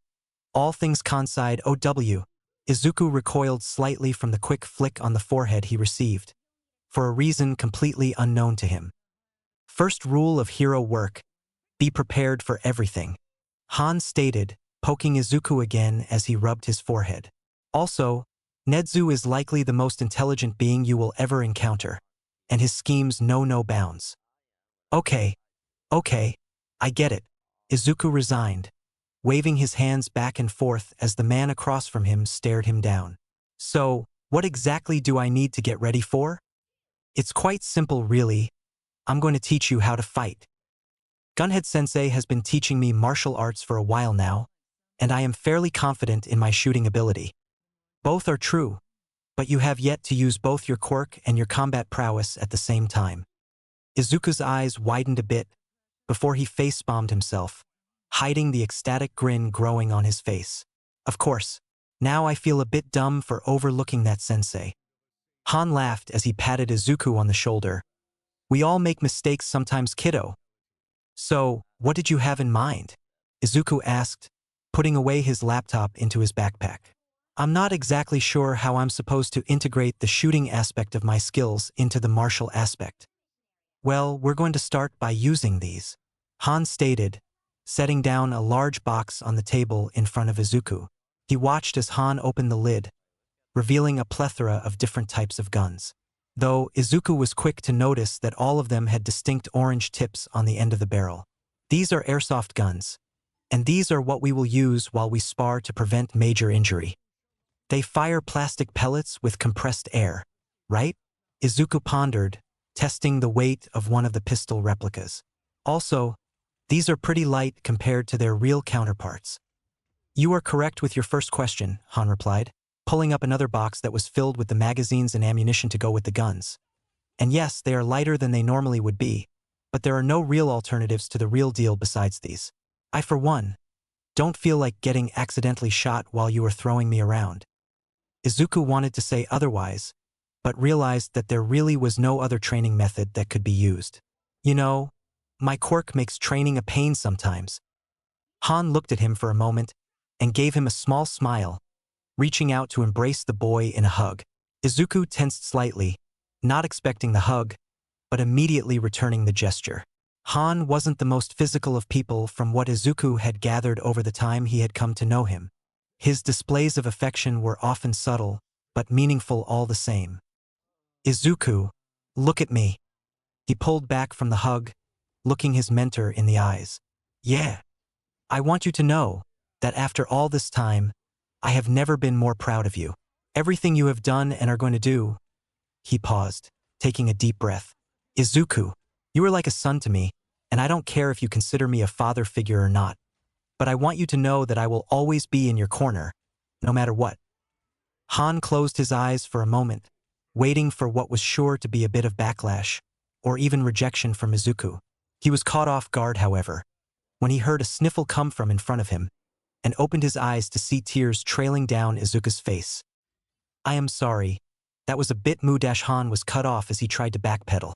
All things considered, OW. Izuku recoiled slightly from the quick flick on the forehead he received, for a reason completely unknown to him. First rule of hero work: be prepared for everything, Han stated, poking Izuku again as he rubbed his forehead. Also, Nezu is likely the most intelligent being you will ever encounter, and his schemes know no bounds. Okay, I get it. Izuku resigned, waving his hands back and forth as the man across from him stared him down. So, what exactly do I need to get ready for? It's quite simple, really. I'm going to teach you how to fight. Gunhead Sensei has been teaching me martial arts for a while now, and I am fairly confident in my shooting ability. Both are true, but you have yet to use both your quirk and your combat prowess at the same time. Izuku's eyes widened a bit before he face-bombed himself, hiding the ecstatic grin growing on his face. Of course, now I feel a bit dumb for overlooking that, sensei. Han laughed as he patted Izuku on the shoulder. We all make mistakes sometimes, kiddo. So, what did you have in mind? Izuku asked, putting away his laptop into his backpack. I'm not exactly sure how I'm supposed to integrate the shooting aspect of my skills into the martial aspect. Well, we're going to start by using these, Han stated, setting down a large box on the table in front of Izuku. He watched as Han opened the lid, revealing a plethora of different types of guns. Though Izuku was quick to notice that all of them had distinct orange tips on the end of the barrel. These are airsoft guns, and these are what we will use while we spar to prevent major injury. They fire plastic pellets with compressed air, right? Izuku pondered, testing the weight of one of the pistol replicas. Also, these are pretty light compared to their real counterparts. You are correct with your first question, Han replied, pulling up another box that was filled with the magazines and ammunition to go with the guns. And yes, they are lighter than they normally would be, but there are no real alternatives to the real deal besides these. I, for one, don't feel like getting accidentally shot while you are throwing me around. Izuku wanted to say otherwise, but realized that there really was no other training method that could be used. You know, my quirk makes training a pain sometimes. Han looked at him for a moment and gave him a small smile, reaching out to embrace the boy in a hug. Izuku tensed slightly, not expecting the hug, but immediately returning the gesture. Han wasn't the most physical of people from what Izuku had gathered over the time he had come to know him. His displays of affection were often subtle, but meaningful all the same. Izuku, look at me. He pulled back from the hug, looking his mentor in the eyes. Yeah. I want you to know that after all this time, I have never been more proud of you. Everything you have done and are going to do. He paused, taking a deep breath. Izuku, you are like a son to me, and I don't care if you consider me a father figure or not. But I want you to know that I will always be in your corner, no matter what. Han closed his eyes for a moment, waiting for what was sure to be a bit of backlash, or even rejection from Izuku. He was caught off guard, however, when he heard a sniffle come from in front of him, and opened his eyes to see tears trailing down Izuku's face. I am sorry, that was a bit much. Han was cut off as he tried to backpedal.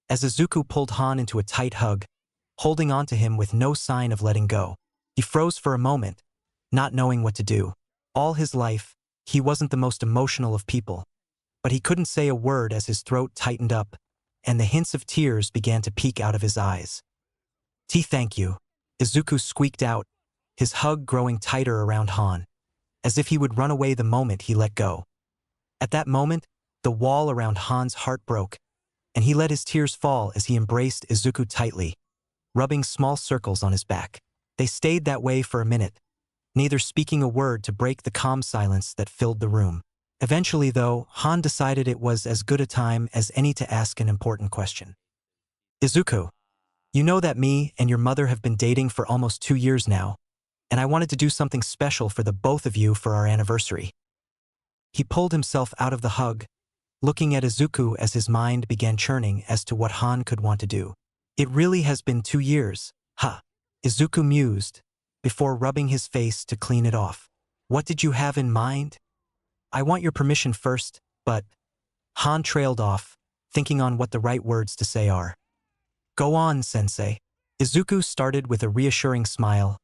As Izuku pulled Han into a tight hug, holding on to him with no sign of letting go. He froze for a moment, not knowing what to do. All his life, he wasn't the most emotional of people, but he couldn't say a word as his throat tightened up, and the hints of tears began to peek out of his eyes. Thank you, Izuku squeaked out, his hug growing tighter around Han, as if he would run away the moment he let go. At that moment, the wall around Han's heart broke, and he let his tears fall as he embraced Izuku tightly, rubbing small circles on his back. They stayed that way for a minute, neither speaking a word to break the calm silence that filled the room. Eventually, though, Han decided it was as good a time as any to ask an important question. Izuku, you know that me and your mother have been dating for almost 2 years now, and I wanted to do something special for the both of you for our anniversary. He pulled himself out of the hug, looking at Izuku as his mind began churning as to what Han could want to do. It really has been 2 years, huh? Izuku mused, before rubbing his face to clean it off. What did you have in mind? I want your permission first, but… Han trailed off, thinking on what the right words to say are. Go on, sensei. Izuku started with a reassuring smile.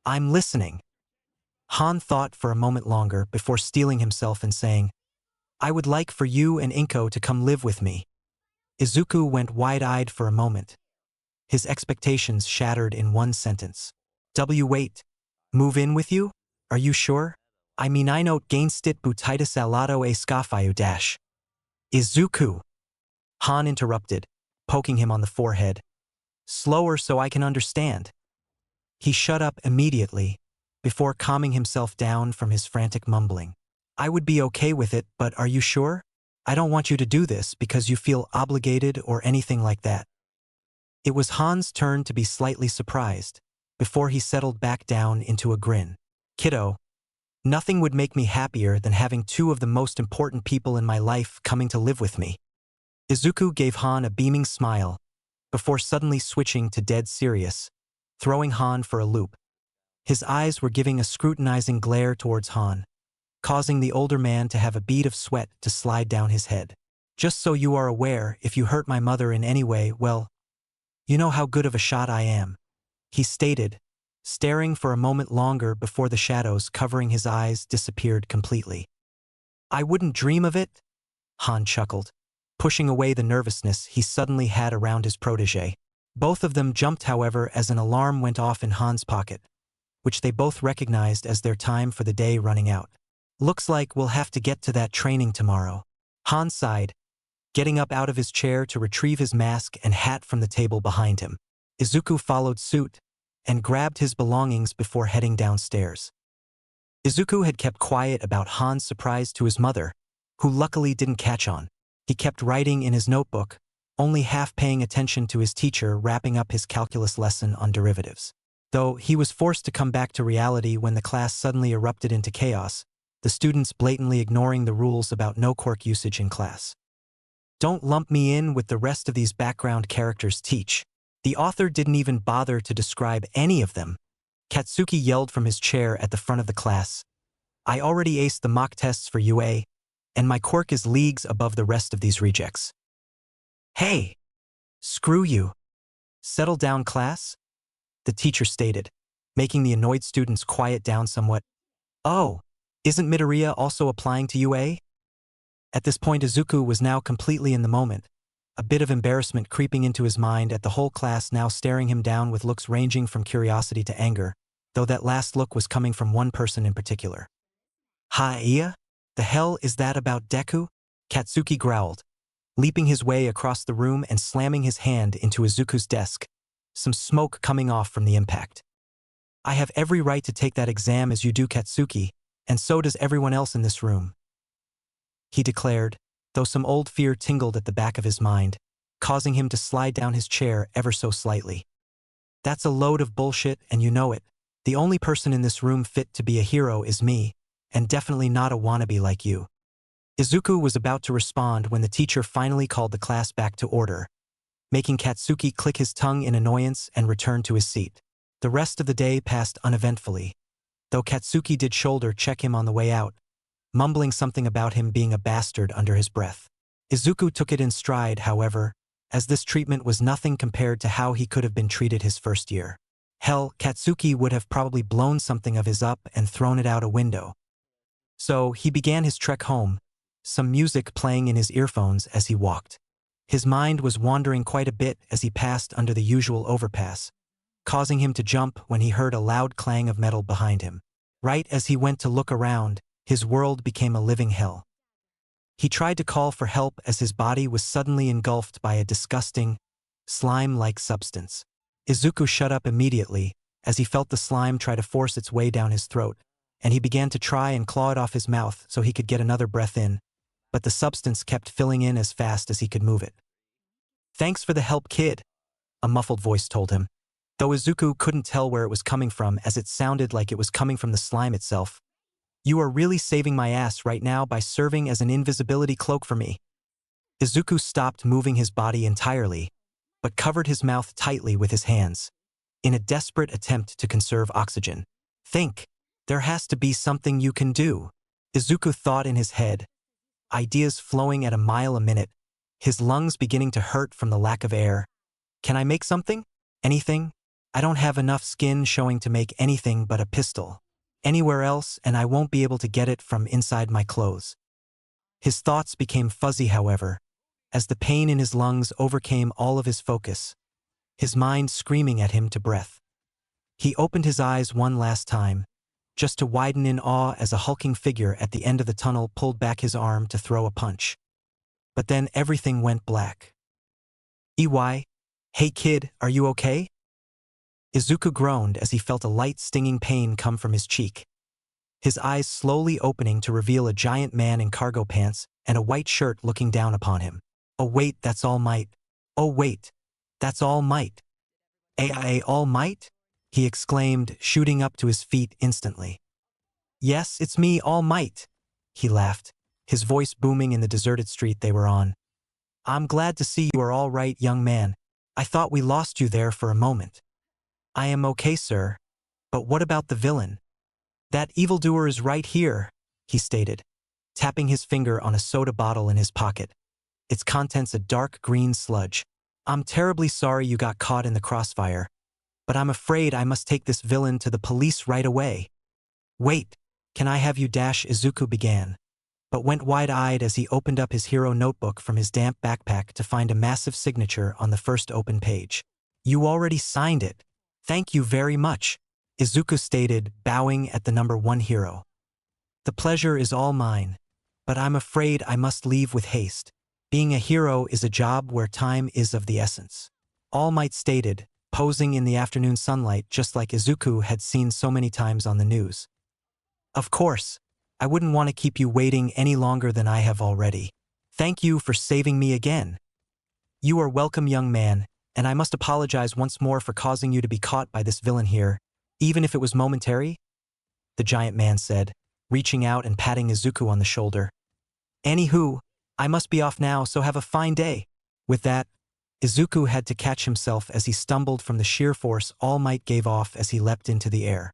I'm listening. Han thought for a moment longer before steeling himself and saying, I would like for you and Inko to come live with me. Izuku went wide-eyed for a moment. His expectations shattered in one sentence. Wait. Move in with you? Are you sure? I mean I note gainstit butitis alato a scafayu dash. Izuku. Han interrupted, poking him on the forehead. Slower so I can understand. He shut up immediately, before calming himself down from his frantic mumbling. I would be okay with it, but are you sure? I don't want you to do this because you feel obligated or anything like that. It was Han's turn to be slightly surprised, before he settled back down into a grin. Kiddo, nothing would make me happier than having two of the most important people in my life coming to live with me. Izuku gave Han a beaming smile, before suddenly switching to dead serious, throwing Han for a loop. His eyes were giving a scrutinizing glare towards Han, causing the older man to have a bead of sweat to slide down his head. Just so you are aware, if you hurt my mother in any way, well, you know how good of a shot I am, he stated, staring for a moment longer before the shadows covering his eyes disappeared completely. I wouldn't dream of it, Han chuckled, pushing away the nervousness he suddenly had around his protégé. Both of them jumped, however, as an alarm went off in Han's pocket, which they both recognized as their time for the day running out. Looks like we'll have to get to that training tomorrow. Han sighed, getting up out of his chair to retrieve his mask and hat from the table behind him. Izuku followed suit and grabbed his belongings before heading downstairs. Izuku had kept quiet about Han's surprise to his mother, who luckily didn't catch on. He kept writing in his notebook, only half paying attention to his teacher wrapping up his calculus lesson on derivatives. Though he was forced to come back to reality when the class suddenly erupted into chaos, the students blatantly ignoring the rules about no quirk usage in class. Don't lump me in with the rest of these background characters, teach. The author didn't even bother to describe any of them. Katsuki yelled from his chair at the front of the class. I already aced the mock tests for UA, and my quirk is leagues above the rest of these rejects. Hey! Screw you. Settle down, class, the teacher stated, making the annoyed students quiet down somewhat. Oh, isn't Midoriya also applying to UA? At this point Izuku was now completely in the moment, a bit of embarrassment creeping into his mind at the whole class now staring him down with looks ranging from curiosity to anger, though that last look was coming from one person in particular. Ha-iya? The hell is that about Deku? Katsuki growled, leaping his way across the room and slamming his hand into Izuku's desk, some smoke coming off from the impact. I have every right to take that exam as you do, Katsuki, and so does everyone else in this room, he declared, though some old fear tingled at the back of his mind, causing him to slide down his chair ever so slightly. That's a load of bullshit and you know it. The only person in this room fit to be a hero is me, and definitely not a wannabe like you. Izuku was about to respond when the teacher finally called the class back to order, making Katsuki click his tongue in annoyance and return to his seat. The rest of the day passed uneventfully, though Katsuki did shoulder check him on the way out, mumbling something about him being a bastard under his breath. Izuku took it in stride, however, as this treatment was nothing compared to how he could have been treated his first year. Hell, Katsuki would have probably blown something of his up and thrown it out a window. So he began his trek home, some music playing in his earphones as he walked. His mind was wandering quite a bit as he passed under the usual overpass, causing him to jump when he heard a loud clang of metal behind him. Right as he went to look around, his world became a living hell. He tried to call for help as his body was suddenly engulfed by a disgusting, slime-like substance. Izuku shut up immediately as he felt the slime try to force its way down his throat, and he began to try and claw it off his mouth so he could get another breath in, but the substance kept filling in as fast as he could move it. Thanks for the help, kid, a muffled voice told him, though Izuku couldn't tell where it was coming from as it sounded like it was coming from the slime itself. You are really saving my ass right now by serving as an invisibility cloak for me. Izuku stopped moving his body entirely, but covered his mouth tightly with his hands. in a desperate attempt to conserve oxygen. Think, there has to be something you can do. Izuku thought in his head, ideas flowing at a mile a minute, his lungs beginning to hurt from the lack of air. Can I make something? Anything? I don't have enough skin showing to make anything but a pistol. Anywhere else and I won't be able to get it from inside my clothes. His thoughts became fuzzy, however, as the pain in his lungs overcame all of his focus, his mind screaming at him to breath. He opened his eyes one last time, just to widen in awe as a hulking figure at the end of the tunnel pulled back his arm to throw a punch. But then everything went black. "EY, hey kid, are you okay?" Izuku groaned as he felt a light stinging pain come from his cheek. His eyes slowly opening to reveal a giant man in cargo pants and a white shirt looking down upon him. "Oh wait, that's All Might. Oh wait, that's All Might. All Might?" he exclaimed, shooting up to his feet instantly. "Yes, it's me, All Might," he laughed, his voice booming in the deserted street they were on. "I'm glad to see you are all right, young man. I thought we lost you there for a moment." "I am okay, sir. But what about the villain?" "That evildoer is right here," he stated, tapping his finger on a soda bottle in his pocket, its contents a dark green sludge. "I'm terribly sorry you got caught in the crossfire, but I'm afraid I must take this villain to the police right away." "Wait, can I have you?" Izuku began, but went wide-eyed as he opened up his hero notebook from his damp backpack to find a massive signature on the first open page. "You already signed it. Thank you very much," Izuku stated, bowing at the number 1 hero. "The pleasure is all mine, but I'm afraid I must leave with haste. Being a hero is a job where time is of the essence," All Might stated, posing in the afternoon sunlight just like Izuku had seen so many times on the news. "Of course, I wouldn't want to keep you waiting any longer than I have already. Thank you for saving me again." "You are welcome, young man, and I must apologize once more for causing you to be caught by this villain here, even if it was momentary," the giant man said, reaching out and patting Izuku on the shoulder. "Anywho, I must be off now, so have a fine day." With that, Izuku had to catch himself as he stumbled from the sheer force All Might gave off as he leapt into the air.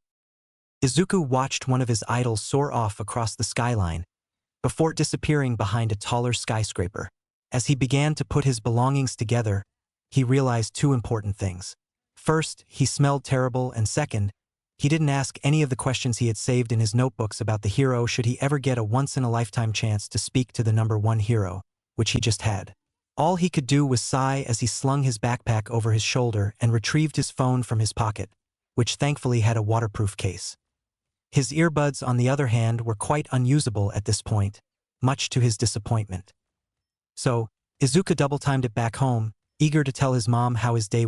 Izuku watched one of his idols soar off across the skyline, before disappearing behind a taller skyscraper. As he began to put his belongings together, he realized 2 important things. First, he smelled terrible, and second, he didn't ask any of the questions he had saved in his notebooks about the hero should he ever get a once-in-a-lifetime chance to speak to the number 1 hero, which he just had. All he could do was sigh as he slung his backpack over his shoulder and retrieved his phone from his pocket, which thankfully had a waterproof case. His earbuds, on the other hand, were quite unusable at this point, much to his disappointment. So, Izuku double-timed it back home, eager to tell his mom how his day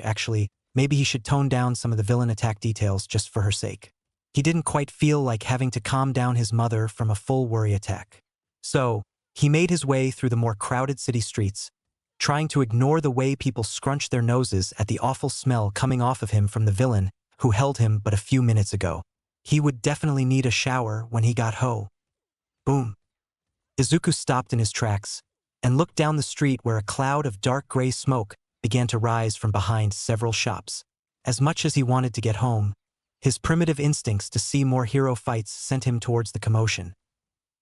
actually, maybe he should tone down some of the villain attack details just for her sake. He didn't quite feel like having to calm down his mother from a full worry attack. So, he made his way through the more crowded city streets, trying to ignore the way people scrunched their noses at the awful smell coming off of him from the villain who held him but a few minutes ago. He would definitely need a shower when he got home. Boom. Izuku stopped in his tracks and looked down the street where a cloud of dark gray smoke began to rise from behind several shops. As much as he wanted to get home, his primitive instincts to see more hero fights sent him towards the commotion,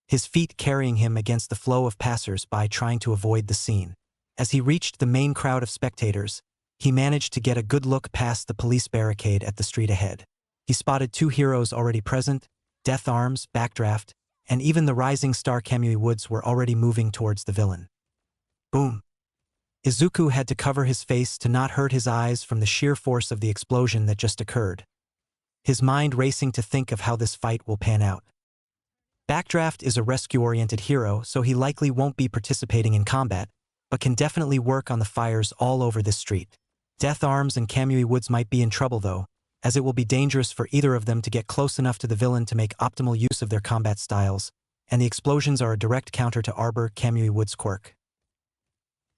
his feet carrying him against the flow of passers-by trying to avoid the scene. As he reached the main crowd of spectators, he managed to get a good look past the police barricade at the street ahead. He spotted 2 heroes already present, Death Arms, Backdraft, and even the rising star Kamui Woods were already moving towards the villain. Boom. Izuku had to cover his face to not hurt his eyes from the sheer force of the explosion that just occurred, his mind racing to think of how this fight will pan out. Backdraft is a rescue-oriented hero, so he likely won't be participating in combat, but can definitely work on the fires all over this street. Death Arms and Kamui Woods might be in trouble though, as it will be dangerous for either of them to get close enough to the villain to make optimal use of their combat styles, and the explosions are a direct counter to Arbor Kamui Woods' quirk.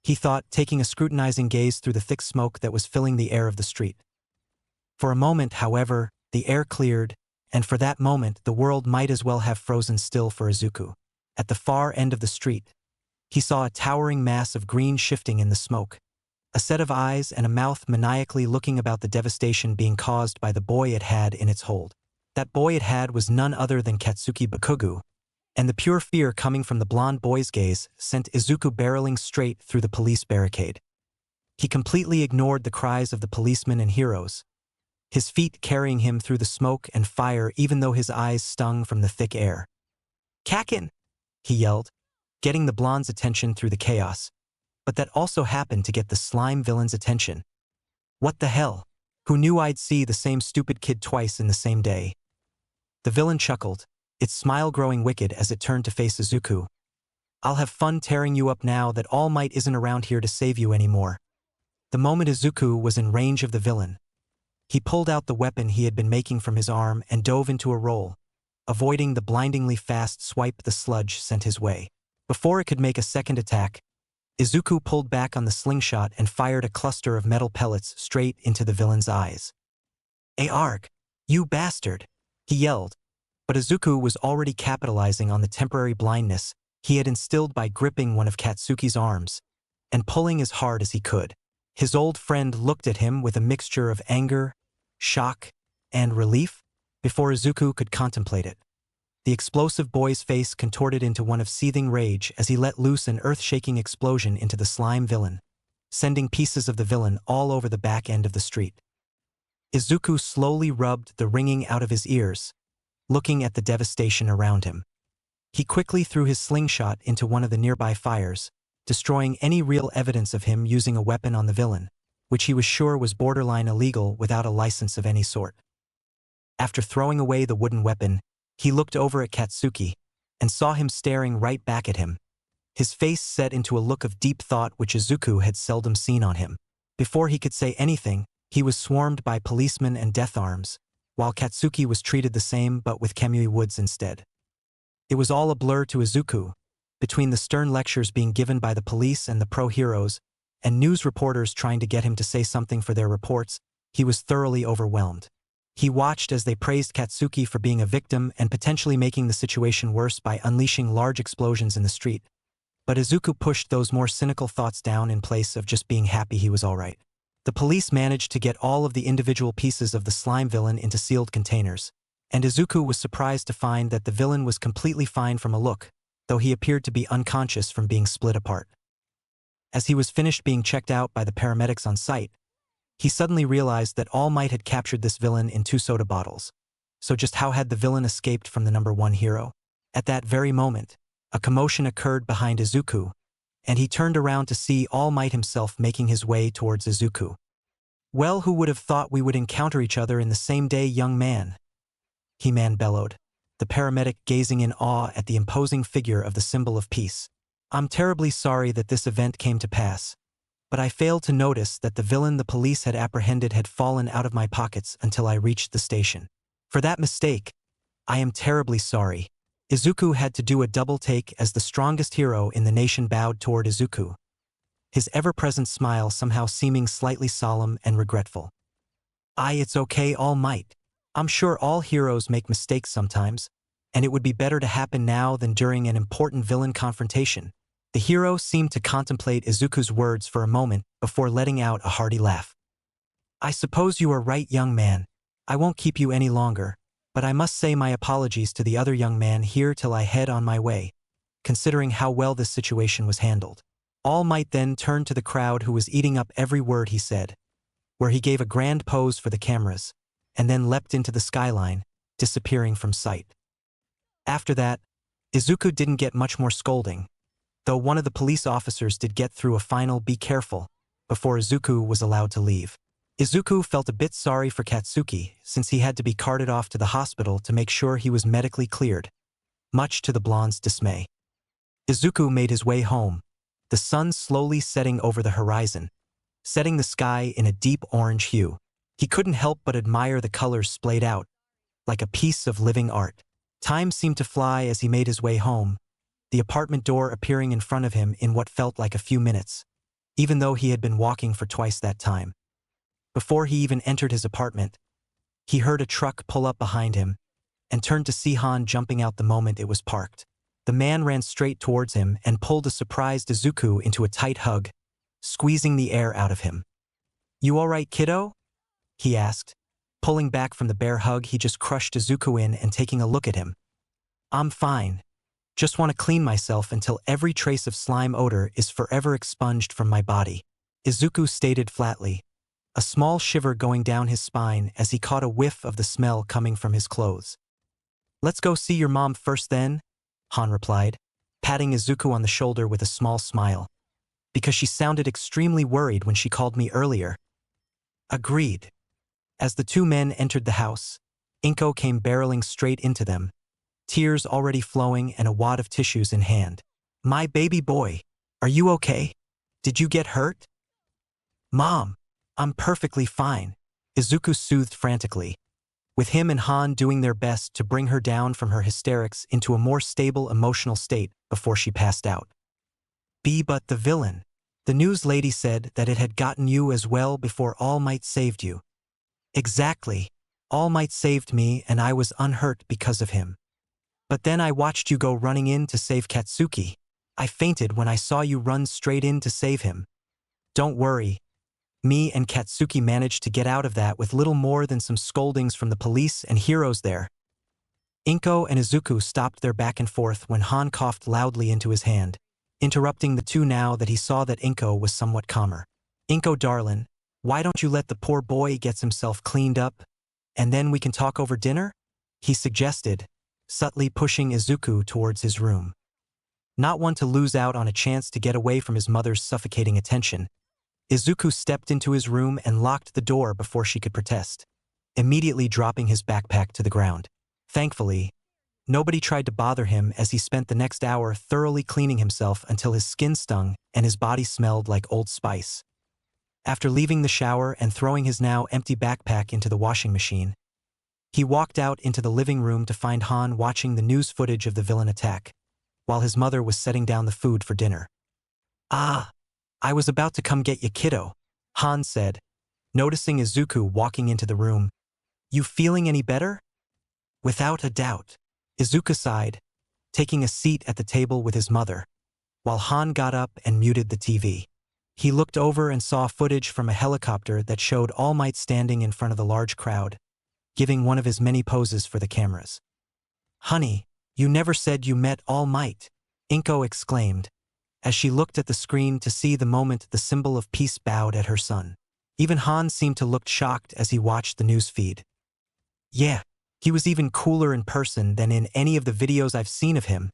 He thought, taking a scrutinizing gaze through the thick smoke that was filling the air of the street. For a moment, however, the air cleared, and for that moment the world might as well have frozen still for Izuku. At the far end of the street, he saw a towering mass of green shifting in the smoke. a set of eyes and a mouth maniacally looking about the devastation being caused by the boy it had in its hold. That boy it had was none other than Katsuki Bakugo, and the pure fear coming from the blonde boy's gaze sent Izuku barreling straight through the police barricade. He completely ignored the cries of the policemen and heroes, his feet carrying him through the smoke and fire even though his eyes stung from the thick air. "Kakin!" he yelled, getting the blonde's attention through the chaos. But that also happened to get the slime villain's attention. "What the hell? Who knew I'd see the same stupid kid twice in the same day?" The villain chuckled, its smile growing wicked as it turned to face Izuku. "I'll have fun tearing you up now that All Might isn't around here to save you anymore." The moment Izuku was in range of the villain, he pulled out the weapon he had been making from his arm and dove into a roll, avoiding the blindingly fast swipe the sludge sent his way. Before it could make a second attack, Izuku pulled back on the slingshot and fired a cluster of metal pellets straight into the villain's eyes. "Arg! You bastard!" he yelled, but Izuku was already capitalizing on the temporary blindness he had instilled by gripping one of Katsuki's arms and pulling as hard as he could. His old friend looked at him with a mixture of anger, shock, and relief before Izuku could contemplate it. The explosive boy's face contorted into one of seething rage as he let loose an earth-shaking explosion into the slime villain, sending pieces of the villain all over the back end of the street. Izuku slowly rubbed the ringing out of his ears, looking at the devastation around him. He quickly threw his slingshot into one of the nearby fires, destroying any real evidence of him using a weapon on the villain, which he was sure was borderline illegal without a license of any sort. After throwing away the wooden weapon, he looked over at Katsuki and saw him staring right back at him, his face set into a look of deep thought which Izuku had seldom seen on him. Before he could say anything, he was swarmed by policemen and death arms, while Katsuki was treated the same but with Kamui Woods instead. It was all a blur to Izuku, between the stern lectures being given by the police and the pro-heroes, and news reporters trying to get him to say something for their reports. He was thoroughly overwhelmed. He watched as they praised Katsuki for being a victim and potentially making the situation worse by unleashing large explosions in the street. But Izuku pushed those more cynical thoughts down in place of just being happy he was all right. The police managed to get all of the individual pieces of the slime villain into sealed containers, and Izuku was surprised to find that the villain was completely fine from a look, though he appeared to be unconscious from being split apart. As he was finished being checked out by the paramedics on site, he suddenly realized that All Might had captured this villain in 2 soda bottles. So just how had the villain escaped from the #1 hero? At that very moment, a commotion occurred behind Izuku, and he turned around to see All Might himself making his way towards Izuku. "Well, who would have thought we would encounter each other in the same day, young man?" He-Man bellowed, the paramedic gazing in awe at the imposing figure of the symbol of peace. "I'm terribly sorry that this event came to pass, but I failed to notice that the villain the police had apprehended had fallen out of my pockets until I reached the station. For that mistake, I am terribly sorry." Izuku had to do a double take as the strongest hero in the nation bowed toward Izuku, his ever-present smile somehow seeming slightly solemn and regretful. It's okay, All Might. I'm sure all heroes make mistakes sometimes, and it would be better to happen now than during an important villain confrontation." The hero seemed to contemplate Izuku's words for a moment before letting out a hearty laugh. "I suppose you are right, young man. I won't keep you any longer, but I must say my apologies to the other young man here till I head on my way, considering how well this situation was handled." All Might then turned to the crowd who was eating up every word he said, where he gave a grand pose for the cameras, and then leapt into the skyline, disappearing from sight. After that, Izuku didn't get much more scolding, though one of the police officers did get through a final "be careful" before Izuku was allowed to leave. Izuku felt a bit sorry for Katsuki since he had to be carted off to the hospital to make sure he was medically cleared, much to the blonde's dismay. Izuku made his way home, the sun slowly setting over the horizon, setting the sky in a deep orange hue. He couldn't help but admire the colors splayed out, like a piece of living art. Time seemed to fly as he made his way home, the apartment door appearing in front of him in what felt like a few minutes, even though he had been walking for twice that time. Before he even entered his apartment, he heard a truck pull up behind him and turned to see Han jumping out the moment it was parked. The man ran straight towards him and pulled a surprised Izuku into a tight hug, squeezing the air out of him. "You all right, kiddo?" he asked, pulling back from the bear hug he just crushed Izuku in and taking a look at him. "I'm fine. Just want to clean myself until every trace of slime odor is forever expunged from my body," Izuku stated flatly, a small shiver going down his spine as he caught a whiff of the smell coming from his clothes. "Let's go see your mom first then," Han replied, patting Izuku on the shoulder with a small smile, "because she sounded extremely worried when she called me earlier." Agreed. As the two men entered the house, Inko came barreling straight into them, tears already flowing and a wad of tissues in hand. "My baby boy, are you okay? Did you get hurt?" "Mom, I'm perfectly fine," Izuku soothed frantically, with him and Han doing their best to bring her down from her hysterics into a more stable emotional state before she passed out. But the villain. The news lady said that it had gotten you as well before All Might saved you." "Exactly. All Might saved me and I was unhurt because of him. But then I watched you go running in to save Katsuki. I fainted when I saw you run straight in to save him. Don't worry. Me and Katsuki managed to get out of that with little more than some scoldings from the police and heroes there." Inko and Izuku stopped their back and forth when Han coughed loudly into his hand, interrupting the two now that he saw that Inko was somewhat calmer. "Inko darlin', why don't you let the poor boy get himself cleaned up, and then we can talk over dinner?" he suggested, subtly pushing Izuku towards his room. Not one to lose out on a chance to get away from his mother's suffocating attention, Izuku stepped into his room and locked the door before she could protest, immediately dropping his backpack to the ground. Thankfully, nobody tried to bother him as he spent the next hour thoroughly cleaning himself until his skin stung and his body smelled like Old Spice. After leaving the shower and throwing his now empty backpack into the washing machine, he walked out into the living room to find Han watching the news footage of the villain attack, while his mother was setting down the food for dinner. "Ah, I was about to come get you, kiddo," Han said, noticing Izuku walking into the room. "You feeling any better?" "Without a doubt," Izuku sighed, taking a seat at the table with his mother, while Han got up and muted the TV. He looked over and saw footage from a helicopter that showed All Might standing in front of the large crowd, giving one of his many poses for the cameras. "Honey, you never said you met All Might," Inko exclaimed, as she looked at the screen to see the moment the symbol of peace bowed at her son. Even Han seemed to look shocked as he watched the news feed. "Yeah, he was even cooler in person than in any of the videos I've seen of him,"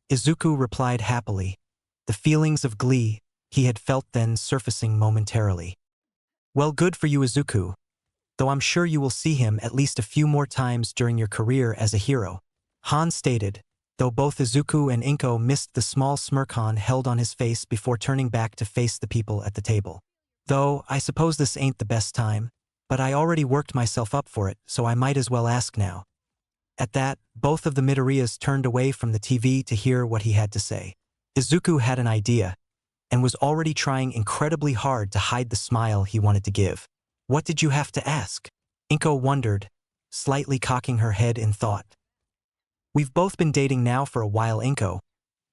Izuku replied happily, the feelings of glee he had felt then surfacing momentarily. "Well, good for you, Izuku, though I'm sure you will see him at least a few more times during your career as a hero," Han stated, though both Izuku and Inko missed the small smirk Han held on his face before turning back to face the people at the table. "Though, I suppose this ain't the best time, but I already worked myself up for it, so I might as well ask now." At that, both of the Midoriyas turned away from the TV to hear what he had to say. Izuku had an idea, and was already trying incredibly hard to hide the smile he wanted to give. "What did you have to ask?" Inko wondered, slightly cocking her head in thought. "We've both been dating now for a while, Inko,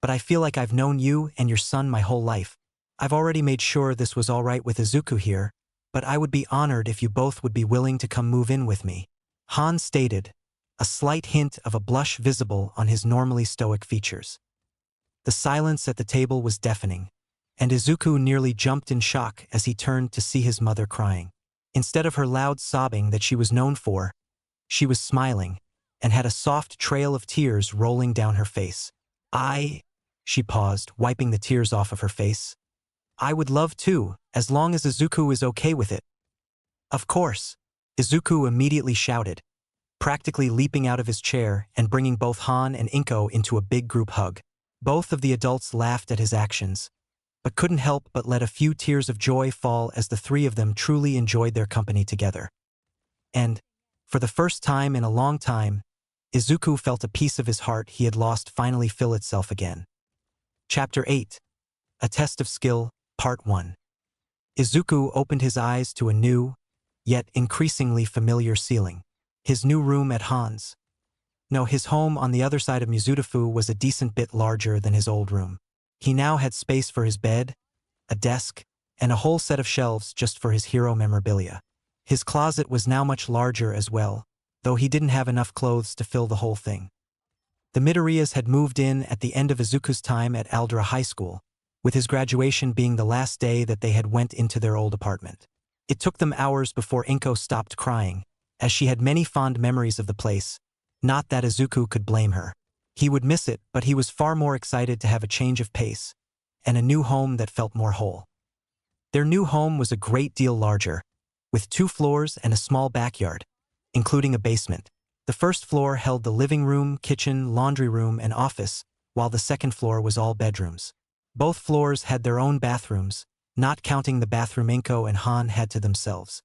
but I feel like I've known you and your son my whole life. I've already made sure this was all right with Izuku here, but I would be honored if you both would be willing to come move in with me," Han stated, a slight hint of a blush visible on his normally stoic features. The silence at the table was deafening, and Izuku nearly jumped in shock as he turned to see his mother crying. Instead of her loud sobbing that she was known for, she was smiling, and had a soft trail of tears rolling down her face. She paused, wiping the tears off of her face. "I would love to, as long as Izuku is okay with it." "Of course," Izuku immediately shouted, practically leaping out of his chair and bringing both Han and Inko into a big group hug. Both of the adults laughed at his actions, but couldn't help but let a few tears of joy fall as the three of them truly enjoyed their company together. And, for the first time in a long time, Izuku felt a piece of his heart he had lost finally fill itself again. Chapter 8. A Test of Skill, Part 1. Izuku opened his eyes to a new, yet increasingly familiar ceiling. His new room at Han's. No, his home on the other side of Mizudafu was a decent bit larger than his old room. He now had space for his bed, a desk, and a whole set of shelves just for his hero memorabilia. His closet was now much larger as well, though he didn't have enough clothes to fill the whole thing. The Midoriyas had moved in at the end of Izuku's time at Aldera High School, with his graduation being the last day that they had went into their old apartment. It took them hours before Inko stopped crying, as she had many fond memories of the place. Not that Izuku could blame her. He would miss it, but he was far more excited to have a change of pace, and a new home that felt more whole. Their new home was a great deal larger, with 2 floors and a small backyard, including a basement. The first floor held the living room, kitchen, laundry room, and office, while the second floor was all bedrooms. Both floors had their own bathrooms, not counting the bathroom Inko and Han had to themselves.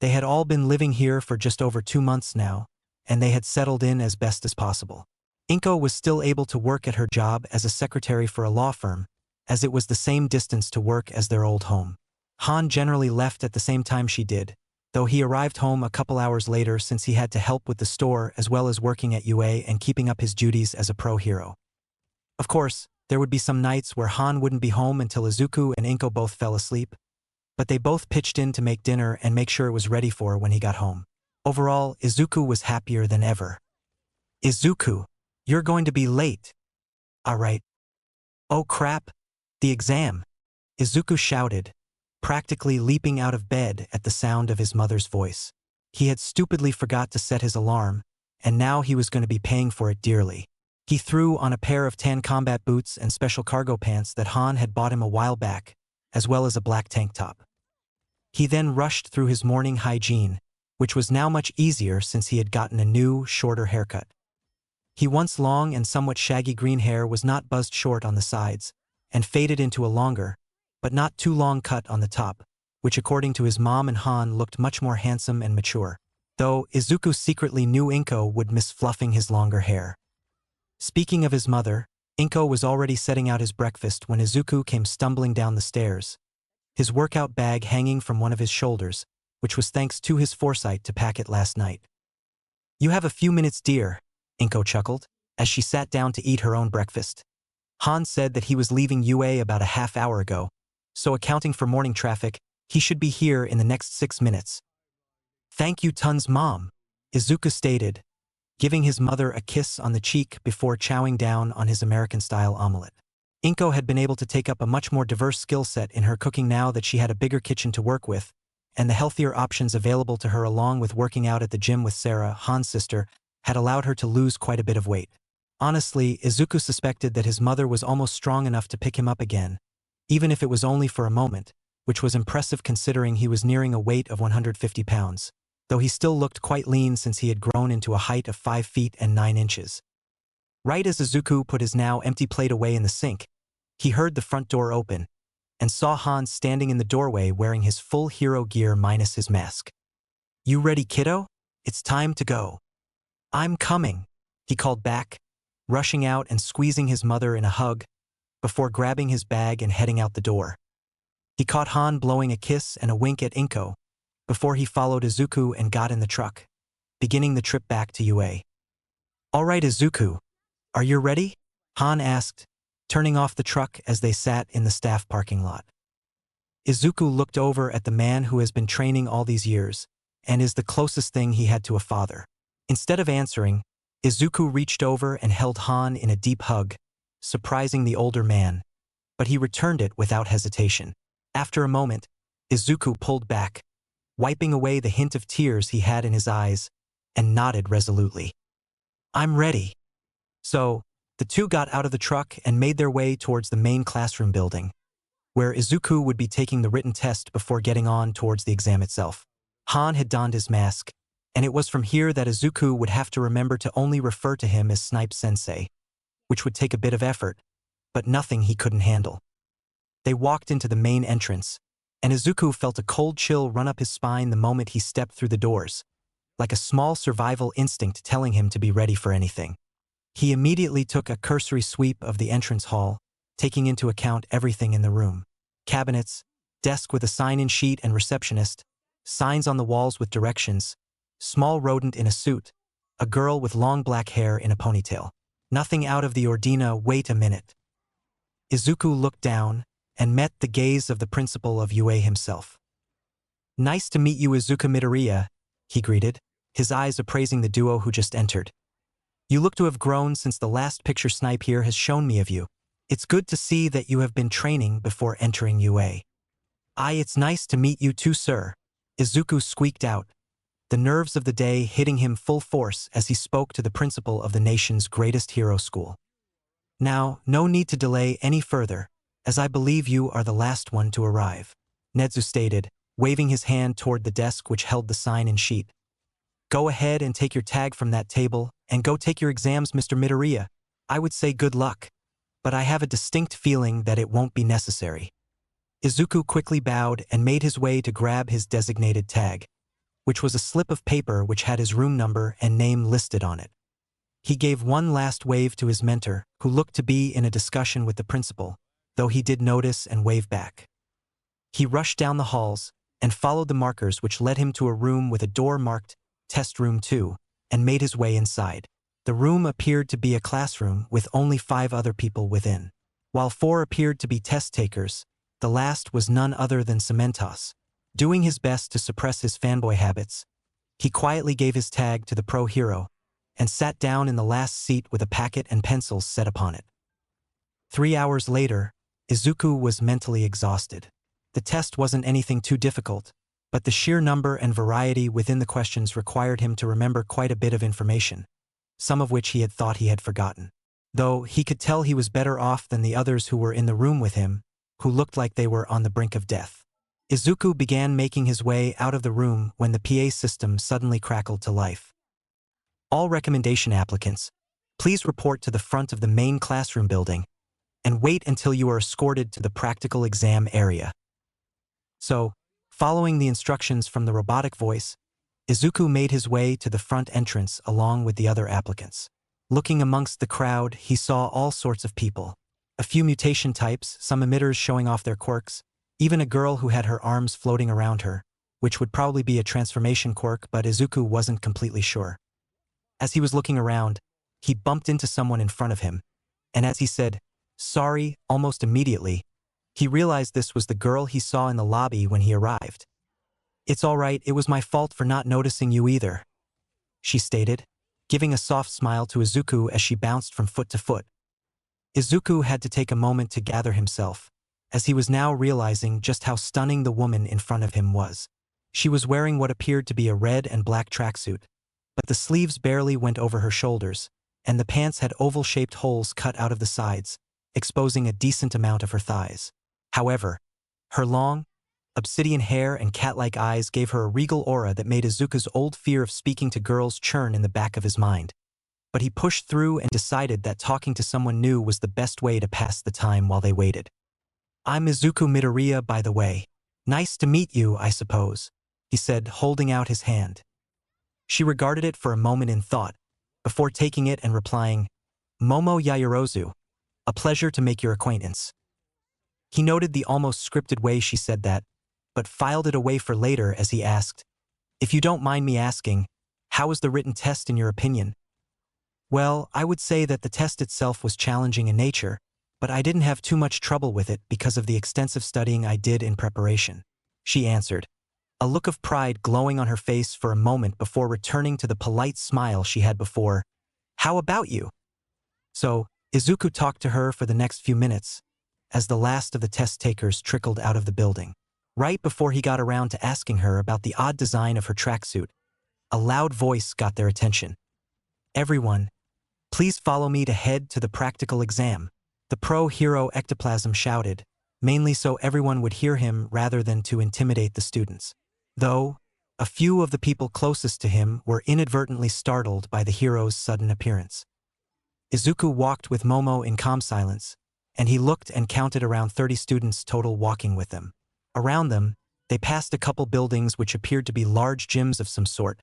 They had all been living here for just over 2 months now, and they had settled in as best as possible. Inko was still able to work at her job as a secretary for a law firm, as it was the same distance to work as their old home. Han generally left at the same time she did, though he arrived home a couple hours later since he had to help with the store as well as working at UA and keeping up his duties as a pro hero. Of course, there would be some nights where Han wouldn't be home until Izuku and Inko both fell asleep, but they both pitched in to make dinner and make sure it was ready for when he got home. Overall, Izuku was happier than ever. "Izuku, you're going to be late." "All right." "Oh crap, the exam," Izuku shouted, practically leaping out of bed at the sound of his mother's voice. He had stupidly forgot to set his alarm, and now he was going to be paying for it dearly. He threw on a pair of tan combat boots and special cargo pants that Han had bought him a while back, as well as a black tank top. He then rushed through his morning hygiene, which was now much easier since he had gotten a new, shorter haircut. His once long and somewhat shaggy green hair was not buzzed short on the sides, and faded into a longer, but not too long cut on the top, which according to his mom and Han looked much more handsome and mature. Though Izuku secretly knew Inko would miss fluffing his longer hair. Speaking of his mother, Inko was already setting out his breakfast when Izuku came stumbling down the stairs, his workout bag hanging from one of his shoulders, which was thanks to his foresight to pack it last night. "You have a few minutes, dear," Inko chuckled, as she sat down to eat her own breakfast. Han said that he was leaving UA about a half hour ago, so accounting for morning traffic, he should be here in the next 6 minutes. "Thank you tons, Mom," Izuku stated, giving his mother a kiss on the cheek before chowing down on his American-style omelet. Inko had been able to take up a much more diverse skill set in her cooking now that she had a bigger kitchen to work with, and the healthier options available to her along with working out at the gym with Sarah, Han's sister, had allowed her to lose quite a bit of weight. Honestly, Izuku suspected that his mother was almost strong enough to pick him up again, even if it was only for a moment, which was impressive considering he was nearing a weight of 150 pounds. Though he still looked quite lean since he had grown into a height of 5 feet and 9 inches. Right as Izuku put his now empty plate away in the sink, he heard the front door open, and saw Han standing in the doorway wearing his full hero gear minus his mask. "You ready, kiddo? It's time to go." "I'm coming," he called back, rushing out and squeezing his mother in a hug, before grabbing his bag and heading out the door. He caught Han blowing a kiss and a wink at Inko, before he followed Izuku and got in the truck, beginning the trip back to UA. "All right, Izuku, are you ready?" Han asked, turning off the truck as they sat in the staff parking lot. Izuku looked over at the man who has been training all these years, and is the closest thing he had to a father. Instead of answering, Izuku reached over and held Han in a deep hug, surprising the older man, but he returned it without hesitation. After a moment, Izuku pulled back, wiping away the hint of tears he had in his eyes, and nodded resolutely. "I'm ready." So, the two got out of the truck and made their way towards the main classroom building, where Izuku would be taking the written test before getting on towards the exam itself. Han had donned his mask, and it was from here that Izuku would have to remember to only refer to him as Snipe-sensei, which would take a bit of effort, but nothing he couldn't handle. They walked into the main entrance, and Izuku felt a cold chill run up his spine the moment he stepped through the doors, like a small survival instinct telling him to be ready for anything. He immediately took a cursory sweep of the entrance hall, taking into account everything in the room. Cabinets, desk with a sign-in sheet and receptionist, signs on the walls with directions, small rodent in a suit, a girl with long black hair in a ponytail. Nothing out of the ordinary. Wait a minute. Izuku looked down, and met the gaze of the principal of UA himself. "Nice to meet you, Izuku Midoriya," he greeted, his eyes appraising the duo who just entered. "You look to have grown since the last picture snipe here has shown me of you. It's good to see that you have been training before entering UA." It's nice to meet you too, sir," Izuku squeaked out, the nerves of the day hitting him full force as he spoke to the principal of the nation's greatest hero school. "Now, no need to delay any further, as I believe you are the last one to arrive," Nezu stated, waving his hand toward the desk which held the sign and sheet. "Go ahead and take your tag from that table, and go take your exams, Mr. Midoriya. I would say good luck, but I have a distinct feeling that it won't be necessary." Izuku quickly bowed and made his way to grab his designated tag, which was a slip of paper which had his room number and name listed on it. He gave one last wave to his mentor, who looked to be in a discussion with the principal, though he did notice and wave back. He rushed down the halls and followed the markers which led him to a room with a door marked Test Room 2 and made his way inside. The room appeared to be a classroom with only 5 other people within. While 4 appeared to be test takers, the last was none other than Cementos. Doing his best to suppress his fanboy habits, he quietly gave his tag to the pro hero and sat down in the last seat with a packet and pencils set upon it. 3 hours later, Izuku was mentally exhausted. The test wasn't anything too difficult, but the sheer number and variety within the questions required him to remember quite a bit of information, some of which he had thought he had forgotten. Though he could tell he was better off than the others who were in the room with him, who looked like they were on the brink of death. Izuku began making his way out of the room when the PA system suddenly crackled to life. "All recommendation applicants, please report to the front of the main classroom building and wait until you are escorted to the practical exam area." So, following the instructions from the robotic voice, Izuku made his way to the front entrance along with the other applicants. Looking amongst the crowd, he saw all sorts of people. A few mutation types, some emitters showing off their quirks, even a girl who had her arms floating around her, which would probably be a transformation quirk, but Izuku wasn't completely sure. As he was looking around, he bumped into someone in front of him, and as he said, "Sorry," almost immediately, he realized this was the girl he saw in the lobby when he arrived. "It's all right, it was my fault for not noticing you either," she stated, giving a soft smile to Izuku as she bounced from foot to foot. Izuku had to take a moment to gather himself, as he was now realizing just how stunning the woman in front of him was. She was wearing what appeared to be a red and black tracksuit, but the sleeves barely went over her shoulders, and the pants had oval-shaped holes cut out of the sides, exposing a decent amount of her thighs. However, her long, obsidian hair and cat-like eyes gave her a regal aura that made Izuku's old fear of speaking to girls churn in the back of his mind. But he pushed through and decided that talking to someone new was the best way to pass the time while they waited. "I'm Izuku Midoriya, by the way. Nice to meet you, I suppose," he said, holding out his hand. She regarded it for a moment in thought, before taking it and replying, "Momo Yaoyorozu, a pleasure to make your acquaintance." He noted the almost scripted way she said that, but filed it away for later as he asked, "If you don't mind me asking, how was the written test in your opinion?" "Well, I would say that the test itself was challenging in nature, but I didn't have too much trouble with it because of the extensive studying I did in preparation," she answered, a look of pride glowing on her face for a moment before returning to the polite smile she had before. "How about you?" So, Izuku talked to her for the next few minutes, as the last of the test takers trickled out of the building. Right before he got around to asking her about the odd design of her tracksuit, a loud voice got their attention. "Everyone, please follow me to head to the practical exam," the pro-hero ectoplasm shouted, mainly so everyone would hear him rather than to intimidate the students. Though, a few of the people closest to him were inadvertently startled by the hero's sudden appearance. Izuku walked with Momo in calm silence, and he looked and counted around 30 students total walking with them. Around them, they passed a couple buildings which appeared to be large gyms of some sort,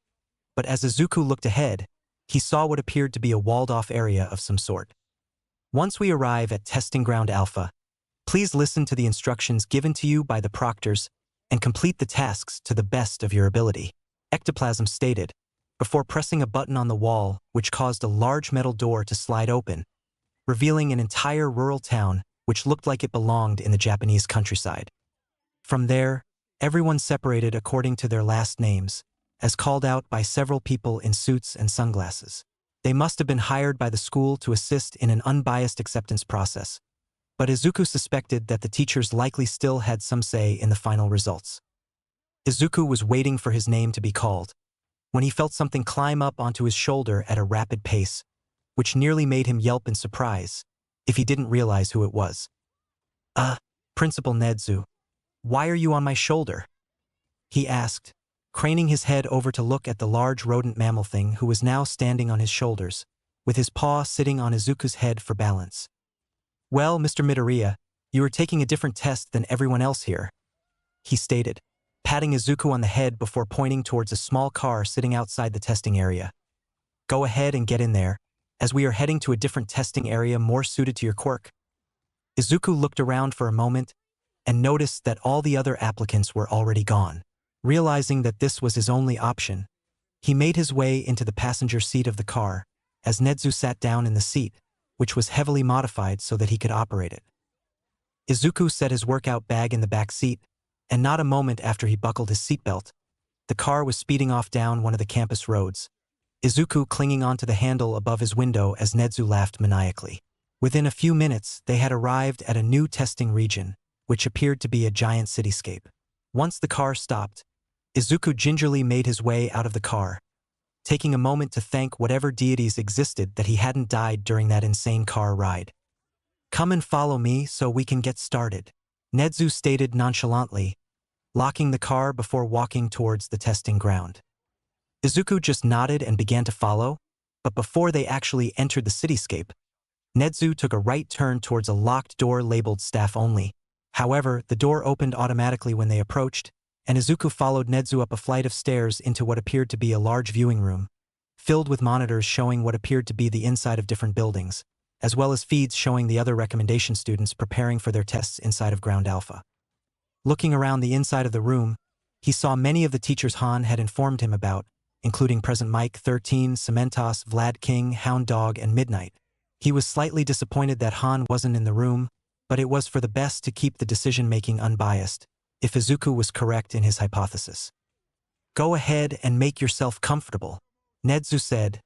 but as Izuku looked ahead, he saw what appeared to be a walled-off area of some sort. "Once we arrive at Testing Ground Alpha, please listen to the instructions given to you by the proctors and complete the tasks to the best of your ability," Ectoplasm stated, before pressing a button on the wall which caused a large metal door to slide open, revealing an entire rural town which looked like it belonged in the Japanese countryside. From there, everyone separated according to their last names, as called out by several people in suits and sunglasses. They must have been hired by the school to assist in an unbiased acceptance process, but Izuku suspected that the teachers likely still had some say in the final results. Izuku was waiting for his name to be called, when he felt something climb up onto his shoulder at a rapid pace, which nearly made him yelp in surprise, if he didn't realize who it was. Principal Nedzu, why are you on my shoulder?" he asked, craning his head over to look at the large rodent mammal thing who was now standing on his shoulders, with his paw sitting on Izuku's head for balance. "Well, Mr. Midoriya, you are taking a different test than everyone else here," he stated, patting Izuku on the head before pointing towards a small car sitting outside the testing area. "Go ahead and get in there, as we are heading to a different testing area more suited to your quirk." Izuku looked around for a moment and noticed that all the other applicants were already gone. Realizing that this was his only option, he made his way into the passenger seat of the car, as Nedzu sat down in the seat, which was heavily modified so that he could operate it. Izuku set his workout bag in the back seat, and not a moment after he buckled his seatbelt, the car was speeding off down one of the campus roads, Izuku clinging onto the handle above his window as Nedzu laughed maniacally. Within a few minutes, they had arrived at a new testing region, which appeared to be a giant cityscape. Once the car stopped, Izuku gingerly made his way out of the car, taking a moment to thank whatever deities existed that he hadn't died during that insane car ride. "Come and follow me so we can get started," Nedzu stated nonchalantly, locking the car before walking towards the testing ground. Izuku just nodded and began to follow, but before they actually entered the cityscape, Nedzu took a right turn towards a locked door labeled staff only. However, the door opened automatically when they approached, and Izuku followed Nedzu up a flight of stairs into what appeared to be a large viewing room, filled with monitors showing what appeared to be the inside of different buildings, as well as feeds showing the other recommendation students preparing for their tests inside of Ground Alpha. Looking around the inside of the room, he saw many of the teachers Han had informed him about, including Present Mike, 13, Cementos, Vlad King, Hound Dog, and Midnight. He was slightly disappointed that Han wasn't in the room, but it was for the best to keep the decision-making unbiased, if Izuku was correct in his hypothesis. "Go ahead and make yourself comfortable," Nedzu said,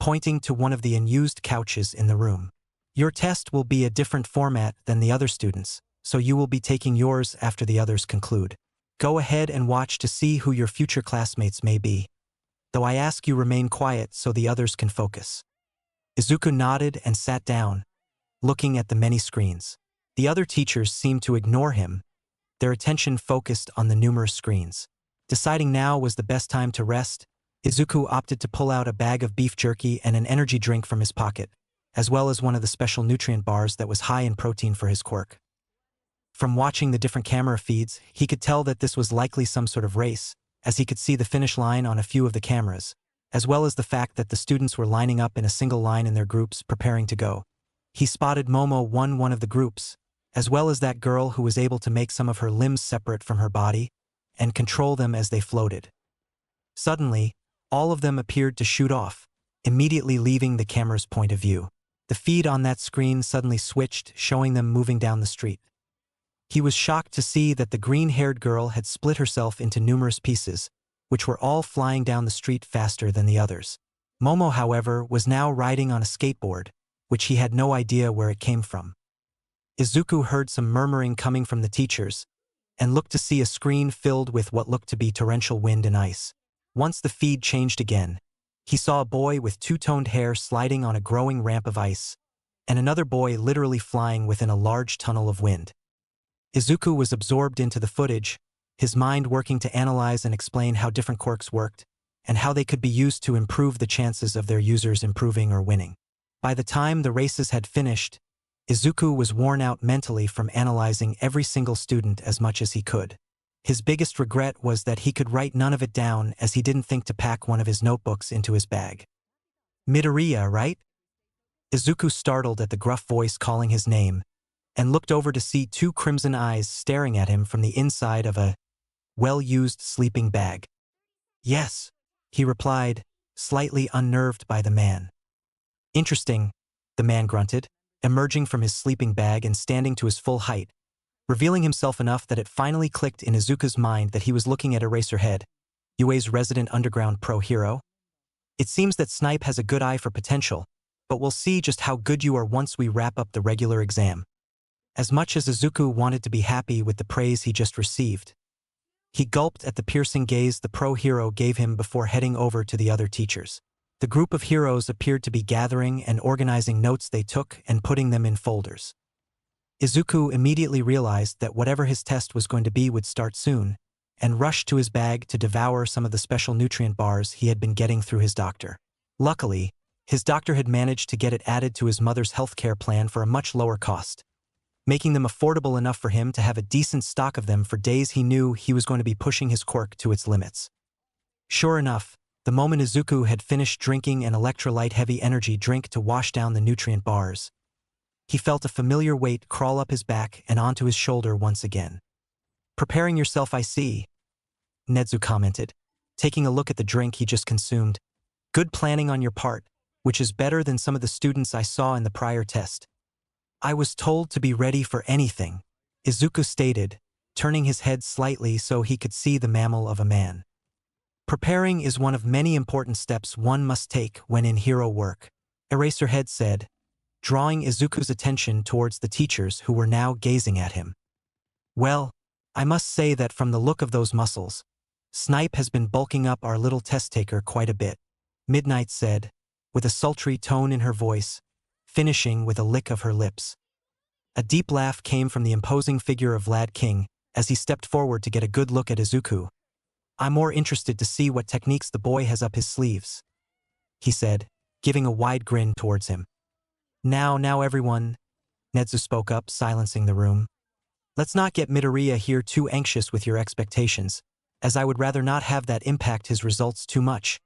pointing to one of the unused couches in the room. "Your test will be a different format than the other students, so you will be taking yours after the others conclude. Go ahead and watch to see who your future classmates may be. Though I ask you remain quiet so the others can focus." Izuku nodded and sat down, looking at the many screens. The other teachers seemed to ignore him, their attention focused on the numerous screens. Deciding now was the best time to rest, Izuku opted to pull out a bag of beef jerky and an energy drink from his pocket, as well as one of the special nutrient bars that was high in protein for his quirk. From watching the different camera feeds, he could tell that this was likely some sort of race, as he could see the finish line on a few of the cameras, as well as the fact that the students were lining up in a single line in their groups preparing to go. He spotted Momo won one of the groups, as well as that girl who was able to make some of her limbs separate from her body and control them as they floated. Suddenly, all of them appeared to shoot off, immediately leaving the camera's point of view. The feed on that screen suddenly switched, showing them moving down the street. He was shocked to see that the green-haired girl had split herself into numerous pieces, which were all flying down the street faster than the others. Momo, however, was now riding on a skateboard, which he had no idea where it came from. Izuku heard some murmuring coming from the teachers, and looked to see a screen filled with what looked to be torrential wind and ice. Once the feed changed again, he saw a boy with two-toned hair sliding on a growing ramp of ice, and another boy literally flying within a large tunnel of wind. Izuku was absorbed into the footage, his mind working to analyze and explain how different quirks worked, and how they could be used to improve the chances of their users improving or winning. By the time the races had finished, Izuku was worn out mentally from analyzing every single student as much as he could. His biggest regret was that he could write none of it down, as he didn't think to pack one of his notebooks into his bag. "Midoriya, right?" Izuku startled at the gruff voice calling his name, and looked over to see two crimson eyes staring at him from the inside of a well-used sleeping bag. "Yes," he replied, slightly unnerved by the man. "Interesting," the man grunted. emerging from his sleeping bag and standing to his full height, revealing himself enough that it finally clicked in Izuku's mind that he was looking at Eraserhead, UA's resident underground pro hero. It seems that Snipe has a good eye for potential, but we'll see just how good you are once we wrap up the regular exam. As much as Izuku wanted to be happy with the praise he just received, he gulped at the piercing gaze the pro hero gave him before heading over to the other teachers. The group of heroes appeared to be gathering and organizing notes they took and putting them in folders. Izuku immediately realized that whatever his test was going to be would start soon, and rushed to his bag to devour some of the special nutrient bars he had been getting through his doctor. Luckily, his doctor had managed to get it added to his mother's healthcare plan for a much lower cost, making them affordable enough for him to have a decent stock of them for days he knew he was going to be pushing his quirk to its limits. Sure enough, the moment Izuku had finished drinking an electrolyte-heavy energy drink to wash down the nutrient bars, he felt a familiar weight crawl up his back and onto his shoulder once again. "Preparing yourself, I see," Nezu commented, taking a look at the drink he just consumed. "Good planning on your part, which is better than some of the students I saw in the prior test." "I was told to be ready for anything," Izuku stated, turning his head slightly so he could see the mammal of a man. "Preparing is one of many important steps one must take when in hero work," Eraserhead said, drawing Izuku's attention towards the teachers who were now gazing at him. "Well, I must say that from the look of those muscles, Snipe has been bulking up our little test-taker quite a bit," Midnight said, with a sultry tone in her voice, finishing with a lick of her lips. A deep laugh came from the imposing figure of Lad King as he stepped forward to get a good look at Izuku. "I'm more interested to see what techniques the boy has up his sleeves," he said, giving a wide grin towards him. Now everyone," Nezu spoke up, silencing the room. "Let's not get Midoriya here too anxious with your expectations, as I would rather not have that impact his results too much."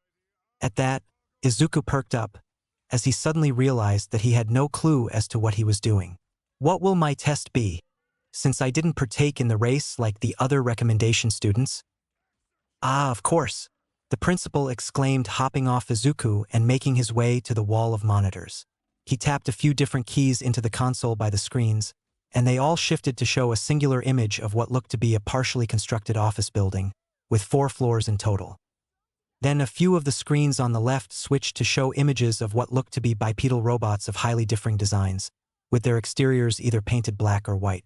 At that, Izuku perked up, as he suddenly realized that he had no clue as to what he was doing. "What will my test be, since I didn't partake in the race like the other recommendation students?" "Ah, of course," the principal exclaimed, hopping off Izuku and making his way to the wall of monitors. He tapped a few different keys into the console by the screens, and they all shifted to show a singular image of what looked to be a partially constructed office building, with 4 floors in total. Then a few of the screens on the left switched to show images of what looked to be bipedal robots of highly differing designs, with their exteriors either painted black or white.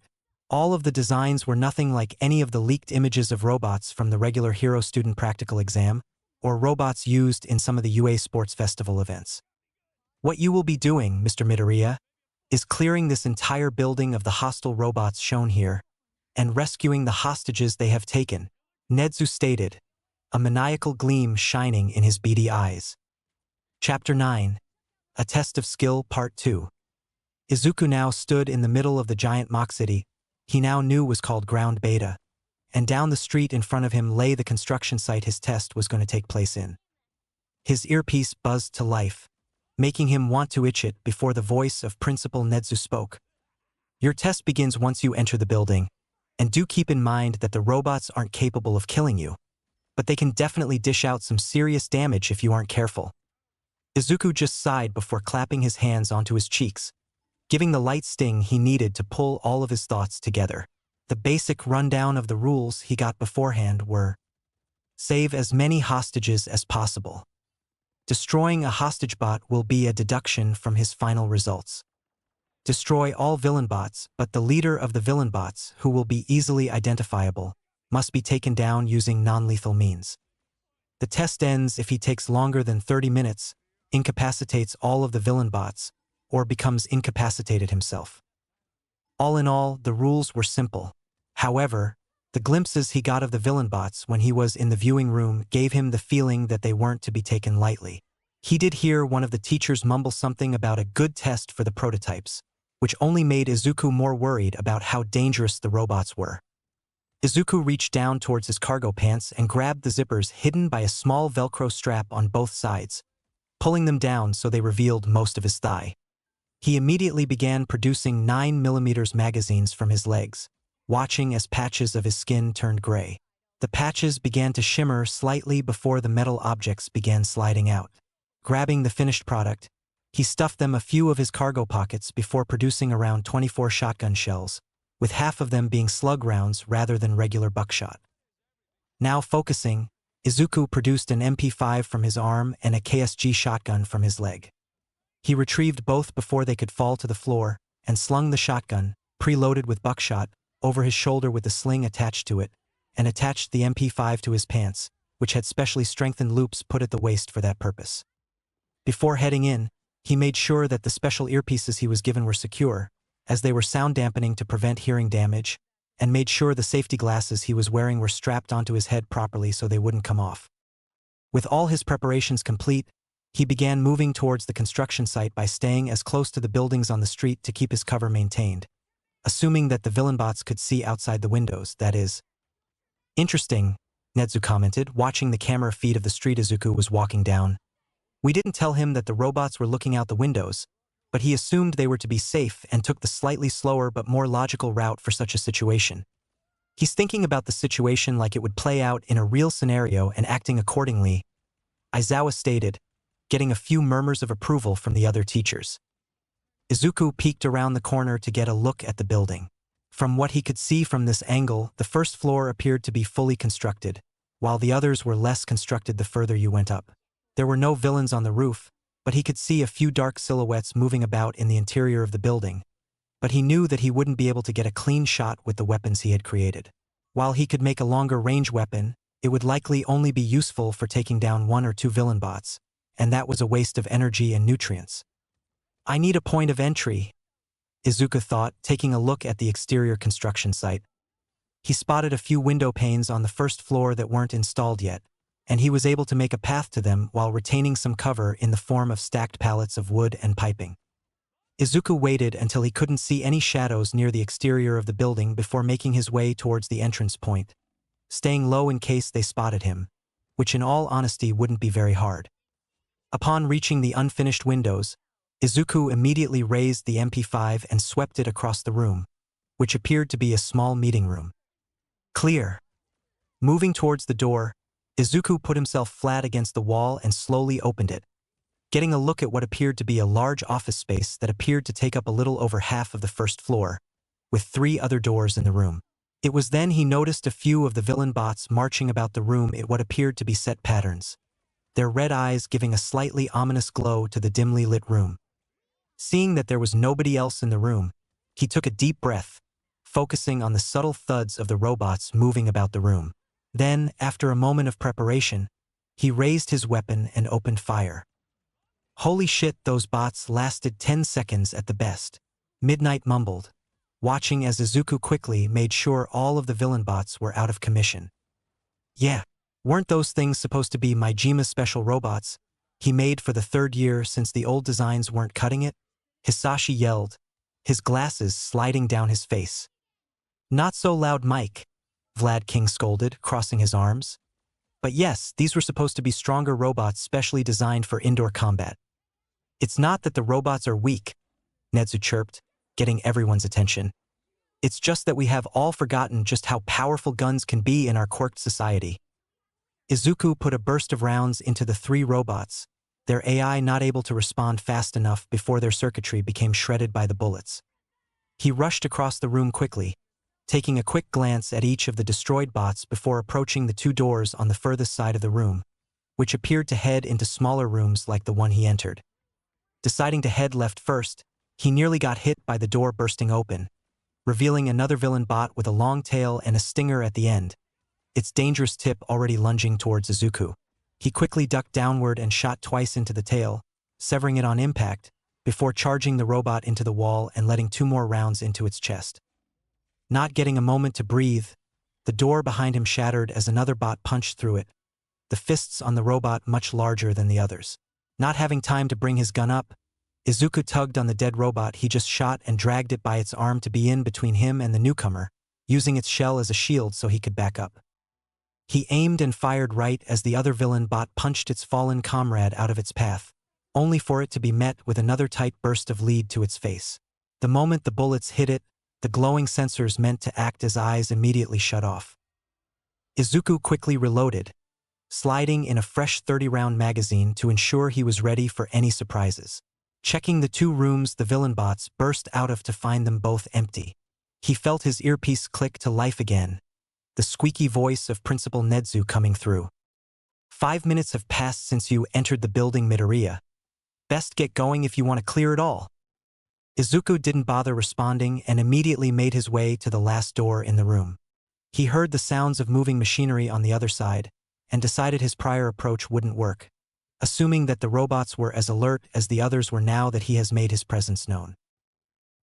All of the designs were nothing like any of the leaked images of robots from the regular Hero Student Practical Exam, or robots used in some of the UA Sports Festival events. "What you will be doing, Mr. Midoriya, is clearing this entire building of the hostile robots shown here, and rescuing the hostages they have taken," Nezu stated, a maniacal gleam shining in his beady eyes. Chapter 9. A Test of Skill Part 2. Izuku now stood in the middle of the giant mock city he now knew was called Ground Beta, and down the street in front of him lay the construction site his test was going to take place in. His earpiece buzzed to life, making him want to itch it before the voice of Principal Nezu spoke. "Your test begins once you enter the building, and do keep in mind that the robots aren't capable of killing you, but they can definitely dish out some serious damage if you aren't careful." Izuku just sighed before clapping his hands onto his cheeks, giving the light sting he needed to pull all of his thoughts together. The basic rundown of the rules he got beforehand were: save as many hostages as possible. Destroying a hostage bot will be a deduction from his final results. Destroy all villain bots, but the leader of the villain bots, who will be easily identifiable, must be taken down using non-lethal means. The test ends if he takes longer than 30 minutes, incapacitates all of the villain bots, or becomes incapacitated himself. All in all, the rules were simple. However, the glimpses he got of the villain bots when he was in the viewing room gave him the feeling that they weren't to be taken lightly. He did hear one of the teachers mumble something about a good test for the prototypes, which only made Izuku more worried about how dangerous the robots were. Izuku reached down towards his cargo pants and grabbed the zippers hidden by a small Velcro strap on both sides, pulling them down so they revealed most of his thigh. He immediately began producing 9mm magazines from his legs, watching as patches of his skin turned gray. The patches began to shimmer slightly before the metal objects began sliding out. Grabbing the finished product, He stuffed them a few of his cargo pockets before producing around 24 shotgun shells, with half of them being slug rounds rather than regular buckshot. Now focusing, Izuku produced an MP5 from his arm and a KSG shotgun from his leg. He retrieved both before they could fall to the floor and slung the shotgun, preloaded with buckshot, over his shoulder with the sling attached to it, and attached the MP5 to his pants, which had specially strengthened loops put at the waist for that purpose. Before heading in, he made sure that the special earpieces he was given were secure, as they were sound dampening to prevent hearing damage, and made sure the safety glasses he was wearing were strapped onto his head properly so they wouldn't come off. With all his preparations complete, he began moving towards the construction site by staying as close to the buildings on the street to keep his cover maintained, assuming that the villain bots could see outside the windows, that is. Interesting, Netsu commented, watching the camera feed of the street Izuku was walking down. We didn't tell him that the robots were looking out the windows, but he assumed they were to be safe and took the slightly slower but more logical route for such a situation. He's thinking about the situation like it would play out in a real scenario and acting accordingly, Aizawa stated, getting a few murmurs of approval from the other teachers. Izuku peeked around the corner to get a look at the building. From what he could see from this angle, the first floor appeared to be fully constructed, while the others were less constructed the further you went up. There were no villains on the roof, but he could see a few dark silhouettes moving about in the interior of the building. But he knew that he wouldn't be able to get a clean shot with the weapons he had created. While he could make a longer range weapon, it would likely only be useful for taking down 1 or 2 villain bots, and that was a waste of energy and nutrients. I need a point of entry, Izuku thought, taking a look at the exterior construction site. He spotted a few window panes on the first floor that weren't installed yet, and he was able to make a path to them while retaining some cover in the form of stacked pallets of wood and piping. Izuku waited until he couldn't see any shadows near the exterior of the building before making his way towards the entrance point, staying low in case they spotted him, which in all honesty wouldn't be very hard. Upon reaching the unfinished windows, Izuku immediately raised the MP5 and swept it across the room, which appeared to be a small meeting room. Clear. Moving towards the door, Izuku put himself flat against the wall and slowly opened it, getting a look at what appeared to be a large office space that appeared to take up a little over half of the first floor, with 3 other doors in the room. It was then he noticed a few of the villain bots marching about the room in what appeared to be set patterns, their red eyes giving a slightly ominous glow to the dimly lit room. Seeing that there was nobody else in the room, he took a deep breath, focusing on the subtle thuds of the robots moving about the room. Then, after a moment of preparation, he raised his weapon and opened fire. Holy shit, those bots lasted 10 seconds at the best, Midnight mumbled, watching as Izuku quickly made sure all of the villain bots were out of commission. Yeah, weren't those things supposed to be Mijima's special robots he made for the 3rd year since the old designs weren't cutting it? Hisashi yelled, his glasses sliding down his face. Not so loud, Mike, Vlad King scolded, crossing his arms. But yes, these were supposed to be stronger robots specially designed for indoor combat. It's not that the robots are weak, Netsu chirped, getting everyone's attention. It's just that we have all forgotten just how powerful guns can be in our quirked society. Izuku put a burst of rounds into the 3 robots, their AI not able to respond fast enough before their circuitry became shredded by the bullets. He rushed across the room quickly, taking a quick glance at each of the destroyed bots before approaching the 2 doors on the furthest side of the room, which appeared to head into smaller rooms like the one he entered. Deciding to head left first, he nearly got hit by the door bursting open, revealing another villain bot with a long tail and a stinger at the end, its dangerous tip already lunging towards Izuku. He quickly ducked downward and shot twice into the tail, severing it on impact, before charging the robot into the wall and letting 2 more rounds into its chest. Not getting a moment to breathe, the door behind him shattered as another bot punched through it, the fists on the robot much larger than the others. Not having time to bring his gun up, Izuku tugged on the dead robot he just shot and dragged it by its arm to be in between him and the newcomer, using its shell as a shield so he could back up. He aimed and fired right as the other villain bot punched its fallen comrade out of its path, only for it to be met with another tight burst of lead to its face. The moment the bullets hit it, the glowing sensors meant to act as eyes immediately shut off. Izuku quickly reloaded, sliding in a fresh 30-round magazine to ensure he was ready for any surprises. Checking the 2 rooms the villain bots burst out of to find them both empty. He felt his earpiece click to life again, the squeaky voice of Principal Nedzu coming through. 5 minutes have passed since you entered the building, Midoriya. Best get going if you want to clear it all. Izuku didn't bother responding and immediately made his way to the last door in the room. He heard the sounds of moving machinery on the other side and decided his prior approach wouldn't work, assuming that the robots were as alert as the others were now that he has made his presence known.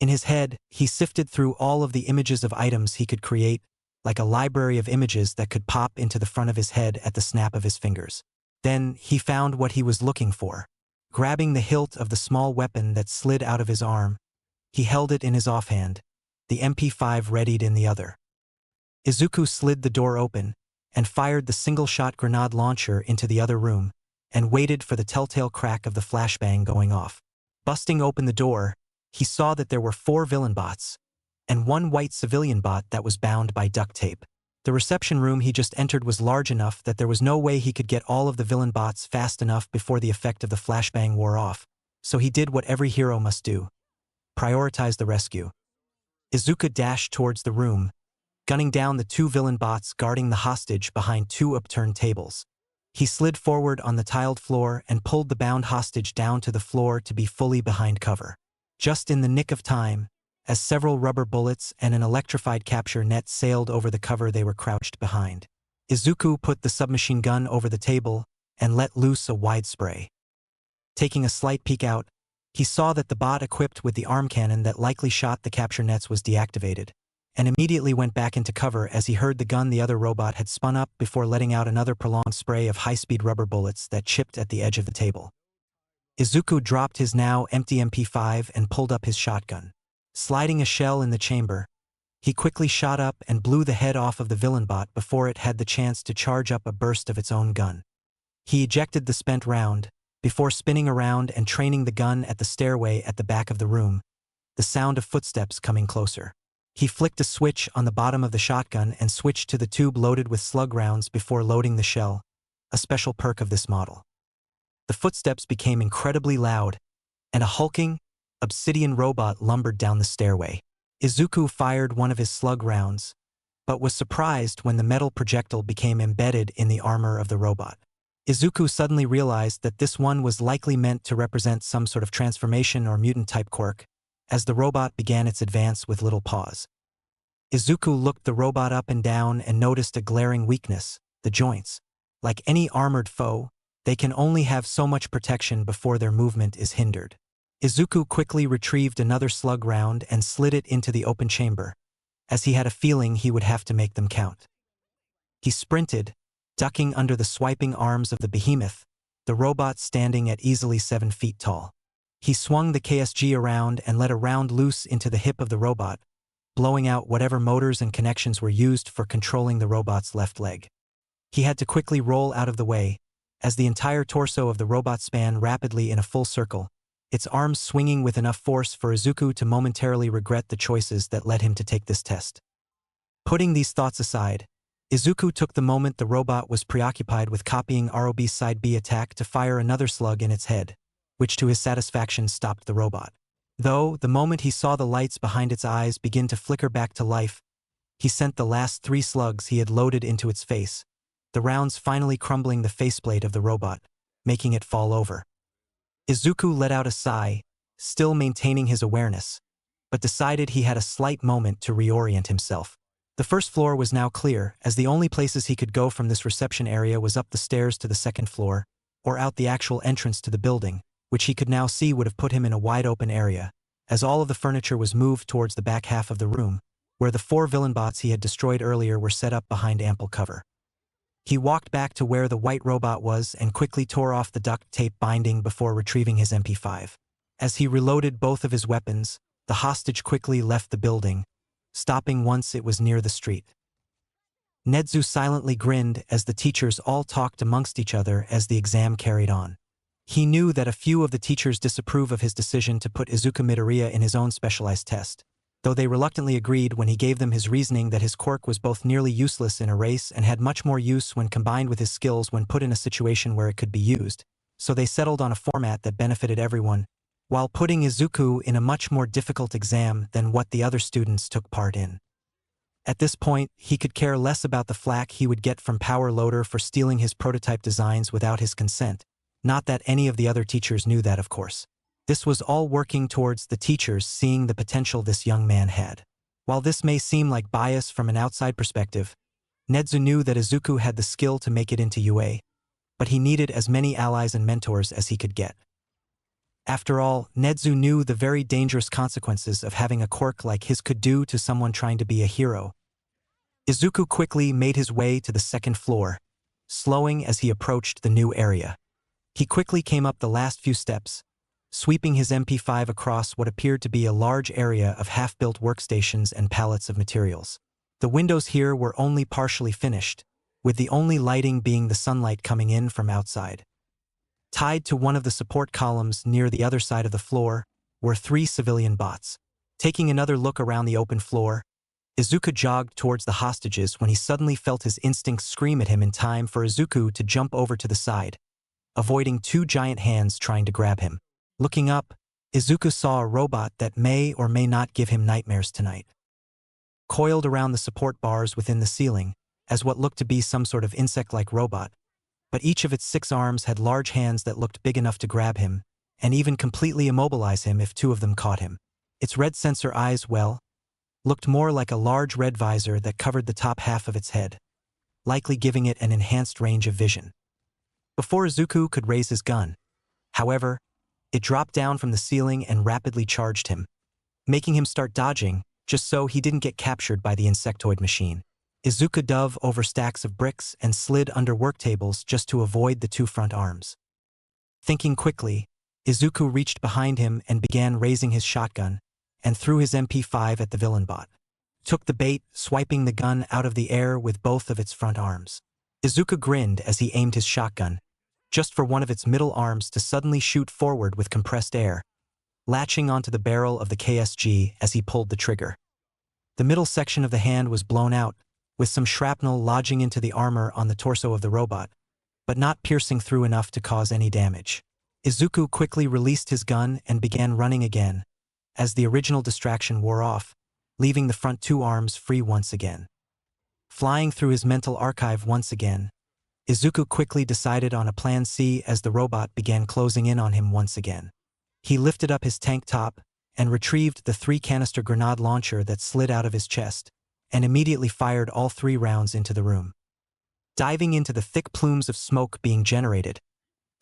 In his head, he sifted through all of the images of items he could create, like a library of images that could pop into the front of his head at the snap of his fingers. Then, he found what he was looking for. Grabbing the hilt of the small weapon that slid out of his arm, he held it in his offhand, the MP5 readied in the other. Izuku slid the door open and fired the single-shot grenade launcher into the other room and waited for the telltale crack of the flashbang going off. Busting open the door, he saw that there were 4 villain bots and 1 white civilian bot that was bound by duct tape. The reception room he just entered was large enough that there was no way he could get all of the villain bots fast enough before the effect of the flashbang wore off, so he did what every hero must do: prioritize the rescue. Izuku dashed towards the room, gunning down the 2 villain bots guarding the hostage behind 2 upturned tables. He slid forward on the tiled floor and pulled the bound hostage down to the floor to be fully behind cover. Just in the nick of time, as several rubber bullets and an electrified capture net sailed over the cover they were crouched behind. Izuku put the submachine gun over the table and let loose a wide spray. Taking a slight peek out, he saw that the bot equipped with the arm cannon that likely shot the capture nets was deactivated, and immediately went back into cover as he heard the gun the other robot had spun up before letting out another prolonged spray of high-speed rubber bullets that chipped at the edge of the table. Izuku dropped his now empty MP5 and pulled up his shotgun. Sliding a shell in the chamber, he quickly shot up and blew the head off of the villain bot before it had the chance to charge up a burst of its own gun. He ejected the spent round, before spinning around and training the gun at the stairway at the back of the room, the sound of footsteps coming closer. He flicked a switch on the bottom of the shotgun and switched to the tube loaded with slug rounds before loading the shell, a special perk of this model. The footsteps became incredibly loud, and a hulking, obsidian robot lumbered down the stairway. Izuku fired one of his slug rounds, but was surprised when the metal projectile became embedded in the armor of the robot. Izuku suddenly realized that this one was likely meant to represent some sort of transformation or mutant-type quirk, as the robot began its advance with little pause. Izuku looked the robot up and down and noticed a glaring weakness: the joints. Like any armored foe, they can only have so much protection before their movement is hindered. Izuku quickly retrieved another slug round and slid it into the open chamber, as he had a feeling he would have to make them count. He sprinted, ducking under the swiping arms of the behemoth, the robot standing at easily 7 feet tall. He swung the KSG around and let a round loose into the hip of the robot, blowing out whatever motors and connections were used for controlling the robot's left leg. He had to quickly roll out of the way, as the entire torso of the robot span rapidly in a full circle, its arms swinging with enough force for Izuku to momentarily regret the choices that led him to take this test. Putting these thoughts aside, Izuku took the moment the robot was preoccupied with copying ROB's Side B attack to fire another slug in its head, which to his satisfaction stopped the robot. Though, the moment he saw the lights behind its eyes begin to flicker back to life, he sent the last 3 slugs he had loaded into its face, the rounds finally crumbling the faceplate of the robot, making it fall over. Izuku let out a sigh, still maintaining his awareness, but decided he had a slight moment to reorient himself. The first floor was now clear, as the only places he could go from this reception area was up the stairs to the 2nd floor, or out the actual entrance to the building, which he could now see would have put him in a wide-open area, as all of the furniture was moved towards the back half of the room, where the 4 villain bots he had destroyed earlier were set up behind ample cover. He walked back to where the white robot was and quickly tore off the duct tape binding before retrieving his MP5. As he reloaded both of his weapons, the hostage quickly left the building, stopping once it was near the street. Nedzu silently grinned as the teachers all talked amongst each other as the exam carried on. He knew that a few of the teachers disapprove of his decision to put Izuku Midoriya in his own specialized test, though they reluctantly agreed when he gave them his reasoning that his quirk was both nearly useless in a race and had much more use when combined with his skills when put in a situation where it could be used, so they settled on a format that benefited everyone, while putting Izuku in a much more difficult exam than what the other students took part in. At this point, he could care less about the flack he would get from Power Loader for stealing his prototype designs without his consent. Not that any of the other teachers knew that, of course. This was all working towards the teachers seeing the potential this young man had. While this may seem like bias from an outside perspective, Nezu knew that Izuku had the skill to make it into UA, but he needed as many allies and mentors as he could get. After all, Nezu knew the very dangerous consequences of having a quirk like his could do to someone trying to be a hero. Izuku quickly made his way to the second floor, slowing as he approached the new area. He quickly came up the last few steps, sweeping his MP5 across what appeared to be a large area of half-built workstations and pallets of materials. The windows here were only partially finished, with the only lighting being the sunlight coming in from outside. Tied to one of the support columns near the other side of the floor were 3 civilian bots. Taking another look around the open floor, Izuku jogged towards the hostages when he suddenly felt his instincts scream at him in time for Izuku to jump over to the side, avoiding 2 giant hands trying to grab him. Looking up, Izuku saw a robot that may or may not give him nightmares tonight. Coiled around the support bars within the ceiling, as what looked to be some sort of insect-like robot, but each of its 6 arms had large hands that looked big enough to grab him, and even completely immobilize him if 2 of them caught him. Its red sensor eyes, well, looked more like a large red visor that covered the top half of its head, likely giving it an enhanced range of vision. Before Izuku could raise his gun, however, it dropped down from the ceiling and rapidly charged him, making him start dodging just so he didn't get captured by the insectoid machine. Izuku dove over stacks of bricks and slid under work tables just to avoid the 2 front arms. Thinking quickly, Izuku reached behind him and began raising his shotgun and threw his MP5 at the villain bot. Took the bait, swiping the gun out of the air with both of its front arms. Izuku grinned as he aimed his shotgun, just for one of its middle arms to suddenly shoot forward with compressed air, latching onto the barrel of the KSG as he pulled the trigger. The middle section of the hand was blown out, with some shrapnel lodging into the armor on the torso of the robot, but not piercing through enough to cause any damage. Izuku quickly released his gun and began running again, as the original distraction wore off, leaving the front 2 arms free once again. Flying through his mental archive once again, Izuku quickly decided on a plan C as the robot began closing in on him once again. He lifted up his tank top and retrieved the 3-canister grenade launcher that slid out of his chest, and immediately fired all 3 rounds into the room. Diving into the thick plumes of smoke being generated,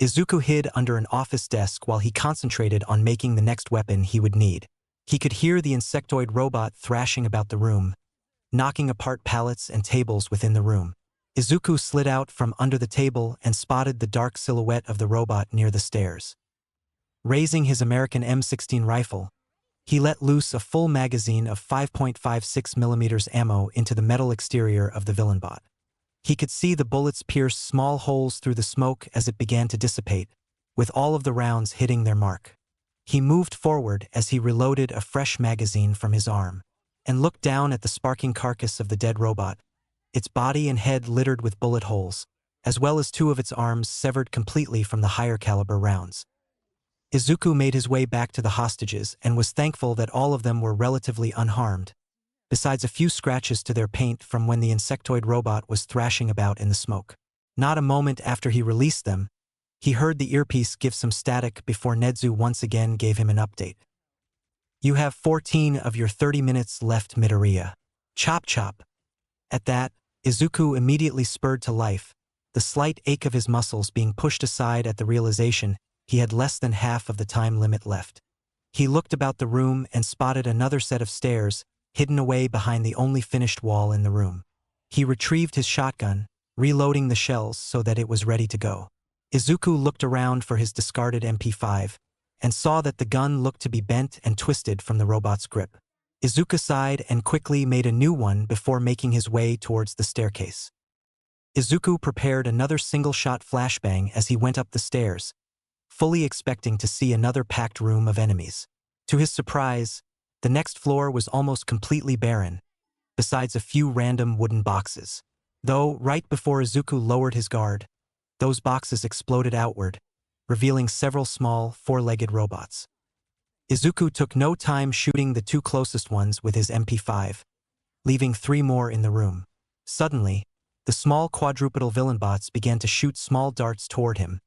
Izuku hid under an office desk while he concentrated on making the next weapon he would need. He could hear the insectoid robot thrashing about the room, knocking apart pallets and tables within the room. Izuku slid out from under the table and spotted the dark silhouette of the robot near the stairs. Raising his American M16 rifle, he let loose a full magazine of 5.56mm ammo into the metal exterior of the villain bot. He could see the bullets pierce small holes through the smoke as it began to dissipate, with all of the rounds hitting their mark. He moved forward as he reloaded a fresh magazine from his arm, and looked down at the sparking carcass of the dead robot, its body and head littered with bullet holes, as well as 2 of its arms severed completely from the higher caliber rounds. Izuku made his way back to the hostages and was thankful that all of them were relatively unharmed, besides a few scratches to their paint from when the insectoid robot was thrashing about in the smoke. Not a moment after he released them, he heard the earpiece give some static before Nezu once again gave him an update. "You have 14 of your 30 minutes left, Midoriya. Chop chop." At that, Izuku immediately spurred to life, the slight ache of his muscles being pushed aside at the realization he had less than half of the time limit left. He looked about the room and spotted another set of stairs hidden away behind the only finished wall in the room. He retrieved his shotgun, reloading the shells so that it was ready to go. Izuku looked around for his discarded MP5 and saw that the gun looked to be bent and twisted from the robot's grip. Izuku sighed and quickly made a new one before making his way towards the staircase. Izuku prepared another single-shot flashbang as he went up the stairs, fully expecting to see another packed room of enemies. To his surprise, the next floor was almost completely barren, besides a few random wooden boxes. Though, right before Izuku lowered his guard, those boxes exploded outward, revealing several small, 4-legged robots. Izuku took no time shooting the two closest ones with his MP5, leaving 3 more in the room. Suddenly, the small quadrupedal villain bots began to shoot small darts toward him,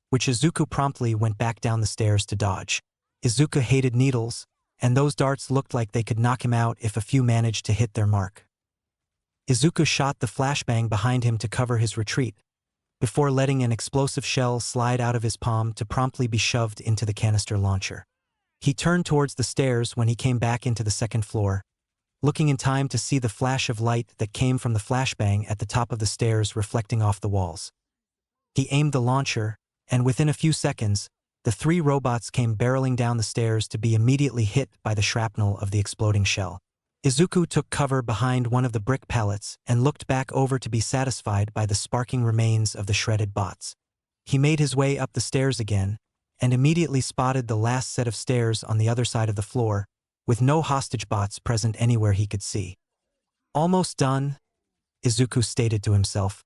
which Izuku promptly went back down the stairs to dodge. Izuku hated needles, and those darts looked like they could knock him out if a few managed to hit their mark. Izuku shot the flashbang behind him to cover his retreat, before letting an explosive shell slide out of his palm to promptly be shoved into the canister launcher. He turned towards the stairs when he came back into the second floor, looking in time to see the flash of light that came from the flashbang at the top of the stairs reflecting off the walls. He aimed the launcher, and within a few seconds, the 3 robots came barreling down the stairs to be immediately hit by the shrapnel of the exploding shell. Izuku took cover behind one of the brick pallets and looked back over to be satisfied by the sparking remains of the shredded bots. He made his way up the stairs again, and immediately spotted the last set of stairs on the other side of the floor, with no hostage bots present anywhere he could see. Almost done, Izuku stated to himself,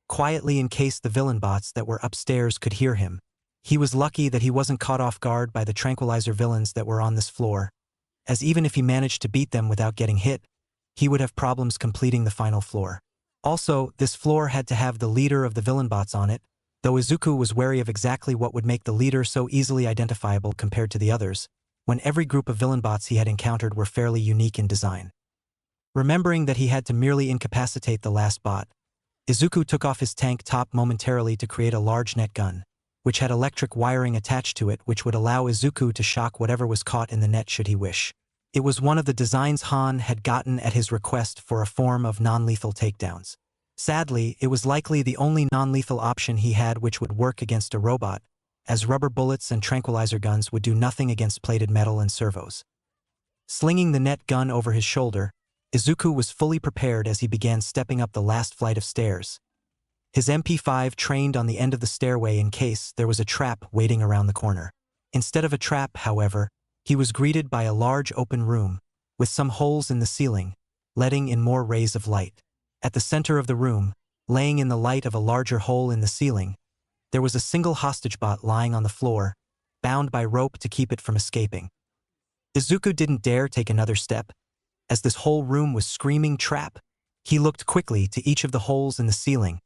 quietly in case the villain bots that were upstairs could hear him. He was lucky that he wasn't caught off guard by the tranquilizer villains that were on this floor, as even if he managed to beat them without getting hit, he would have problems completing the final floor. Also, this floor had to have the leader of the villain bots on it, though Izuku was wary of exactly what would make the leader so easily identifiable compared to the others, when every group of villain bots he had encountered were fairly unique in design. Remembering that he had to merely incapacitate the last bot, Izuku took off his tank top momentarily to create a large net gun, which had electric wiring attached to it which would allow Izuku to shock whatever was caught in the net should he wish. It was one of the designs Han had gotten at his request for a form of non-lethal takedowns. Sadly, it was likely the only non-lethal option he had which would work against a robot, as rubber bullets and tranquilizer guns would do nothing against plated metal and servos. Slinging the net gun over his shoulder, Izuku was fully prepared as he began stepping up the last flight of stairs. His MP5 trained on the end of the stairway in case there was a trap waiting around the corner. Instead of a trap, however, he was greeted by a large open room, with some holes in the ceiling, letting in more rays of light. At the center of the room, laying in the light of a larger hole in the ceiling, there was a single hostage bot lying on the floor, bound by rope to keep it from escaping. Izuku didn't dare take another step, as this whole room was screaming trap. He looked quickly to each of the holes in the ceiling,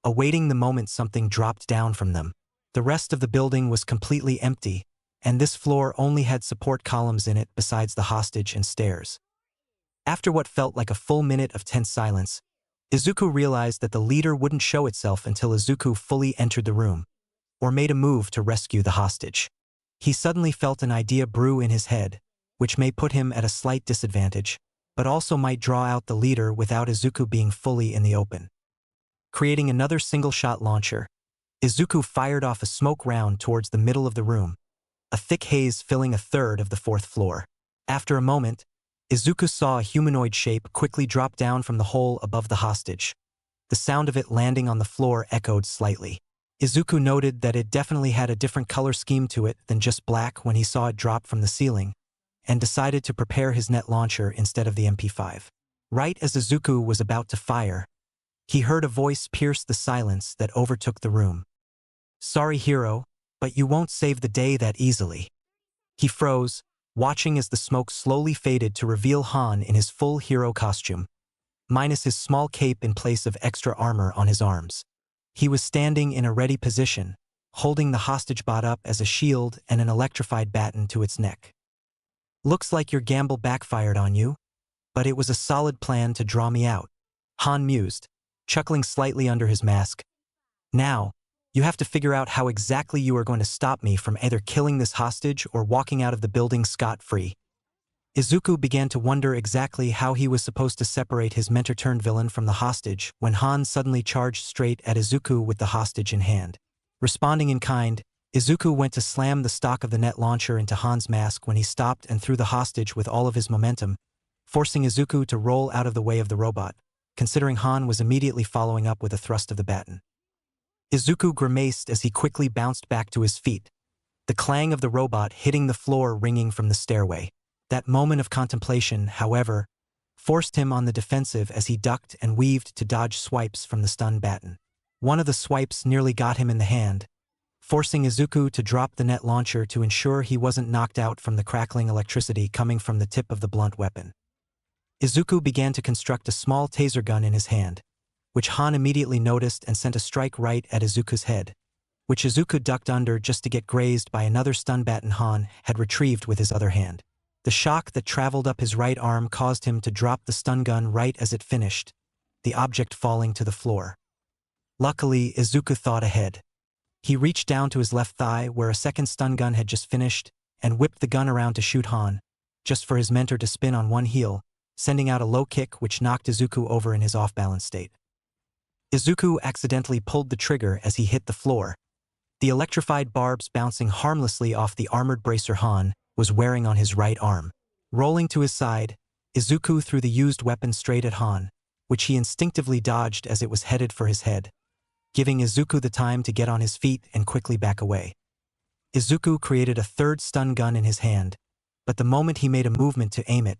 awaiting the moment something dropped down from them. The rest of the building was completely empty, and this floor only had support columns in it besides the hostage and stairs. After what felt like a full minute of tense silence, Izuku realized that the leader wouldn't show itself until Izuku fully entered the room, or made a move to rescue the hostage. He suddenly felt an idea brew in his head, which may put him at a slight disadvantage, but also might draw out the leader without Izuku being fully in the open. Creating another single-shot launcher, Izuku fired off a smoke round towards the middle of the room, a thick haze filling a third of the 4th floor. After a moment, Izuku saw a humanoid shape quickly drop down from the hole above the hostage. The sound of it landing on the floor echoed slightly. Izuku noted that it definitely had a different color scheme to it than just black when he saw it drop from the ceiling, and decided to prepare his net launcher instead of the MP5. Right as Izuku was about to fire, he heard a voice pierce the silence that overtook the room. "Sorry, hero, but you won't save the day that easily." He froze, watching as the smoke slowly faded to reveal Han in his full hero costume, minus his small cape in place of extra armor on his arms. He was standing in a ready position, holding the hostage bot up as a shield and an electrified baton to its neck. "Looks like your gamble backfired on you, but it was a solid plan to draw me out," Han mused, chuckling slightly under his mask. "Now, you have to figure out how exactly you are going to stop me from either killing this hostage or walking out of the building scot-free." Izuku began to wonder exactly how he was supposed to separate his mentor-turned-villain from the hostage when Han suddenly charged straight at Izuku with the hostage in hand. Responding in kind, Izuku went to slam the stock of the net launcher into Han's mask when he stopped and threw the hostage with all of his momentum, forcing Izuku to roll out of the way of the robot, considering Han was immediately following up with a thrust of the baton. Izuku grimaced as he quickly bounced back to his feet, the clang of the robot hitting the floor ringing from the stairway. That moment of contemplation, however, forced him on the defensive as he ducked and weaved to dodge swipes from the stun baton. One of the swipes nearly got him in the hand, forcing Izuku to drop the net launcher to ensure he wasn't knocked out from the crackling electricity coming from the tip of the blunt weapon. Izuku began to construct a small taser gun in his hand, which Han immediately noticed and sent a strike right at Izuku's head, which Izuku ducked under just to get grazed by another stun baton Han had retrieved with his other hand. The shock that traveled up his right arm caused him to drop the stun gun right as it finished, the object falling to the floor. Luckily, Izuku thought ahead. He reached down to his left thigh where a second stun gun had just finished and whipped the gun around to shoot Han, just for his mentor to spin on one heel, sending out a low kick which knocked Izuku over in his off-balance state. Izuku accidentally pulled the trigger as he hit the floor, the electrified barbs bouncing harmlessly off the armored bracer Han was wearing on his right arm. Rolling to his side, Izuku threw the used weapon straight at Han, which he instinctively dodged as it was headed for his head, giving Izuku the time to get on his feet and quickly back away. Izuku created a third stun gun in his hand, but the moment he made a movement to aim it,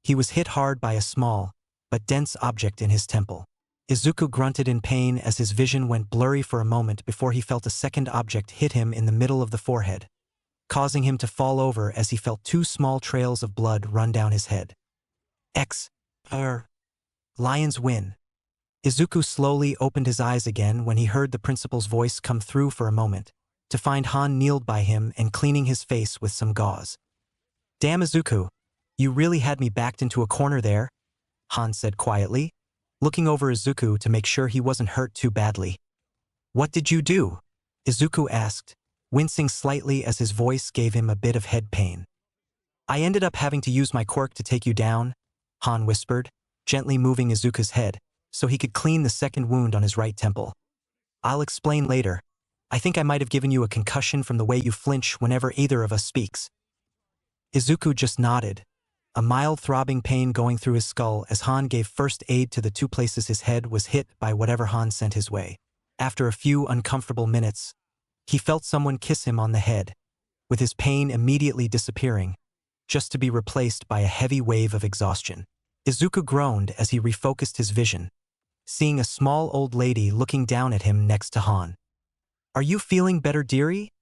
he was hit hard by a small, but dense object in his temple. Izuku grunted in pain as his vision went blurry for a moment before he felt a second object hit him in the middle of the forehead, causing him to fall over as he felt two small trails of blood run down his head. Lions win. Izuku slowly opened his eyes again when he heard the principal's voice come through for a moment, to find Han kneeled by him and cleaning his face with some gauze. "Damn Izuku, you really had me backed into a corner there," Han said quietly, looking over Izuku to make sure he wasn't hurt too badly. "What did you do?" Izuku asked, wincing slightly as his voice gave him a bit of head pain. "I ended up having to use my quirk to take you down," Han whispered, gently moving Izuku's head so he could clean the second wound on his right temple. "I'll explain later. I think I might have given you a concussion from the way you flinch whenever either of us speaks." Izuku just nodded, a mild throbbing pain going through his skull as Han gave first aid to the two places his head was hit by whatever Han sent his way. After a few uncomfortable minutes, he felt someone kiss him on the head, with his pain immediately disappearing, just to be replaced by a heavy wave of exhaustion. Izuku groaned as he refocused his vision, seeing a small old lady looking down at him next to Han. "Are you feeling better, dearie?"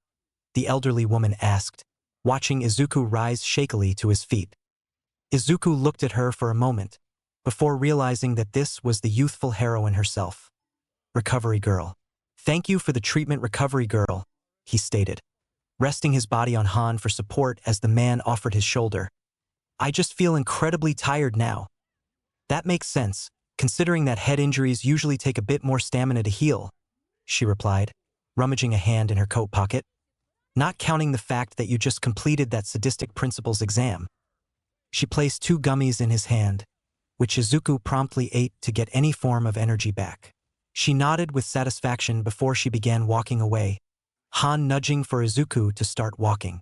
the elderly woman asked, watching Izuku rise shakily to his feet. Izuku looked at her for a moment, before realizing that this was the youthful heroine herself. "Recovery girl. Thank you for the treatment, recovery girl," he stated, resting his body on Han for support as the man offered his shoulder. "I just feel incredibly tired now." "That makes sense, considering that head injuries usually take a bit more stamina to heal," she replied, rummaging a hand in her coat pocket. "Not counting the fact that you just completed that sadistic principal's exam." She placed 2 gummies in his hand, which Izuku promptly ate to get any form of energy back. She nodded with satisfaction before she began walking away, Han nudging for Izuku to start walking.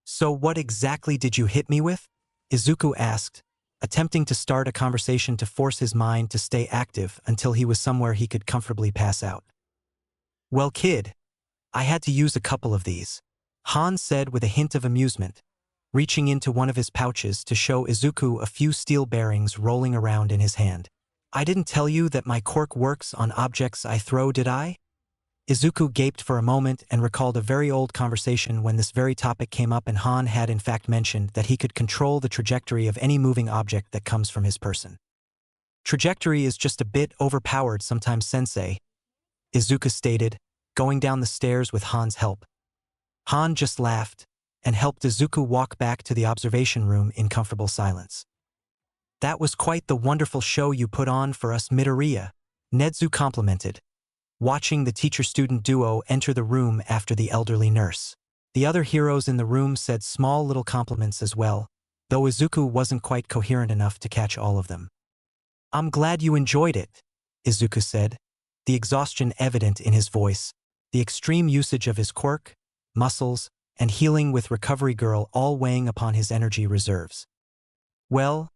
"So what exactly did you hit me with?" Izuku asked, attempting to start a conversation to force his mind to stay active until he was somewhere he could comfortably pass out. "Well, kid, I had to use a couple of these," Han said with a hint of amusement, reaching into one of his pouches to show Izuku a few steel bearings rolling around in his hand. "I didn't tell you that my quirk works on objects I throw, did I?" Izuku gaped for a moment and recalled a very old conversation when this very topic came up, and Han had in fact mentioned that he could control the trajectory of any moving object that comes from his person. "Trajectory is just a bit overpowered sometimes, sensei," Izuku stated, going down the stairs with Han's help. Han just laughed and helped Izuku walk back to the observation room in comfortable silence. "That was quite the wonderful show you put on for us, Midoriya," Nezu complimented, watching the teacher-student duo enter the room after the elderly nurse. The other heroes in the room said small little compliments as well, though Izuku wasn't quite coherent enough to catch all of them. "I'm glad you enjoyed it," Izuku said, the exhaustion evident in his voice, the extreme usage of his quirk, muscles, and healing with Recovery Girl all weighing upon his energy reserves. "Well,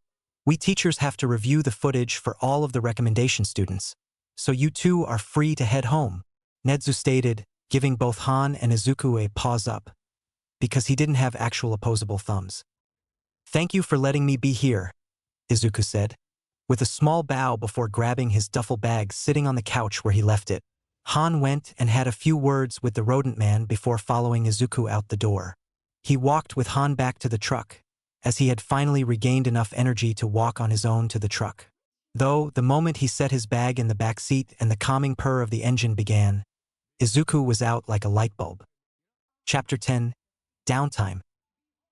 we teachers have to review the footage for all of the recommendation students, so you two are free to head home," Nezu stated, giving both Han and Izuku a pause up, because he didn't have actual opposable thumbs. "Thank you for letting me be here," Izuku said, with a small bow before grabbing his duffel bag sitting on the couch where he left it. Han went and had a few words with the rodent man before following Izuku out the door. He walked with Han back to the truck, as he had finally regained enough energy to walk on his own to the truck. Though, the moment he set his bag in the back seat and the calming purr of the engine began, Izuku was out like a light bulb. Chapter 10. Downtime.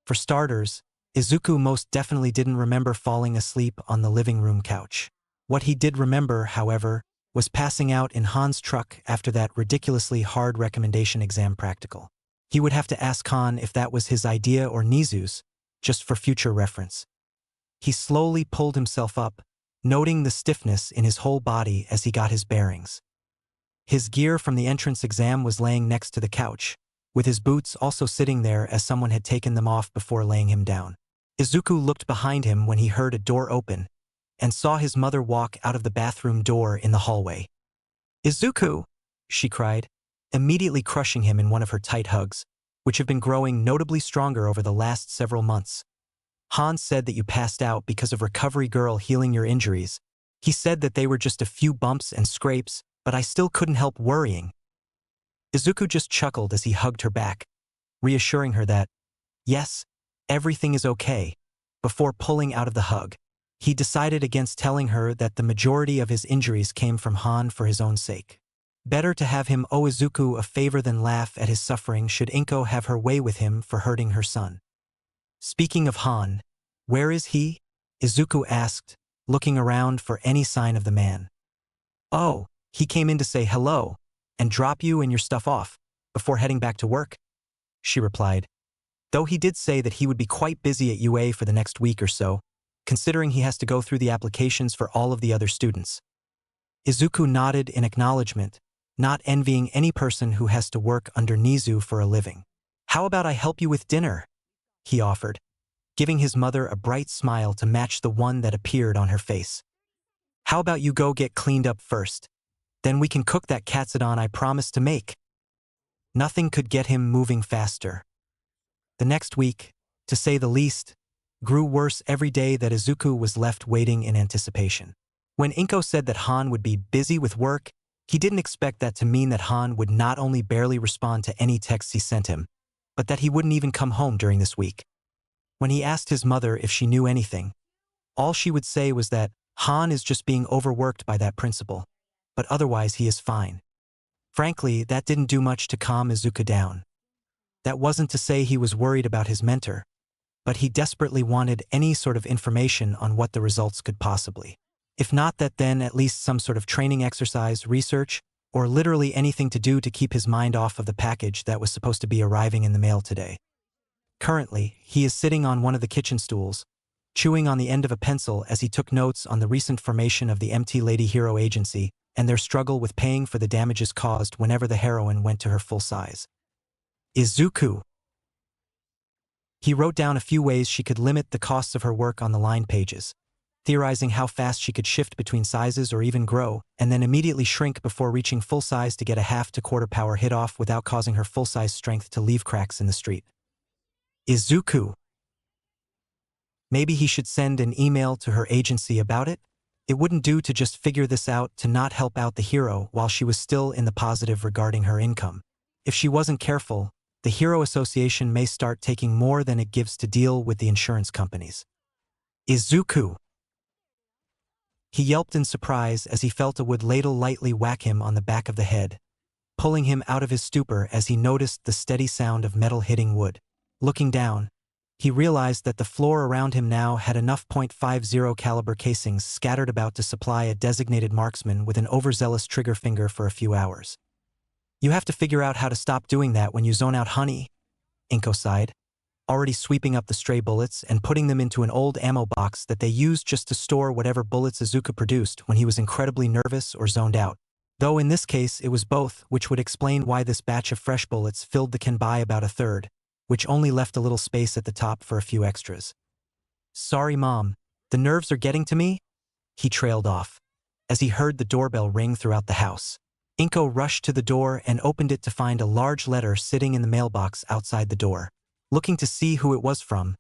For starters, Izuku most definitely didn't remember falling asleep on the living room couch. What he did remember, however, was passing out in Han's truck after that ridiculously hard recommendation exam practical. He would have to ask Han if that was his idea or Nizu's, just for future reference. He slowly pulled himself up, noting the stiffness in his whole body as he got his bearings. His gear from the entrance exam was laying next to the couch, with his boots also sitting there as someone had taken them off before laying him down. Izuku looked behind him when he heard a door open, and saw his mother walk out of the bathroom door in the hallway. "Izuku!" she cried, immediately crushing him in one of her tight hugs, which have been growing notably stronger over the last several months. "Han said that you passed out because of Recovery Girl healing your injuries. He said that they were just a few bumps and scrapes, but I still couldn't help worrying." Izuku just chuckled as he hugged her back, reassuring her that, yes, everything is okay. Before pulling out of the hug, he decided against telling her that the majority of his injuries came from Han for his own sake. Better to have him owe Izuku a favor than laugh at his suffering should Inko have her way with him for hurting her son. "Speaking of Han, where is he?" Izuku asked, looking around for any sign of the man. "Oh, he came in to say hello and drop you and your stuff off before heading back to work," she replied, though he did say that he would be quite busy at UA for the next week or so, considering he has to go through the applications for all of the other students. Izuku nodded in acknowledgement, not envying any person who has to work under Nizu for a living. "How about I help you with dinner?" he offered, giving his mother a bright smile to match the one that appeared on her face. "How about you go get cleaned up first? Then we can cook that katsudon I promised to make." Nothing could get him moving faster. The next week, to say the least, grew worse every day that Izuku was left waiting in anticipation. When Inko said that Han would be busy with work, he didn't expect that to mean that Han would not only barely respond to any texts he sent him, but that he wouldn't even come home during this week. When he asked his mother if she knew anything, all she would say was that Han is just being overworked by that principal, but otherwise he is fine. Frankly, that didn't do much to calm Izuku down. That wasn't to say he was worried about his mentor, but he desperately wanted any sort of information on what the results could possibly. If not that, then at least some sort of training exercise, research, or literally anything to do to keep his mind off of the package that was supposed to be arriving in the mail today. Currently, he is sitting on one of the kitchen stools, chewing on the end of a pencil as he took notes on the recent formation of the MT Lady Hero Agency and their struggle with paying for the damages caused whenever the heroine went to her full size. "Izuku." He wrote down a few ways she could limit the costs of her work on the line pages, theorizing how fast she could shift between sizes or even grow, and then immediately shrink before reaching full size to get a half to quarter power hit off without causing her full size strength to leave cracks in the street. "Izuku." Maybe he should send an email to her agency about it? It wouldn't do to just figure this out to not help out the hero while she was still in the positive regarding her income. If she wasn't careful, the Hero Association may start taking more than it gives to deal with the insurance companies. "Izuku." He yelped in surprise as he felt a wood ladle lightly whack him on the back of the head, pulling him out of his stupor as he noticed the steady sound of metal hitting wood. Looking down, he realized that the floor around him now had enough .50 caliber casings scattered about to supply a designated marksman with an overzealous trigger finger for a few hours. "You have to figure out how to stop doing that when you zone out, honey," Inko sighed, already sweeping up the stray bullets and putting them into an old ammo box that they used just to store whatever bullets Izuku produced when he was incredibly nervous or zoned out. Though in this case it was both, which would explain why this batch of fresh bullets filled the can by about a third, which only left a little space at the top for a few extras. "Sorry, Mom, the nerves are getting to me?" He trailed off, as he heard the doorbell ring throughout the house. Inko rushed to the door and opened it to find a large letter sitting in the mailbox outside the door. Looking to see who it was from,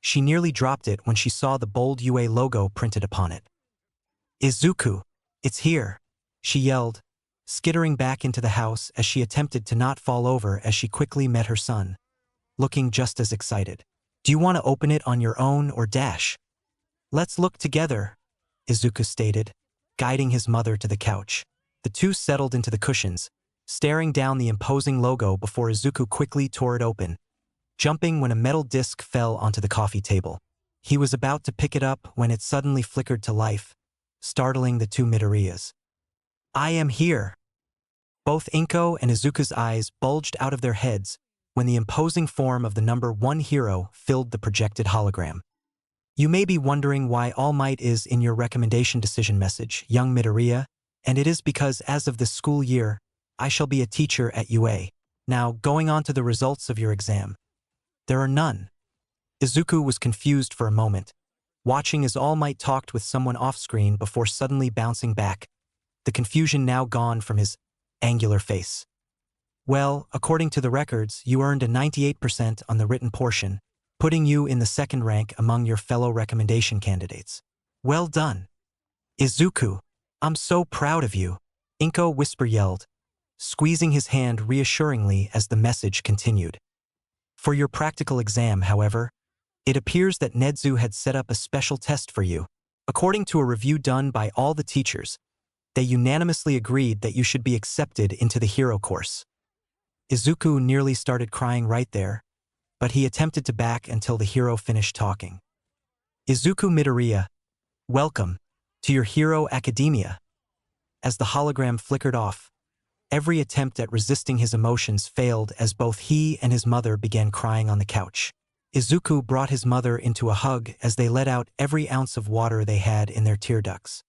she nearly dropped it when she saw the bold UA logo printed upon it. "Izuku, it's here," she yelled, skittering back into the house as she attempted to not fall over as she quickly met her son, looking just as excited. Do you want to open it on your own or dash? Let's look together, Izuku stated, guiding his mother to the couch. The two settled into the cushions, staring down the imposing logo before Izuku quickly tore it open, jumping when a metal disc fell onto the coffee table. He was about to pick it up when it suddenly flickered to life, startling the two Midoriyas. I am here! Both Inko and Izuku's eyes bulged out of their heads when the imposing form of the number 1 hero filled the projected hologram. You may be wondering why All Might is in your recommendation decision message, young Midoriya, and it is because as of this school year, I shall be a teacher at UA. Now, going on to the results of your exam. There are none. Izuku was confused for a moment, watching as All Might talked with someone off-screen before suddenly bouncing back, the confusion now gone from his angular face. Well, according to the records, you earned a 98% on the written portion, putting you in the second rank among your fellow recommendation candidates. Well done. Izuku, I'm so proud of you, Inko whisper yelled, squeezing his hand reassuringly as the message continued. For your practical exam, however, it appears that Nedzu had set up a special test for you. According to a review done by all the teachers, they unanimously agreed that you should be accepted into the hero course. Izuku nearly started crying right there, but he attempted to back until the hero finished talking. Izuku Midoriya, welcome to your Hero Academia. As the hologram flickered off, every attempt at resisting his emotions failed as both he and his mother began crying on the couch. Izuku brought his mother into a hug as they let out every ounce of water they had in their tear ducts.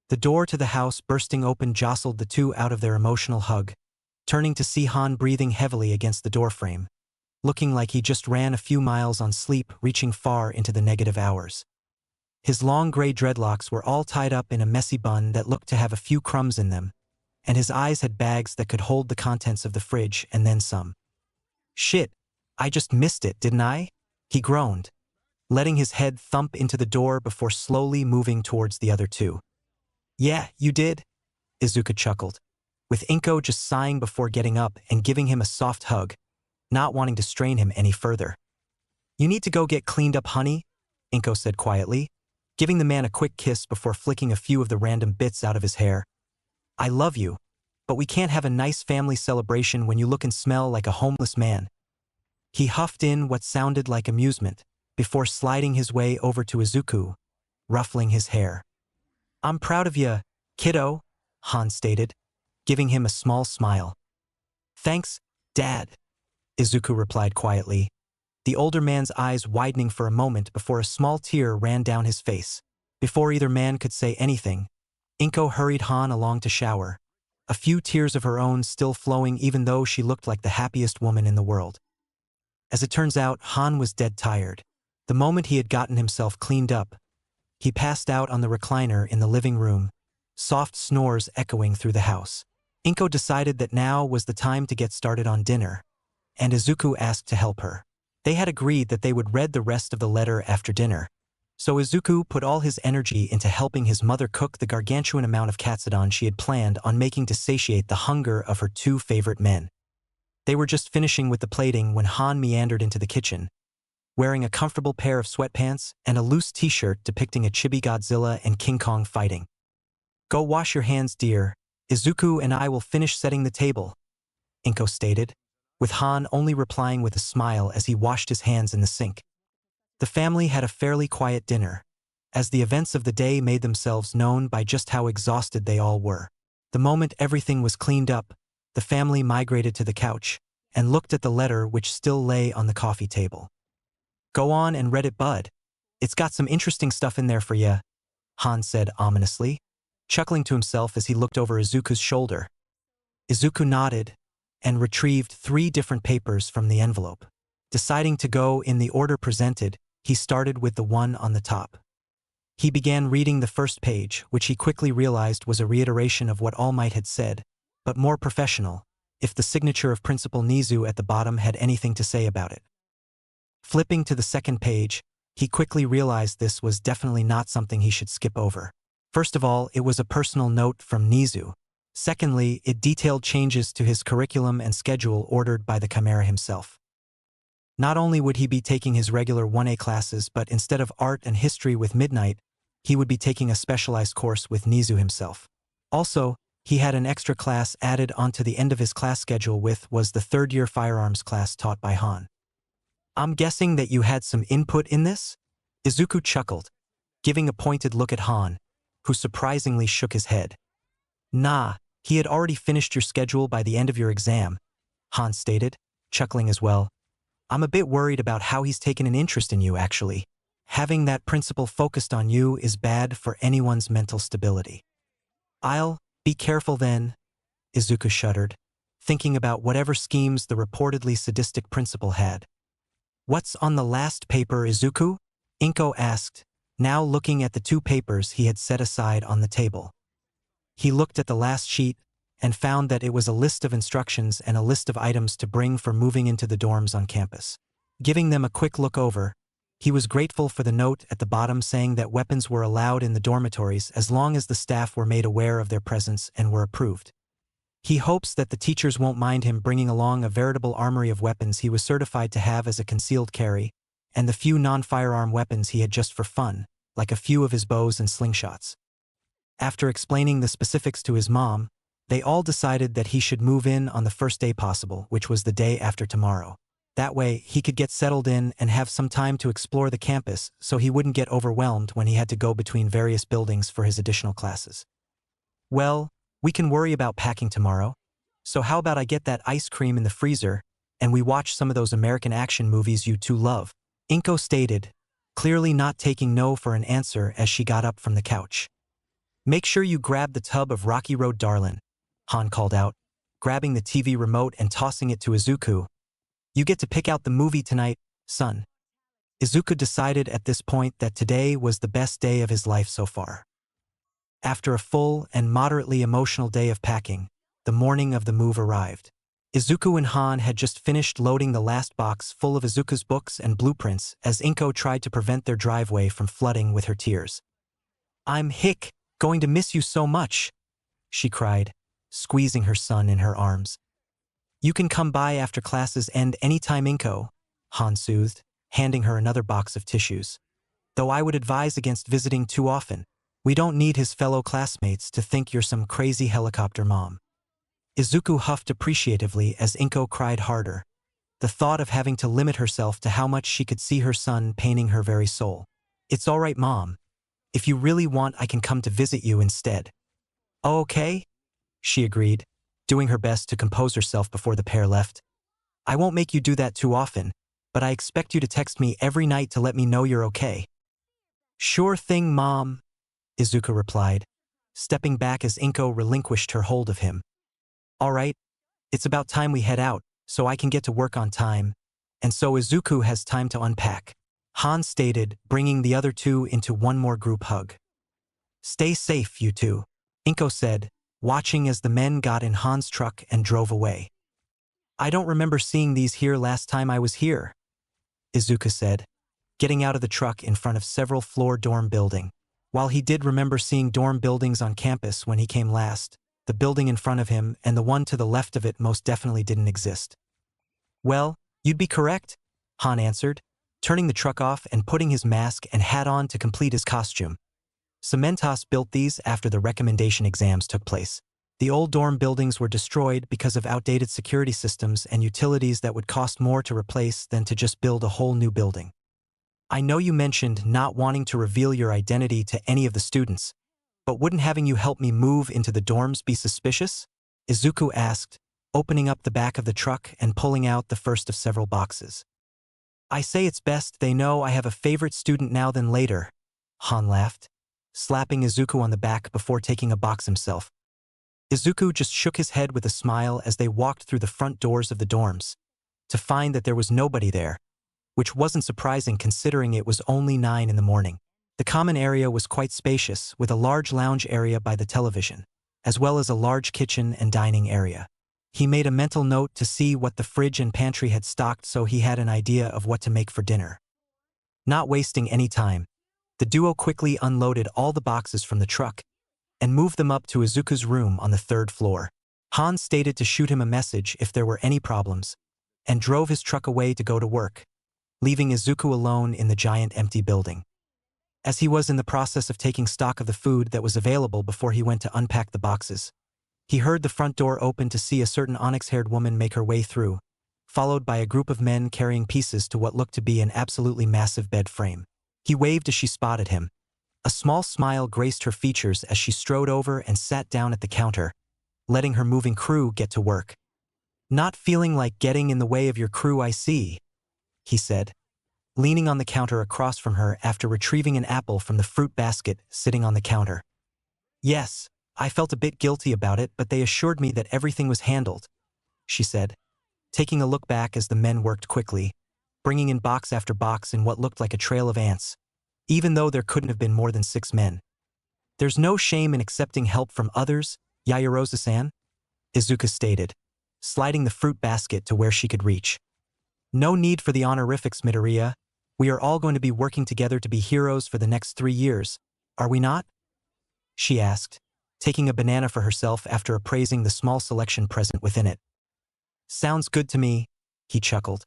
The door to the house bursting open jostled the two out of their emotional hug, turning to see Han breathing heavily against the doorframe, looking like he just ran a few miles on sleep, reaching far into the negative hours. His long gray dreadlocks were all tied up in a messy bun that looked to have a few crumbs in them, and his eyes had bags that could hold the contents of the fridge and then some. Shit, I just missed it, didn't I? He groaned, letting his head thump into the door before slowly moving towards the other two. Yeah, you did, Izuku chuckled, with Inko just sighing before getting up and giving him a soft hug, not wanting to strain him any further. You need to go get cleaned up, honey, Inko said quietly, giving the man a quick kiss before flicking a few of the random bits out of his hair. I love you, but we can't have a nice family celebration when you look and smell like a homeless man. He huffed in what sounded like amusement, before sliding his way over to Izuku, ruffling his hair. I'm proud of ya, kiddo, Han stated, giving him a small smile. Thanks, Dad, Izuku replied quietly, the older man's eyes widening for a moment before a small tear ran down his face. Before either man could say anything, Inko hurried Han along to shower, a few tears of her own still flowing even though she looked like the happiest woman in the world. As it turns out, Han was dead tired. The moment he had gotten himself cleaned up, he passed out on the recliner in the living room, soft snores echoing through the house. Inko decided that now was the time to get started on dinner, and Izuku asked to help her. They had agreed that they would read the rest of the letter after dinner, so Izuku put all his energy into helping his mother cook the gargantuan amount of katsudon she had planned on making to satiate the hunger of her two favorite men. They were just finishing with the plating when Han meandered into the kitchen, wearing a comfortable pair of sweatpants and a loose t-shirt depicting a chibi Godzilla and King Kong fighting. Go wash your hands, dear. Izuku and I will finish setting the table, Inko stated, with Han only replying with a smile as he washed his hands in the sink. The family had a fairly quiet dinner, as the events of the day made themselves known by just how exhausted they all were. The moment everything was cleaned up, the family migrated to the couch and looked at the letter which still lay on the coffee table. Go on and read it, bud. It's got some interesting stuff in there for ya, Han said ominously, chuckling to himself as he looked over Izuku's shoulder. Izuku nodded and retrieved 3 different papers from the envelope. Deciding to go in the order presented, he started with the one on the top. He began reading the first page, which he quickly realized was a reiteration of what All Might had said, but more professional, if the signature of Principal Nizu at the bottom had anything to say about it. Flipping to the second page, he quickly realized this was definitely not something he should skip over. First of all, it was a personal note from Nizu, Secondly, it detailed changes to his curriculum and schedule ordered by the Chimera himself. Not only would he be taking his regular 1A classes, but instead of art and history with Midnight, he would be taking a specialized course with Nizu himself. Also, he had an extra class added onto the end of his class schedule was the third-year firearms class taught by Han. I'm guessing that you had some input in this? Izuku chuckled, giving a pointed look at Han, who surprisingly shook his head. Nah, he had already finished your schedule by the end of your exam, Han stated, chuckling as well. I'm a bit worried about how he's taken an interest in you, actually. Having that principal focused on you is bad for anyone's mental stability. I'll be careful then, Izuku shuddered, thinking about whatever schemes the reportedly sadistic principal had. What's on the last paper, Izuku? Inko asked, now looking at the two papers he had set aside on the table. He looked at the last sheet and found that it was a list of instructions and a list of items to bring for moving into the dorms on campus. Giving them a quick look over, he was grateful for the note at the bottom saying that weapons were allowed in the dormitories as long as the staff were made aware of their presence and were approved. He hopes that the teachers won't mind him bringing along a veritable armory of weapons he was certified to have as a concealed carry, and the few non-firearm weapons he had just for fun, like a few of his bows and slingshots. After explaining the specifics to his mom, they all decided that he should move in on the first day possible, which was the day after tomorrow. That way, he could get settled in and have some time to explore the campus so he wouldn't get overwhelmed when he had to go between various buildings for his additional classes. Well, we can worry about packing tomorrow, so how about I get that ice cream in the freezer and we watch some of those American action movies you two love, Inko stated, clearly not taking no for an answer as she got up from the couch. Make sure you grab the tub of Rocky Road Darlin', Han called out, grabbing the TV remote and tossing it to Izuku. You get to pick out the movie tonight, son. Izuku decided at this point that today was the best day of his life so far. After a full and moderately emotional day of packing, the morning of the move arrived. Izuku and Han had just finished loading the last box full of Izuku's books and blueprints as Inko tried to prevent their driveway from flooding with her tears. I'm going to miss you so much, she cried, squeezing her son in her arms. You can come by after classes end anytime, Inko, Han soothed, handing her another box of tissues. Though I would advise against visiting too often. We don't need his fellow classmates to think you're some crazy helicopter mom. Izuku huffed appreciatively as Inko cried harder. The thought of having to limit herself to how much she could see her son paining her very soul. It's all right, Mom. If you really want, I can come to visit you instead. Oh, okay? She agreed, doing her best to compose herself before the pair left. I won't make you do that too often, but I expect you to text me every night to let me know you're okay. Sure thing, Mom, Izuku replied, stepping back as Inko relinquished her hold of him. All right, it's about time we head out, so I can get to work on time, and so Izuku has time to unpack, Han stated, bringing the other two into one more group hug. Stay safe, you two, Inko said, watching as the men got in Han's truck and drove away. I don't remember seeing these here last time I was here, Izuku said, getting out of the truck in front of several floor dorm building. While he did remember seeing dorm buildings on campus when he came last, the building in front of him and the one to the left of it most definitely didn't exist. Well, you'd be correct, Han answered, turning the truck off and putting his mask and hat on to complete his costume. Cementos built these after the recommendation exams took place. The old dorm buildings were destroyed because of outdated security systems and utilities that would cost more to replace than to just build a whole new building. I know you mentioned not wanting to reveal your identity to any of the students, but wouldn't having you help me move into the dorms be suspicious? Izuku asked, opening up the back of the truck and pulling out the first of several boxes. I say it's best they know I have a favorite student now than later, Han laughed, slapping Izuku on the back before taking a box himself. Izuku just shook his head with a smile as they walked through the front doors of the dorms, to find that there was nobody there, which wasn't surprising considering it was only 9 in the morning. The common area was quite spacious, with a large lounge area by the television, as well as a large kitchen and dining area. He made a mental note to see what the fridge and pantry had stocked so he had an idea of what to make for dinner. Not wasting any time, the duo quickly unloaded all the boxes from the truck and moved them up to Izuku's room on the 3rd floor. Han stated to shoot him a message if there were any problems, and drove his truck away to go to work, leaving Izuku alone in the giant empty building. As he was in the process of taking stock of the food that was available before he went to unpack the boxes, he heard the front door open to see a certain onyx-haired woman make her way through, followed by a group of men carrying pieces to what looked to be an absolutely massive bed frame. He waved as she spotted him. A small smile graced her features as she strode over and sat down at the counter, letting her moving crew get to work. "Not feeling like getting in the way of your crew, I see," he said, leaning on the counter across from her after retrieving an apple from the fruit basket sitting on the counter. "Yes, I felt a bit guilty about it, but they assured me that everything was handled," she said, taking a look back as the men worked quickly, bringing in box after box in what looked like a trail of ants, even though there couldn't have been more than 6 men. "There's no shame in accepting help from others, Yayarosa-san," Izuku stated, sliding the fruit basket to where she could reach. "No need for the honorifics, Midoriya. We are all going to be working together to be heroes for the next 3 years, are we not?" she asked, taking a banana for herself after appraising the small selection present within it. "Sounds good to me," he chuckled,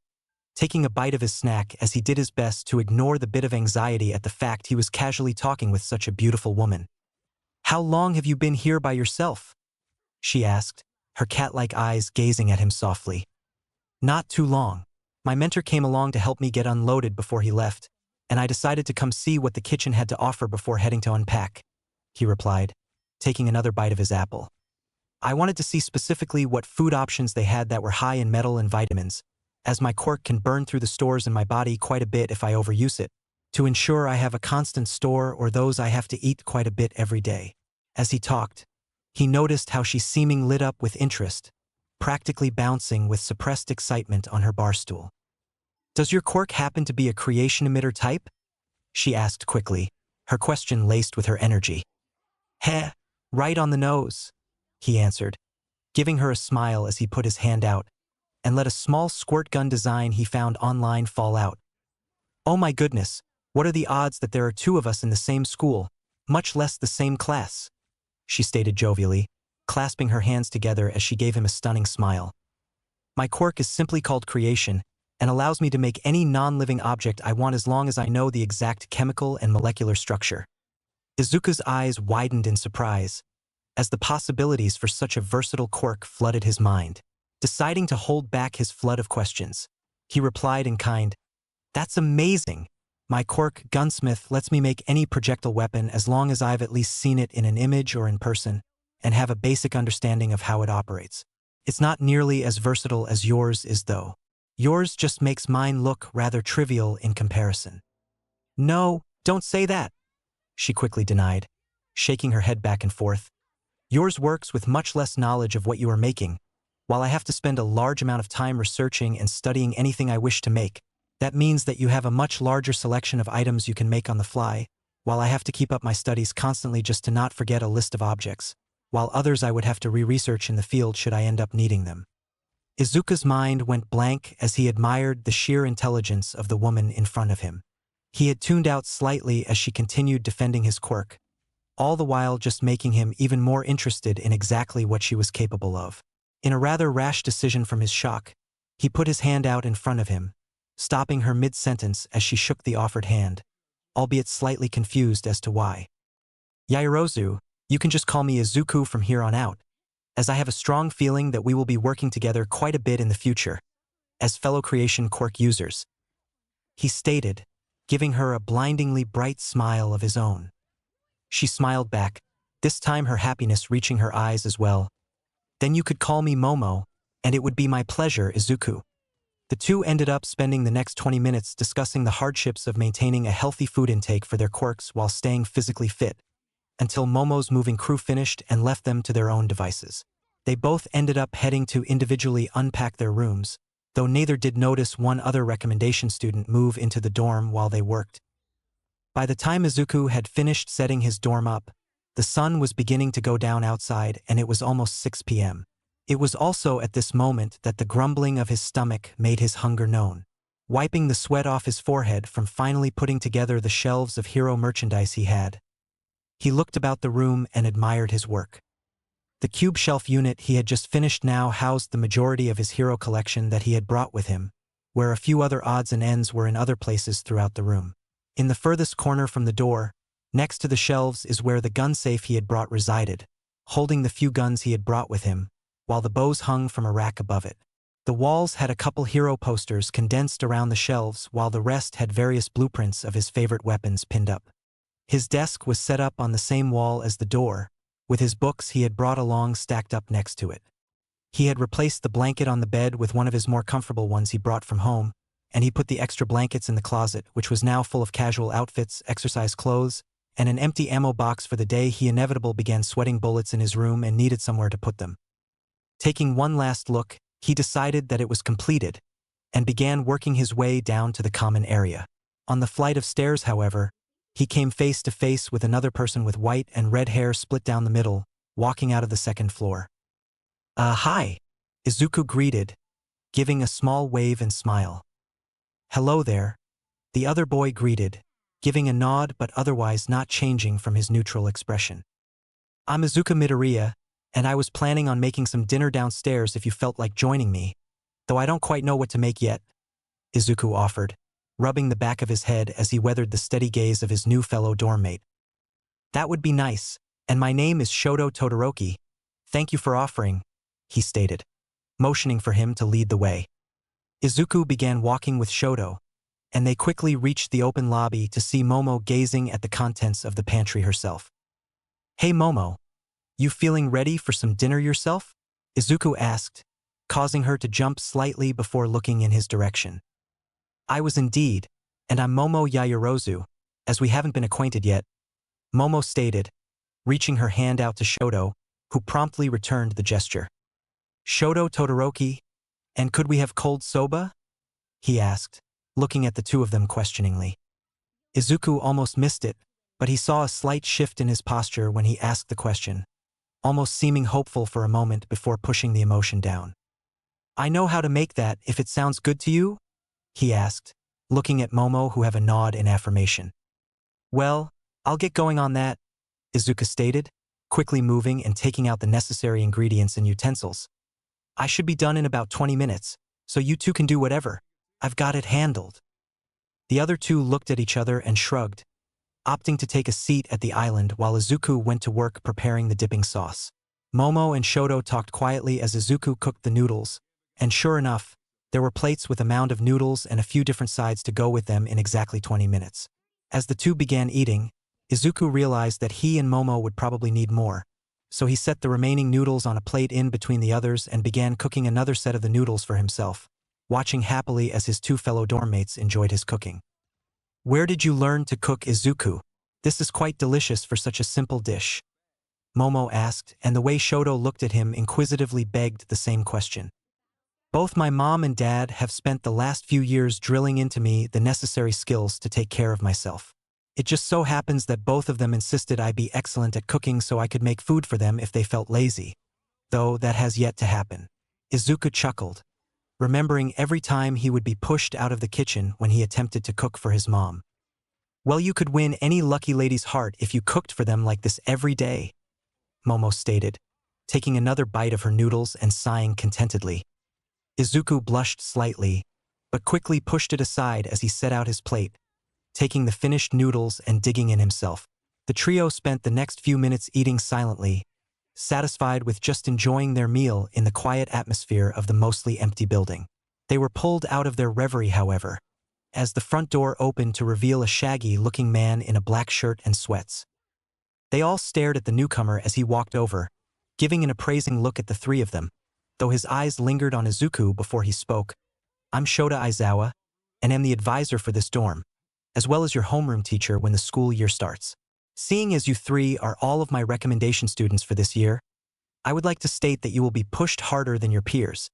taking a bite of his snack as he did his best to ignore the bit of anxiety at the fact he was casually talking with such a beautiful woman. "How long have you been here by yourself?" she asked, her cat-like eyes gazing at him softly. "Not too long. My mentor came along to help me get unloaded before he left, and I decided to come see what the kitchen had to offer before heading to unpack," he replied, taking another bite of his apple. "I wanted to see specifically what food options they had that were high in metal and vitamins, as my quirk can burn through the stores in my body quite a bit if I overuse it, to ensure I have a constant store or those I have to eat quite a bit every day." As he talked, he noticed how she seeming lit up with interest, practically bouncing with suppressed excitement on her bar stool. "Does your quirk happen to be a creation emitter type?" she asked quickly, her question laced with her energy. "Heh, right on the nose," he answered, giving her a smile as he put his hand out and let a small squirt gun design he found online fall out. "Oh my goodness, what are the odds that there are 2 of us in the same school, much less the same class?" she stated jovially, clasping her hands together as she gave him a stunning smile. "My quirk is simply called Creation and allows me to make any non-living object I want as long as I know the exact chemical and molecular structure." Izuku's eyes widened in surprise, as the possibilities for such a versatile quirk flooded his mind. Deciding to hold back his flood of questions, he replied in kind, "That's amazing. My quirk, Gunsmith, lets me make any projectile weapon as long as I've at least seen it in an image or in person, and have a basic understanding of how it operates. It's not nearly as versatile as yours is, though. Yours just makes mine look rather trivial in comparison." "No, don't say that," she quickly denied, shaking her head back and forth. "Yours works with much less knowledge of what you are making. While I have to spend a large amount of time researching and studying anything I wish to make, that means that you have a much larger selection of items you can make on the fly, while I have to keep up my studies constantly just to not forget a list of objects, while others I would have to re-research in the field should I end up needing them." Izuku's mind went blank as he admired the sheer intelligence of the woman in front of him. He had tuned out slightly as she continued defending his quirk, all the while just making him even more interested in exactly what she was capable of. In a rather rash decision from his shock, he put his hand out in front of him, stopping her mid-sentence as she shook the offered hand, albeit slightly confused as to why. "Yaoyorozu, you can just call me Izuku from here on out, as I have a strong feeling that we will be working together quite a bit in the future, as fellow Creation Quirk users," he stated, giving her a blindingly bright smile of his own. She smiled back, this time her happiness reaching her eyes as well. "Then you could call me Momo, and it would be my pleasure, Izuku." The two ended up spending the next 20 minutes discussing the hardships of maintaining a healthy food intake for their quirks while staying physically fit, until Momo's moving crew finished and left them to their own devices. They both ended up heading to individually unpack their rooms, though neither did notice one other recommendation student move into the dorm while they worked. By the time Izuku had finished setting his dorm up, the sun was beginning to go down outside and it was almost 6 p.m. It was also at this moment that the grumbling of his stomach made his hunger known. Wiping the sweat off his forehead from finally putting together the shelves of hero merchandise he had, He looked about the room and admired his work. The cube shelf unit he had just finished now housed the majority of his hero collection that he had brought with him, where a few other odds and ends were in other places throughout the room. In the furthest corner from the door, next to the shelves, is where the gun safe he had brought resided, holding the few guns he had brought with him, while the bows hung from a rack above it. The walls had a couple hero posters condensed around the shelves, while the rest had various blueprints of his favorite weapons pinned up. His desk was set up on the same wall as the door, with his books he had brought along stacked up next to it. He had replaced the blanket on the bed with one of his more comfortable ones he brought from home, and he put the extra blankets in the closet, which was now full of casual outfits, exercise clothes, and an empty ammo box for the day he inevitably began sweating bullets in his room and needed somewhere to put them. Taking one last look, he decided that it was completed, and began working his way down to the common area. On the flight of stairs, however, he came face to face with another person with white and red hair split down the middle, walking out of the second floor. Hi," Izuku greeted, giving a small wave and smile. "Hello there," the other boy greeted, giving a nod but otherwise not changing from his neutral expression. "I'm Izuku Midoriya, and I was planning on making some dinner downstairs if you felt like joining me, though I don't quite know what to make yet," Izuku offered, rubbing the back of his head as he weathered the steady gaze of his new fellow dorm mate. "That would be nice, and my name is Shoto Todoroki. Thank you for offering," he stated, motioning for him to lead the way. Izuku began walking with Shoto, and they quickly reached the open lobby to see Momo gazing at the contents of the pantry herself. "Hey Momo, you feeling ready for some dinner yourself?" Izuku asked, causing her to jump slightly before looking in his direction. "I was indeed, and I'm Momo Yaoyorozu, as we haven't been acquainted yet," Momo stated, reaching her hand out to Shoto, who promptly returned the gesture. "Shoto Todoroki, and could we have cold soba?" he asked, looking at the two of them questioningly. Izuku almost missed it, but he saw a slight shift in his posture when he asked the question, almost seeming hopeful for a moment before pushing the emotion down. "I know how to make that if it sounds good to you?" he asked, looking at Momo, who have a nod in affirmation. "Well, I'll get going on that," Izuku stated, quickly moving and taking out the necessary ingredients and utensils. "I should be done in about 20 minutes, so you two can do whatever. I've got it handled." The other two looked at each other and shrugged, opting to take a seat at the island while Izuku went to work preparing the dipping sauce. Momo and Shoto talked quietly as Izuku cooked the noodles, and sure enough, there were plates with a mound of noodles and a few different sides to go with them in exactly 20 minutes. As the two began eating, Izuku realized that he and Momo would probably need more, so he set the remaining noodles on a plate in between the others and began cooking another set of the noodles for himself, watching happily as his two fellow dorm mates enjoyed his cooking. "Where did you learn to cook, Izuku? This is quite delicious for such a simple dish," Momo asked, and the way Shoto looked at him inquisitively begged the same question. "Both my mom and dad have spent the last few years drilling into me the necessary skills to take care of myself. It just so happens that both of them insisted I be excellent at cooking so I could make food for them if they felt lazy. Though that has yet to happen." Izuku chuckled, remembering every time he would be pushed out of the kitchen when he attempted to cook for his mom. "Well, you could win any lucky lady's heart if you cooked for them like this every day," Momo stated, taking another bite of her noodles and sighing contentedly. Izuku blushed slightly, but quickly pushed it aside as he set out his plate, taking the finished noodles and digging in himself. The trio spent the next few minutes eating silently, satisfied with just enjoying their meal in the quiet atmosphere of the mostly empty building. They were pulled out of their reverie, however, as the front door opened to reveal a shaggy-looking man in a black shirt and sweats. They all stared at the newcomer as he walked over, giving an appraising look at the three of them, though his eyes lingered on Izuku before he spoke. "I'm Shota Aizawa, and am the advisor for this dorm, as well as your homeroom teacher when the school year starts. Seeing as you three are all of my recommendation students for this year, I would like to state that you will be pushed harder than your peers,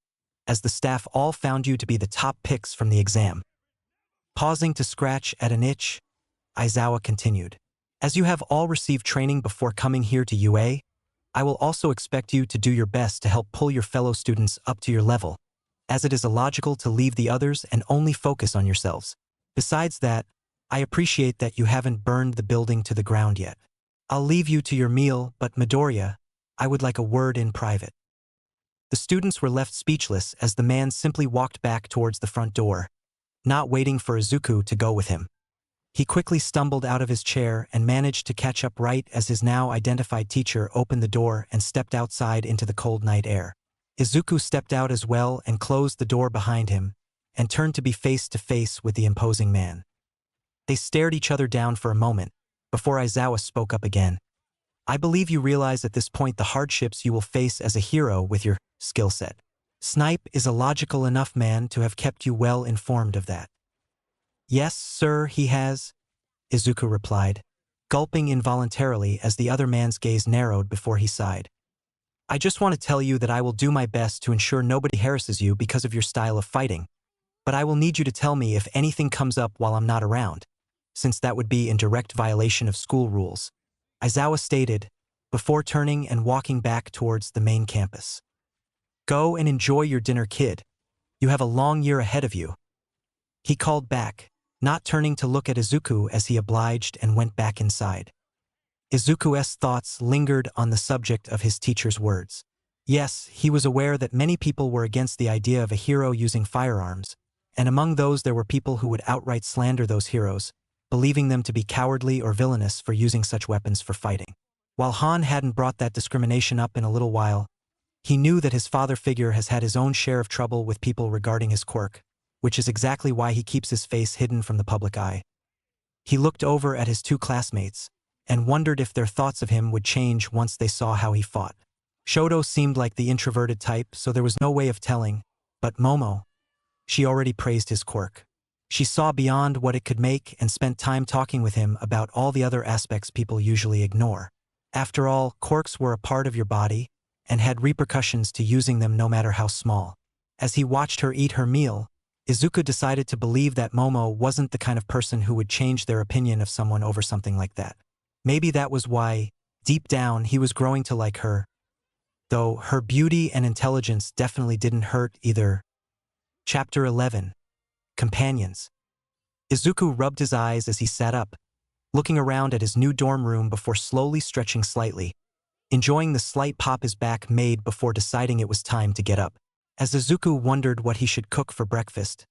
as the staff all found you to be the top picks from the exam." Pausing to scratch at an itch, Aizawa continued, "As you have all received training before coming here to UA, I will also expect you to do your best to help pull your fellow students up to your level, as it is illogical to leave the others and only focus on yourselves. Besides that, I appreciate that you haven't burned the building to the ground yet." I'll leave you to your meal, but Midoriya, I would like a word in private. The students were left speechless as the man simply walked back towards the front door, not waiting for Izuku to go with him. He quickly stumbled out of his chair and managed to catch up right as his now identified teacher opened the door and stepped outside into the cold night air. Izuku stepped out as well and closed the door behind him, and turned to be face to face with the imposing man. They stared each other down for a moment, before Aizawa spoke up again. I believe you realize at this point the hardships you will face as a hero with your skill set. Snipe is a logical enough man to have kept you well informed of that. Yes, sir, he has, Izuku replied, gulping involuntarily as the other man's gaze narrowed before he sighed. I just want to tell you that I will do my best to ensure nobody harasses you because of your style of fighting, but I will need you to tell me if anything comes up while I'm not around, since that would be in direct violation of school rules, Aizawa stated, before turning and walking back towards the main campus. Go and enjoy your dinner, kid. You have a long year ahead of you. He called back, not turning to look at Izuku as he obliged and went back inside. Izuku's thoughts lingered on the subject of his teacher's words. Yes, he was aware that many people were against the idea of a hero using firearms, and among those there were people who would outright slander those heroes, believing them to be cowardly or villainous for using such weapons for fighting. While Han hadn't brought that discrimination up in a little while, he knew that his father figure has had his own share of trouble with people regarding his quirk, which is exactly why he keeps his face hidden from the public eye. He looked over at his two classmates, and wondered if their thoughts of him would change once they saw how he fought. Shoto seemed like the introverted type, so there was no way of telling, but Momo, she already praised his quirk. She saw beyond what it could make and spent time talking with him about all the other aspects people usually ignore. After all, quirks were a part of your body, and had repercussions to using them no matter how small. As he watched her eat her meal, Izuku decided to believe that Momo wasn't the kind of person who would change their opinion of someone over something like that. Maybe that was why, deep down, he was growing to like her, though her beauty and intelligence definitely didn't hurt either. Chapter 11. Companions. Izuku rubbed his eyes as he sat up, looking around at his new dorm room before slowly stretching slightly, enjoying the slight pop his back made before deciding it was time to get up. As Izuku wondered what he should cook for breakfast,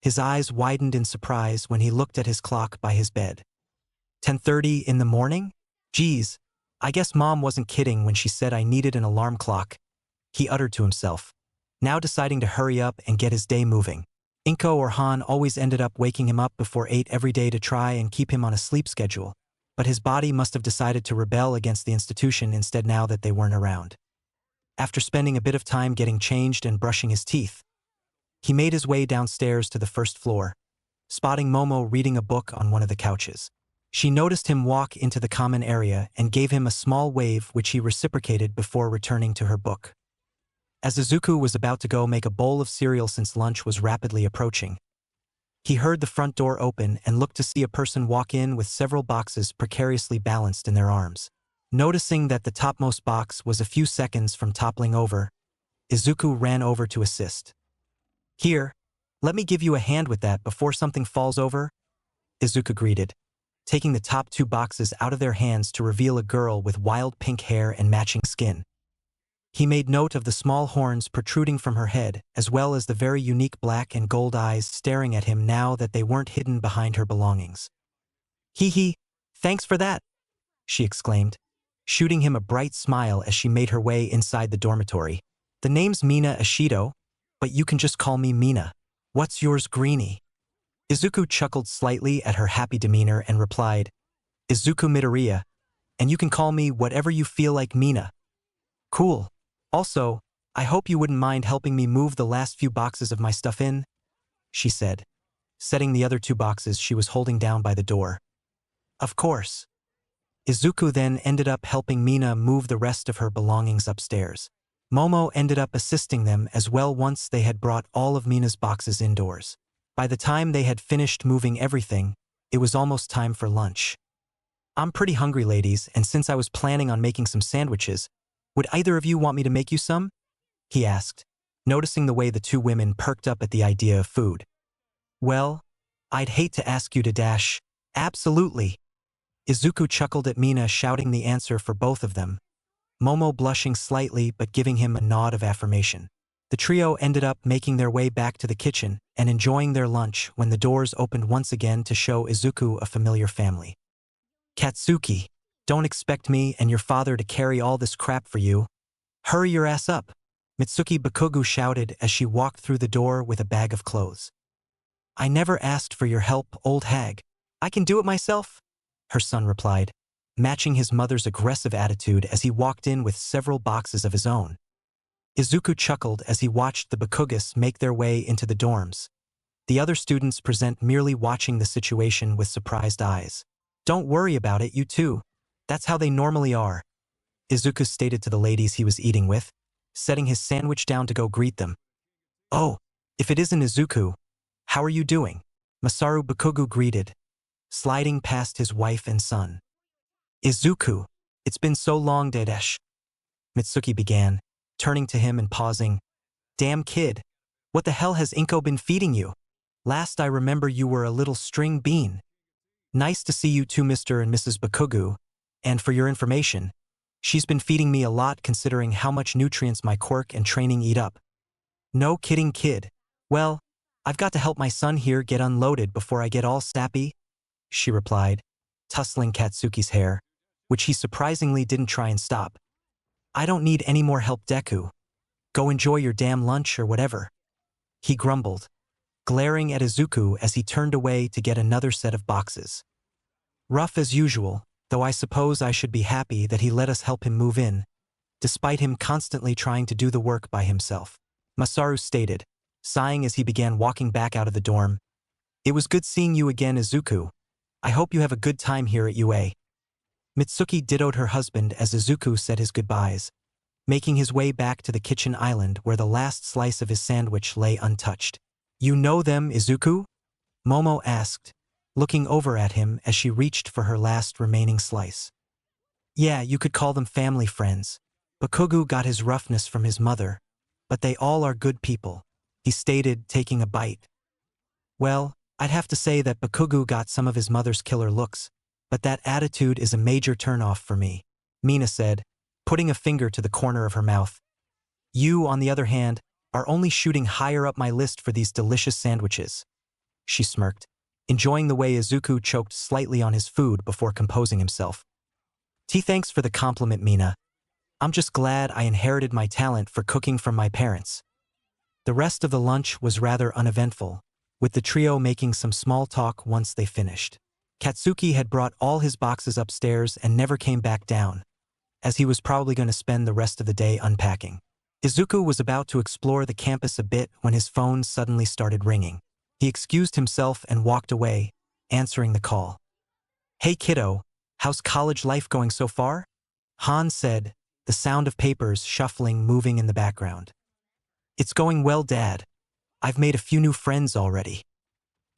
his eyes widened in surprise when he looked at his clock by his bed. 10:30 in the morning? Geez, I guess Mom wasn't kidding when she said I needed an alarm clock, he uttered to himself, now deciding to hurry up and get his day moving. Inko or Han always ended up waking him up before 8 every day to try and keep him on a sleep schedule, but his body must have decided to rebel against the institution instead now that they weren't around. After spending a bit of time getting changed and brushing his teeth, he made his way downstairs to the first floor, spotting Momo reading a book on one of the couches. She noticed him walk into the common area and gave him a small wave which he reciprocated before returning to her book. As Izuku was about to go make a bowl of cereal since lunch was rapidly approaching, he heard the front door open and looked to see a person walk in with several boxes precariously balanced in their arms. Noticing that the topmost box was a few seconds from toppling over, Izuku ran over to assist. Here, let me give you a hand with that before something falls over, Izuku greeted, taking the top two boxes out of their hands to reveal a girl with wild pink hair and matching skin. He made note of the small horns protruding from her head, as well as the very unique black and gold eyes staring at him now that they weren't hidden behind her belongings. Hee hee, thanks for that, she exclaimed, shooting him a bright smile as she made her way inside the dormitory. The name's Mina Ashido, but you can just call me Mina. What's yours, Greenie? Izuku chuckled slightly at her happy demeanor and replied, Izuku Midoriya, and you can call me whatever you feel like, Mina. Cool. Also, I hope you wouldn't mind helping me move the last few boxes of my stuff in, she said, setting the other two boxes she was holding down by the door. Of course. Izuku then ended up helping Mina move the rest of her belongings upstairs. Momo ended up assisting them as well once they had brought all of Mina's boxes indoors. By the time they had finished moving everything, it was almost time for lunch. I'm pretty hungry, ladies, and since I was planning on making some sandwiches, would either of you want me to make you some? He asked, noticing the way the two women perked up at the idea of food. Well, I'd hate to ask you to dash. Absolutely. Izuku chuckled at Mina shouting the answer for both of them, Momo blushing slightly but giving him a nod of affirmation. The trio ended up making their way back to the kitchen and enjoying their lunch when the doors opened once again to show Izuku a familiar family. Katsuki, don't expect me and your father to carry all this crap for you. Hurry your ass up, Mitsuki Bakugo shouted as she walked through the door with a bag of clothes. I never asked for your help, old hag. I can do it myself, her son replied, matching his mother's aggressive attitude as he walked in with several boxes of his own. Izuku chuckled as he watched the Bakugas make their way into the dorms. The other students present merely watching the situation with surprised eyes. Don't worry about it, you two. That's how they normally are, Izuku stated to the ladies he was eating with, setting his sandwich down to go greet them. Oh, if it isn't Izuku, how are you doing? Masaru Bakugo greeted, sliding past his wife and son. Izuku, it's been so long, Dedesh, Mitsuki began, turning to him and pausing. Damn kid, what the hell has Inko been feeding you? Last I remember you were a little string bean. Nice to see you too, Mr. and Mrs. Bakugo, and for your information, she's been feeding me a lot considering how much nutrients my quirk and training eat up. No kidding, kid. Well, I've got to help my son here get unloaded before I get all sappy, she replied, tussling Katsuki's hair, which he surprisingly didn't try and stop. I don't need any more help, Deku. Go enjoy your damn lunch or whatever, he grumbled, glaring at Izuku as he turned away to get another set of boxes. Rough as usual, though I suppose I should be happy that he let us help him move in, despite him constantly trying to do the work by himself, Masaru stated, sighing as he began walking back out of the dorm. It was good seeing you again, Izuku. I hope you have a good time here at UA. Mitsuki dittoed her husband as Izuku said his goodbyes, making his way back to the kitchen island where the last slice of his sandwich lay untouched. You know them, Izuku? Momo asked, looking over at him as she reached for her last remaining slice. Yeah, you could call them family friends. Bakugo got his roughness from his mother, but they all are good people, he stated, taking a bite. Well, I'd have to say that Bakugo got some of his mother's killer looks, but that attitude is a major turnoff for me, Mina said, putting a finger to the corner of her mouth. You, on the other hand, are only shooting higher up my list for these delicious sandwiches, she smirked, enjoying the way Izuku choked slightly on his food before composing himself. Thanks for the compliment, Mina. I'm just glad I inherited my talent for cooking from my parents. The rest of the lunch was rather uneventful, with the trio making some small talk once they finished. Katsuki had brought all his boxes upstairs and never came back down, as he was probably going to spend the rest of the day unpacking. Izuku was about to explore the campus a bit when his phone suddenly started ringing. He excused himself and walked away, answering the call. Hey kiddo, how's college life going so far? Han said, the sound of papers shuffling moving in the background. It's going well, Dad. I've made a few new friends already.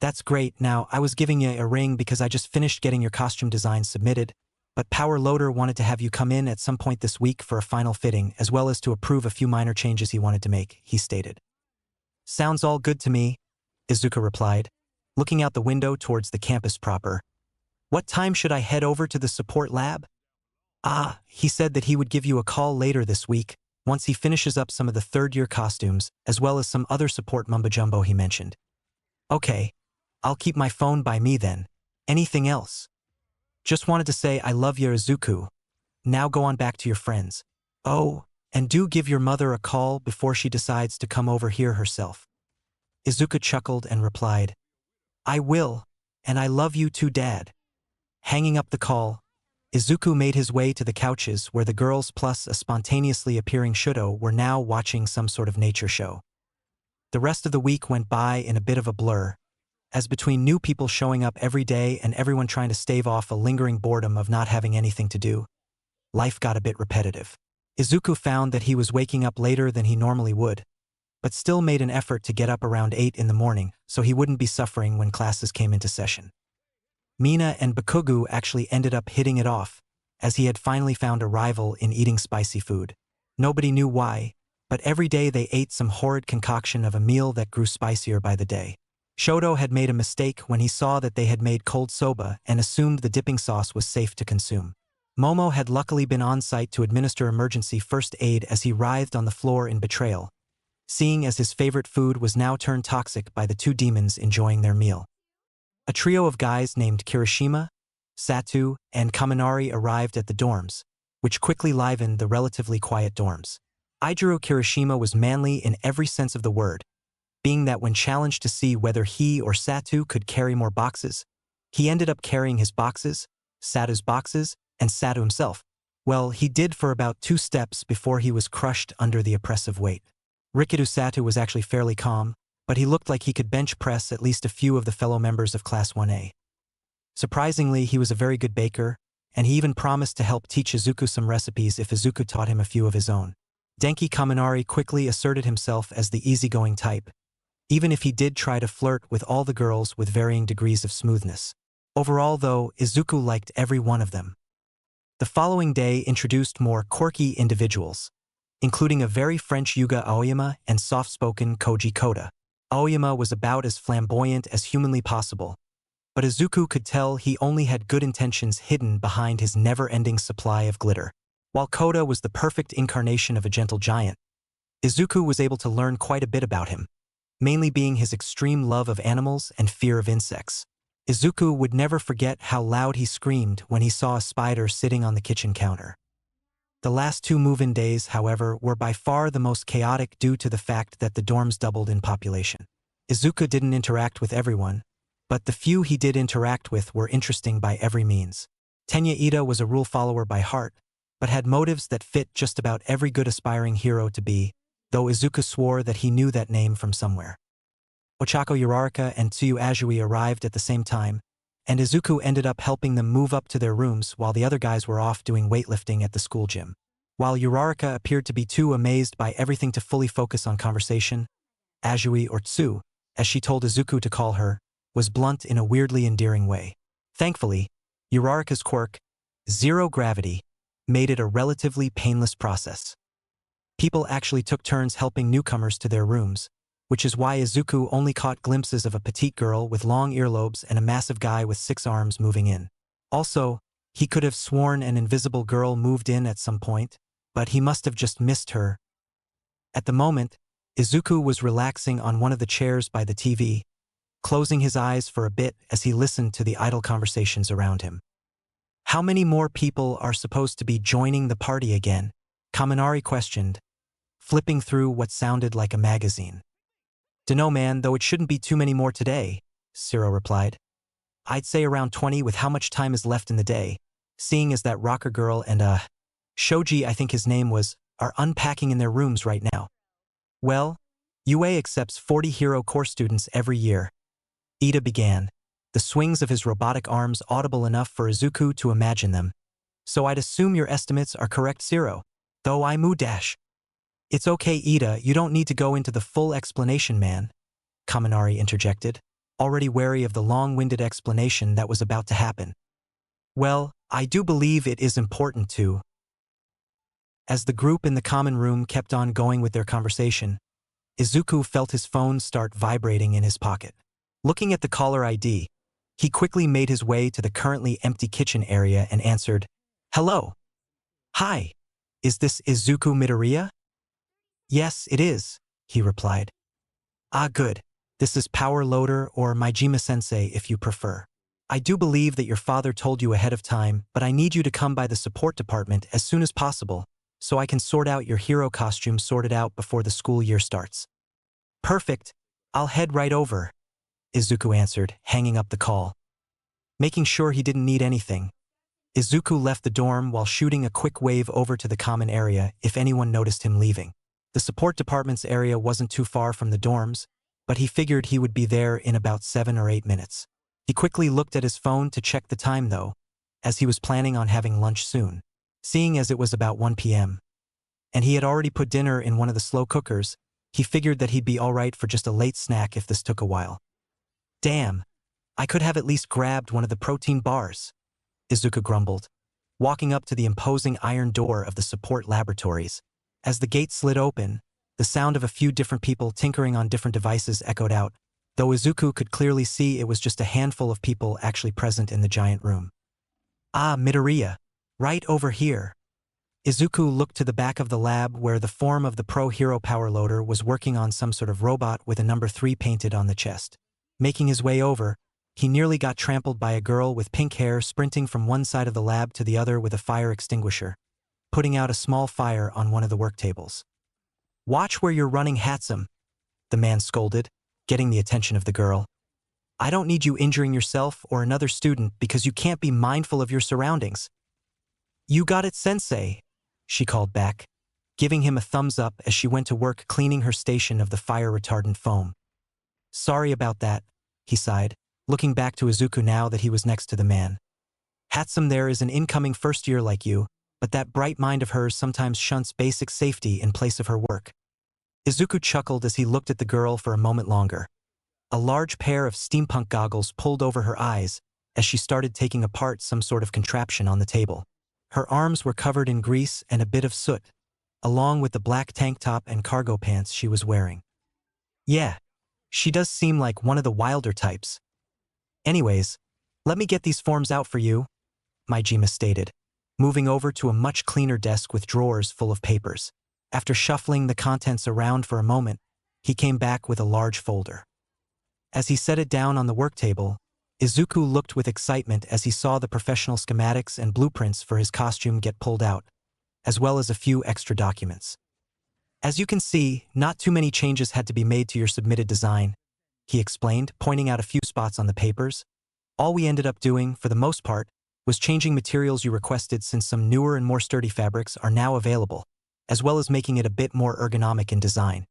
That's great. Now, I was giving you a ring because I just finished getting your costume design submitted, but Power Loader wanted to have you come in at some point this week for a final fitting, as well as to approve a few minor changes he wanted to make, he stated. Sounds all good to me, Izuku replied, looking out the window towards the campus proper. What time should I head over to the support lab? He said that he would give you a call later this week, once he finishes up some of the third-year costumes, as well as some other support mumbo-jumbo he mentioned. Okay, I'll keep my phone by me then. Anything else? Just wanted to say I love you, Izuku. Now go on back to your friends. Oh, and do give your mother a call before she decides to come over here herself. Izuku chuckled and replied, I will, and I love you too, Dad. Hanging up the call, Izuku made his way to the couches where the girls plus a spontaneously appearing Shudo were now watching some sort of nature show. The rest of the week went by in a bit of a blur, as between new people showing up every day and everyone trying to stave off a lingering boredom of not having anything to do, life got a bit repetitive. Izuku found that he was waking up later than he normally would, but still made an effort to get up around 8 in the morning so he wouldn't be suffering when classes came into session. Mina and Bakugo actually ended up hitting it off, as he had finally found a rival in eating spicy food. Nobody knew why, but every day they ate some horrid concoction of a meal that grew spicier by the day. Shoto had made a mistake when he saw that they had made cold soba and assumed the dipping sauce was safe to consume. Momo had luckily been on site to administer emergency first aid as he writhed on the floor in betrayal, seeing as his favorite food was now turned toxic by the two demons enjoying their meal. A trio of guys named Kirishima, Satu, and Kaminari arrived at the dorms, which quickly livened the relatively quiet dorms. Ijiro Kirishima was manly in every sense of the word, being that when challenged to see whether he or Satu could carry more boxes, he ended up carrying his boxes, Satu's boxes, and Satu himself. Well, he did for about 2 steps before he was crushed under the oppressive weight. Rikido Satu was actually fairly calm, but he looked like he could bench press at least a few of the fellow members of Class 1A. Surprisingly, he was a very good baker, and he even promised to help teach Izuku some recipes if Izuku taught him a few of his own. Denki Kaminari quickly asserted himself as the easygoing type, even if he did try to flirt with all the girls with varying degrees of smoothness. Overall, though, Izuku liked every one of them. The following day introduced more quirky individuals, including a very French Yuga Aoyama and soft-spoken Koji Koda. Aoyama was about as flamboyant as humanly possible, but Izuku could tell he only had good intentions hidden behind his never-ending supply of glitter. While Koda was the perfect incarnation of a gentle giant, Izuku was able to learn quite a bit about him, mainly being his extreme love of animals and fear of insects. Izuku would never forget how loud he screamed when he saw a spider sitting on the kitchen counter. The last 2 move-in days, however, were by far the most chaotic due to the fact that the dorms doubled in population. Izuku didn't interact with everyone, but the few he did interact with were interesting by every means. Tenya Ida was a rule follower by heart, but had motives that fit just about every good aspiring hero to be, though Izuku swore that he knew that name from somewhere. Ochako Uraraka and Tsuyu Azui arrived at the same time, and Izuku ended up helping them move up to their rooms while the other guys were off doing weightlifting at the school gym. While Uraraka appeared to be too amazed by everything to fully focus on conversation, Azui, or Tsu, as she told Izuku to call her, was blunt in a weirdly endearing way. Thankfully, Uraraka's quirk, zero gravity, made it a relatively painless process. People actually took turns helping newcomers to their rooms, which is why Izuku only caught glimpses of a petite girl with long earlobes and a massive guy with 6 arms moving in. Also, he could have sworn an invisible girl moved in at some point, but he must have just missed her. At the moment, Izuku was relaxing on one of the chairs by the TV, closing his eyes for a bit as he listened to the idle conversations around him. How many more people are supposed to be joining the party again? Kaminari questioned, flipping through what sounded like a magazine. Dunno, man, though it shouldn't be too many more today, Siro replied. I'd say around 20 with how much time is left in the day, seeing as that rocker girl and Shoji, I think his name was, are unpacking in their rooms right now. Well, UA accepts 40 hero core students every year. Ida began, the swings of his robotic arms audible enough for Izuku to imagine them. So I'd assume your estimates are correct, Siro, though I moo dash. It's okay, Ida, you don't need to go into the full explanation, man, Kaminari interjected, already wary of the long-winded explanation that was about to happen. Well, I do believe it is important to. As the group in the common room kept on going with their conversation, Izuku felt his phone start vibrating in his pocket. Looking at the caller ID, he quickly made his way to the currently empty kitchen area and answered, Hello. Hi. Is this Izuku Midoriya? Yes, it is, he replied. Ah, good. This is Power Loader or Majima-sensei if you prefer. I do believe that your father told you ahead of time, but I need you to come by the support department as soon as possible, so I can sort out your hero costume sorted out before the school year starts. Perfect. I'll head right over, Izuku answered, hanging up the call. Making sure he didn't need anything, Izuku left the dorm while shooting a quick wave over to the common area if anyone noticed him leaving. The support department's area wasn't too far from the dorms, but he figured he would be there in about 7 or 8 minutes. He quickly looked at his phone to check the time though, as he was planning on having lunch soon. Seeing as it was about 1 p.m., and he had already put dinner in one of the slow cookers, he figured that he'd be alright for just a late snack if this took a while. Damn, I could have at least grabbed one of the protein bars, Izuku grumbled, walking up to the imposing iron door of the support laboratories. As the gate slid open, the sound of a few different people tinkering on different devices echoed out, though Izuku could clearly see it was just a handful of people actually present in the giant room. Ah, Midoriya, right over here. Izuku looked to the back of the lab where the form of the pro-hero power loader was working on some sort of robot with a number 3 painted on the chest. Making his way over, he nearly got trampled by a girl with pink hair sprinting from one side of the lab to the other with a fire extinguisher, putting out a small fire on one of the work tables. "Watch where you're running, Hatsum," the man scolded, getting the attention of the girl. "I don't need you injuring yourself or another student because you can't be mindful of your surroundings." "You got it, sensei," she called back, giving him a thumbs up as she went to work cleaning her station of the fire-retardant foam. "Sorry about that," he sighed, looking back to Izuku now that he was next to the man. "Hatsum there is an incoming first year like you, but that bright mind of hers sometimes shunts basic safety in place of her work." Izuku chuckled as he looked at the girl for a moment longer. A large pair of steampunk goggles pulled over her eyes as she started taking apart some sort of contraption on the table. Her arms were covered in grease and a bit of soot, along with the black tank top and cargo pants she was wearing. "Yeah, she does seem like one of the wilder types. Anyways, let me get these forms out for you," Majima stated, moving over to a much cleaner desk with drawers full of papers. After shuffling the contents around for a moment, he came back with a large folder. As he set it down on the work table, Izuku looked with excitement as he saw the professional schematics and blueprints for his costume get pulled out, as well as a few extra documents. "As you can see, not too many changes had to be made to your submitted design," he explained, pointing out a few spots on the papers. "All we ended up doing, for the most part, was changing materials you requested since some newer and more sturdy fabrics are now available, as well as making it a bit more ergonomic in design."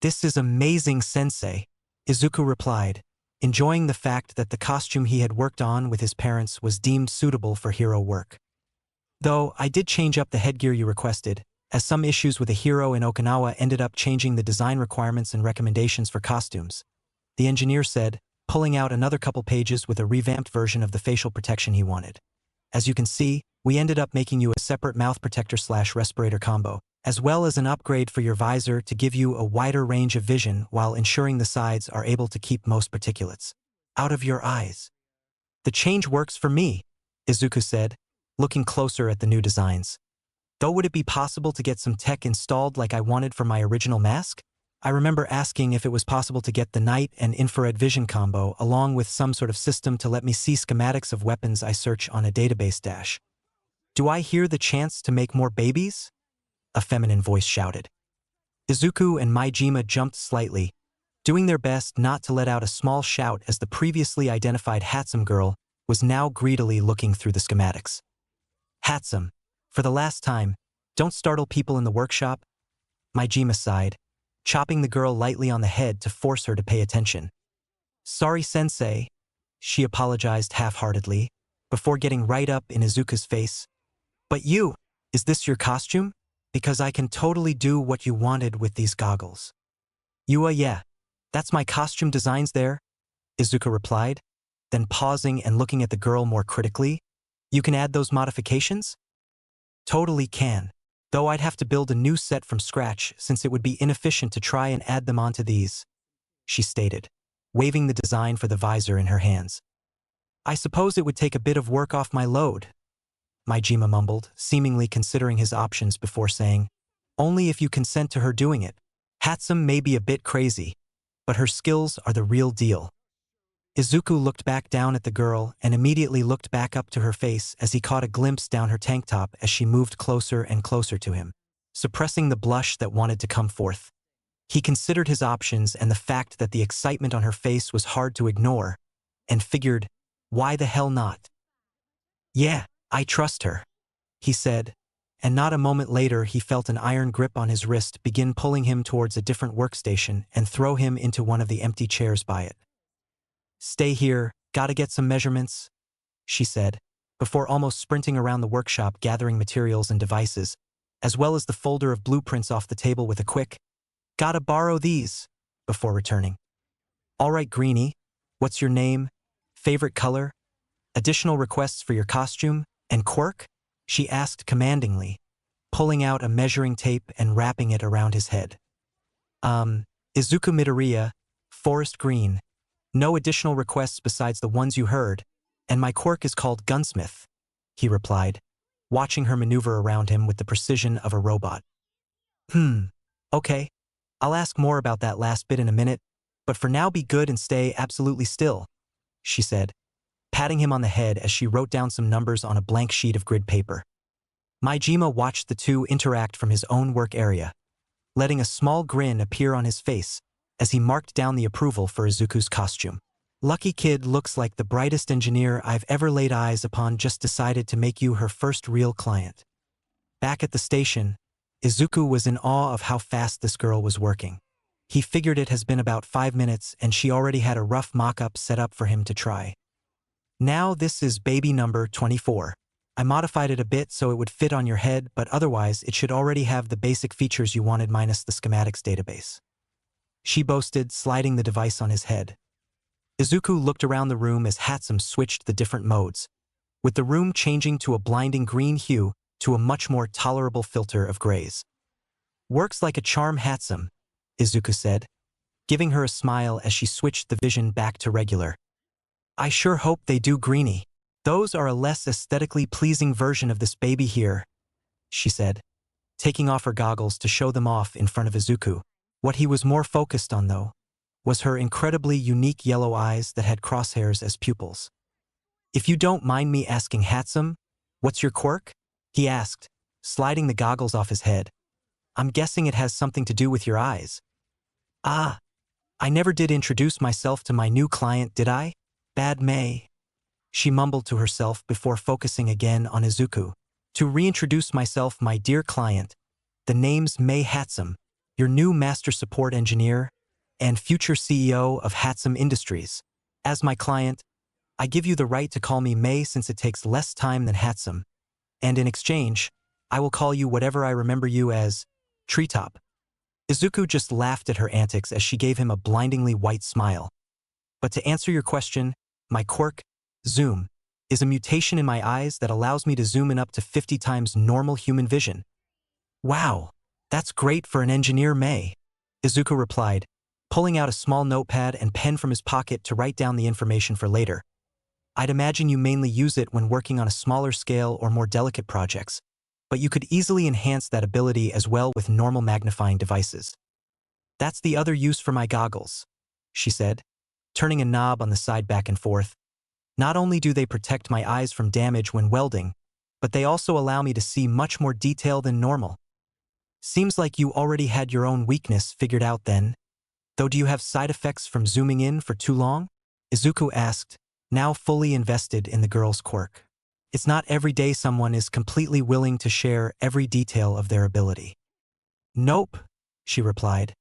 "This is amazing, sensei," Izuku replied, enjoying the fact that the costume he had worked on with his parents was deemed suitable for hero work. "Though I did change up the headgear you requested, as some issues with a hero in Okinawa ended up changing the design requirements and recommendations for costumes," the engineer said, pulling out another couple pages with a revamped version of the facial protection he wanted. "As you can see, we ended up making you a separate mouth protector/respirator combo, as well as an upgrade for your visor to give you a wider range of vision while ensuring the sides are able to keep most particulates out of your eyes." "The change works for me," Izuku said, looking closer at the new designs. "Though would it be possible to get some tech installed like I wanted for my original mask? I remember asking if it was possible to get the night and infrared vision combo along with some sort of system to let me see schematics of weapons I search on a database dash." "Do I hear the chance to make more babies?" a feminine voice shouted. Izuku and Majima jumped slightly, doing their best not to let out a small shout as the previously identified Hatsum girl was now greedily looking through the schematics. "Hatsum, for the last time, don't startle people in the workshop," Majima sighed, chopping the girl lightly on the head to force her to pay attention. "Sorry, sensei," she apologized half-heartedly, before getting right up in Izuku's face. "But you, is this your costume? Because I can totally do what you wanted with these goggles." Yeah, that's my costume designs there," Izuku replied, then pausing and looking at the girl more critically. "You can add those modifications?" "Totally can, though I'd have to build a new set from scratch since it would be inefficient to try and add them onto these," she stated, waving the design for the visor in her hands. "I suppose it would take a bit of work off my load," Majima mumbled, seemingly considering his options before saying, "Only if you consent to her doing it. Hatsum may be a bit crazy, but her skills are the real deal." Izuku looked back down at the girl and immediately looked back up to her face as he caught a glimpse down her tank top as she moved closer and closer to him, suppressing the blush that wanted to come forth. He considered his options and the fact that the excitement on her face was hard to ignore, and figured, why the hell not? "Yeah, I trust her," he said, and not a moment later he felt an iron grip on his wrist begin pulling him towards a different workstation and throw him into one of the empty chairs by it. "Stay here, gotta get some measurements," she said, before almost sprinting around the workshop gathering materials and devices, as well as the folder of blueprints off the table with a quick, "Gotta borrow these," before returning. "All right, Greenie, what's your name, favorite color, additional requests for your costume, and quirk?" she asked commandingly, pulling out a measuring tape and wrapping it around his head. Izuku Midoriya, forest green," No additional requests besides the ones you heard, and my quirk is called Gunsmith, he replied, watching her maneuver around him with the precision of a robot. Okay. I'll ask more about that last bit in a minute, but for now be good and stay absolutely still, she said, patting him on the head as she wrote down some numbers on a blank sheet of grid paper. Majima watched the two interact from his own work area, letting a small grin appear on his face as he marked down the approval for Izuku's costume. Lucky kid looks like the brightest engineer I've ever laid eyes upon, just decided to make you her first real client. Back at the station, Izuku was in awe of how fast this girl was working. He figured it has been about 5 minutes and she already had a rough mock-up set up for him to try. Now this is baby number 24. I modified it a bit so it would fit on your head, but otherwise it should already have the basic features you wanted minus the schematics database, she boasted, sliding the device on his head. Izuku looked around the room as Hatsum switched the different modes, with the room changing to a blinding green hue to a much more tolerable filter of grays. Works like a charm, Hatsum, Izuku said, giving her a smile as she switched the vision back to regular. I sure hope they do, Greenie. Those are a less aesthetically pleasing version of this baby here, she said, taking off her goggles to show them off in front of Izuku. What he was more focused on, though, was her incredibly unique yellow eyes that had crosshairs as pupils. If you don't mind me asking, Hatsum, what's your quirk? He asked, sliding the goggles off his head. I'm guessing it has something to do with your eyes. Ah, I never did introduce myself to my new client, did I? Bad May, she mumbled to herself before focusing again on Izuku. To reintroduce myself, my dear client, the name's May Hatsum, your new master support engineer and future CEO of Hatsum Industries. As my client, I give you the right to call me May since it takes less time than Hatsum, and in exchange, I will call you whatever I remember you as, Treetop. Izuku just laughed at her antics as she gave him a blindingly white smile. But to answer your question, my quirk, Zoom, is a mutation in my eyes that allows me to zoom in up to 50 times normal human vision. Wow, that's great for an engineer, May, Izuku replied, pulling out a small notepad and pen from his pocket to write down the information for later. I'd imagine you mainly use it when working on a smaller scale or more delicate projects, but you could easily enhance that ability as well with normal magnifying devices. That's the other use for my goggles, she said, turning a knob on the side back and forth. Not only do they protect my eyes from damage when welding, but they also allow me to see much more detail than normal. Seems like you already had your own weakness figured out then. Though, do you have side effects from zooming in for too long? Izuku asked, now fully invested in the girl's quirk. It's not every day someone is completely willing to share every detail of their ability. Nope, she replied,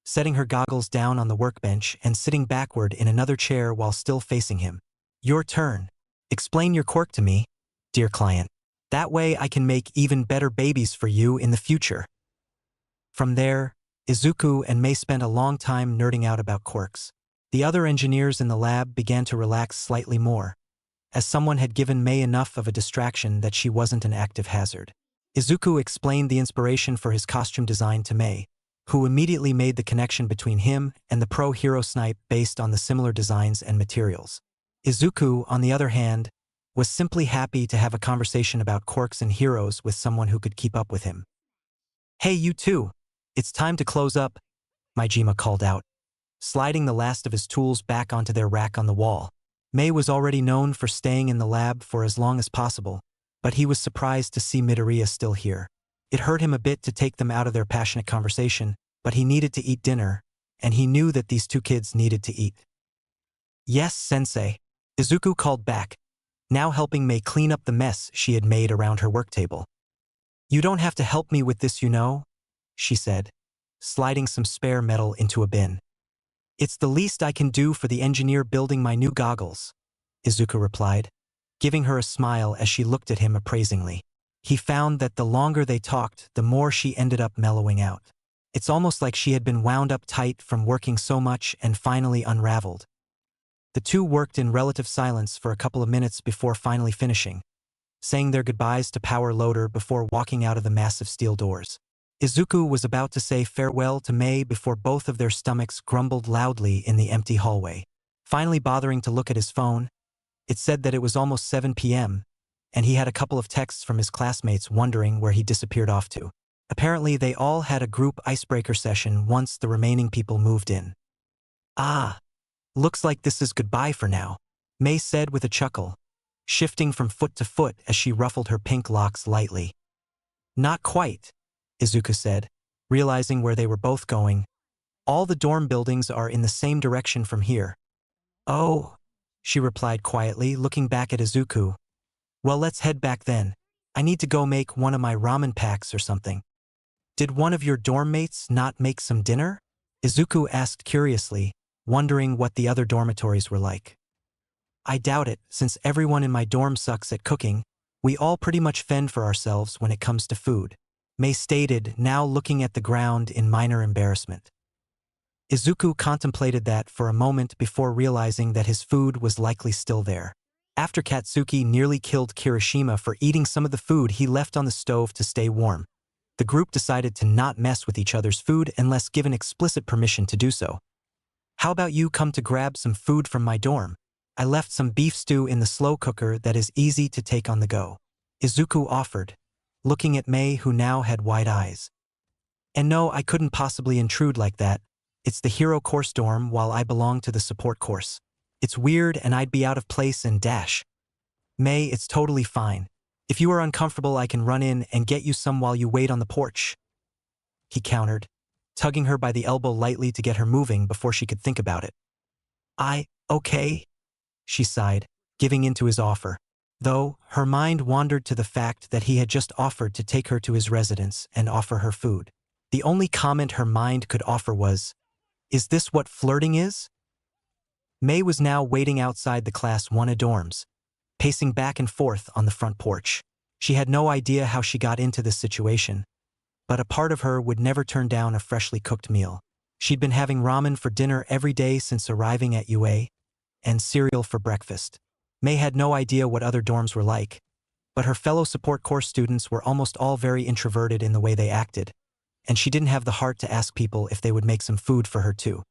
setting her goggles down on the workbench and sitting backward in another chair while still facing him. Your turn. Explain your quirk to me, dear client. That way I can make even better babies for you in the future. From there, Izuku and May spent a long time nerding out about quirks. The other engineers in the lab began to relax slightly more, as someone had given May enough of a distraction that she wasn't an active hazard. Izuku explained the inspiration for his costume design to May, who immediately made the connection between him and the pro hero snipe based on the similar designs and materials. Izuku, on the other hand, was simply happy to have a conversation about quirks and heroes with someone who could keep up with him. Hey, you two, it's time to close up, Majima called out, sliding the last of his tools back onto their rack on the wall. May was already known for staying in the lab for as long as possible, but he was surprised to see Midoriya still here. It hurt him a bit to take them out of their passionate conversation, but he needed to eat dinner, and he knew that these two kids needed to eat. Yes, sensei, Izuku called back, now helping May clean up the mess she had made around her work table. You don't have to help me with this, you know, she said, sliding some spare metal into a bin. It's the least I can do for the engineer building my new goggles, Izuku replied, giving her a smile as she looked at him appraisingly. He found that the longer they talked, the more she ended up mellowing out. It's almost like she had been wound up tight from working so much and finally unraveled. The two worked in relative silence for a couple of minutes before finally finishing, saying their goodbyes to Power Loader before walking out of the massive steel doors. Izuku was about to say farewell to May before both of their stomachs grumbled loudly in the empty hallway. Finally bothering to look at his phone, it said that it was almost 7 p.m., and he had a couple of texts from his classmates wondering where he disappeared off to. Apparently, they all had a group icebreaker session once the remaining people moved in. Ah, looks like this is goodbye for now, May said with a chuckle, shifting from foot to foot as she ruffled her pink locks lightly. Not quite, Izuku said, realizing where they were both going. All the dorm buildings are in the same direction from here. Oh, she replied quietly, looking back at Izuku. Well, let's head back then. I need to go make one of my ramen packs or something. Did one of your dorm mates not make some dinner? Izuku asked curiously, wondering what the other dormitories were like. I doubt it, since everyone in my dorm sucks at cooking. We all pretty much fend for ourselves when it comes to food, May stated, now looking at the ground in minor embarrassment. Izuku contemplated that for a moment before realizing that his food was likely still there. After Katsuki nearly killed Kirishima for eating some of the food he left on the stove to stay warm, the group decided to not mess with each other's food unless given explicit permission to do so. How about you come to grab some food from my dorm? I left some beef stew in the slow cooker that is easy to take on the go, Izuku offered, looking at May, who now had wide eyes. And no, I couldn't possibly intrude like that. It's the hero course dorm while I belong to the support course. It's weird and I'd be out of place and dash. May, it's totally fine. If you are uncomfortable, I can run in and get you some while you wait on the porch, he countered, tugging her by the elbow lightly to get her moving before she could think about it. Okay, she sighed, giving in to his offer, though her mind wandered to the fact that he had just offered to take her to his residence and offer her food. The only comment her mind could offer was, "Is this what flirting is?" May was now waiting outside the Class 1A dorms, pacing back and forth on the front porch. She had no idea how she got into this situation, but a part of her would never turn down a freshly cooked meal. She'd been having ramen for dinner every day since arriving at UA, and cereal for breakfast. May had no idea what other dorms were like, but her fellow support course students were almost all very introverted in the way they acted, and she didn't have the heart to ask people if they would make some food for her too.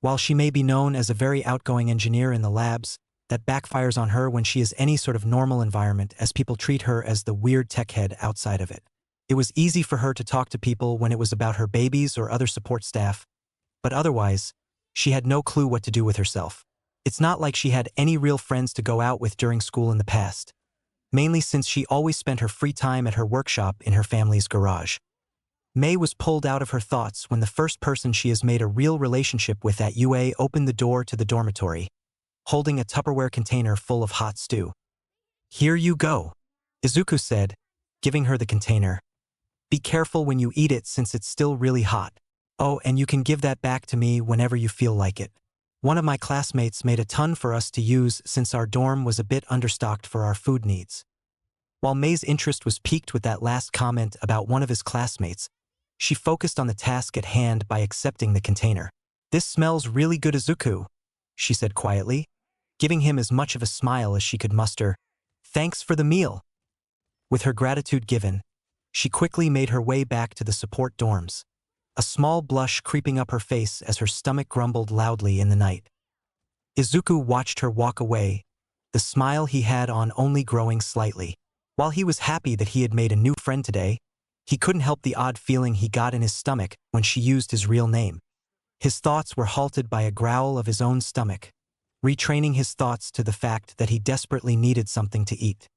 While she may be known as a very outgoing engineer in the labs, that backfires on her when she is any sort of normal environment, as people treat her as the weird tech head outside of it. It was easy for her to talk to people when it was about her babies or other support staff, but otherwise, she had no clue what to do with herself. It's not like she had any real friends to go out with during school in the past, mainly since she always spent her free time at her workshop in her family's garage. May was pulled out of her thoughts when the first person she has made a real relationship with at UA opened the door to the dormitory, holding a Tupperware container full of hot stew. "Here you go," Izuku said, giving her the container. "Be careful when you eat it since it's still really hot. Oh, and you can give that back to me whenever you feel like it. One of my classmates made a ton for us to use since our dorm was a bit understocked for our food needs." While May's interest was piqued with that last comment about one of his classmates, she focused on the task at hand by accepting the container. "This smells really good, Izuku," she said quietly, giving him as much of a smile as she could muster. "Thanks for the meal." With her gratitude given, she quickly made her way back to the support dorms, a small blush creeping up her face as her stomach grumbled loudly in the night. Izuku watched her walk away, the smile he had on only growing slightly. While he was happy that he had made a new friend today, he couldn't help the odd feeling he got in his stomach when she used his real name. His thoughts were halted by a growl of his own stomach, retraining his thoughts to the fact that he desperately needed something to eat.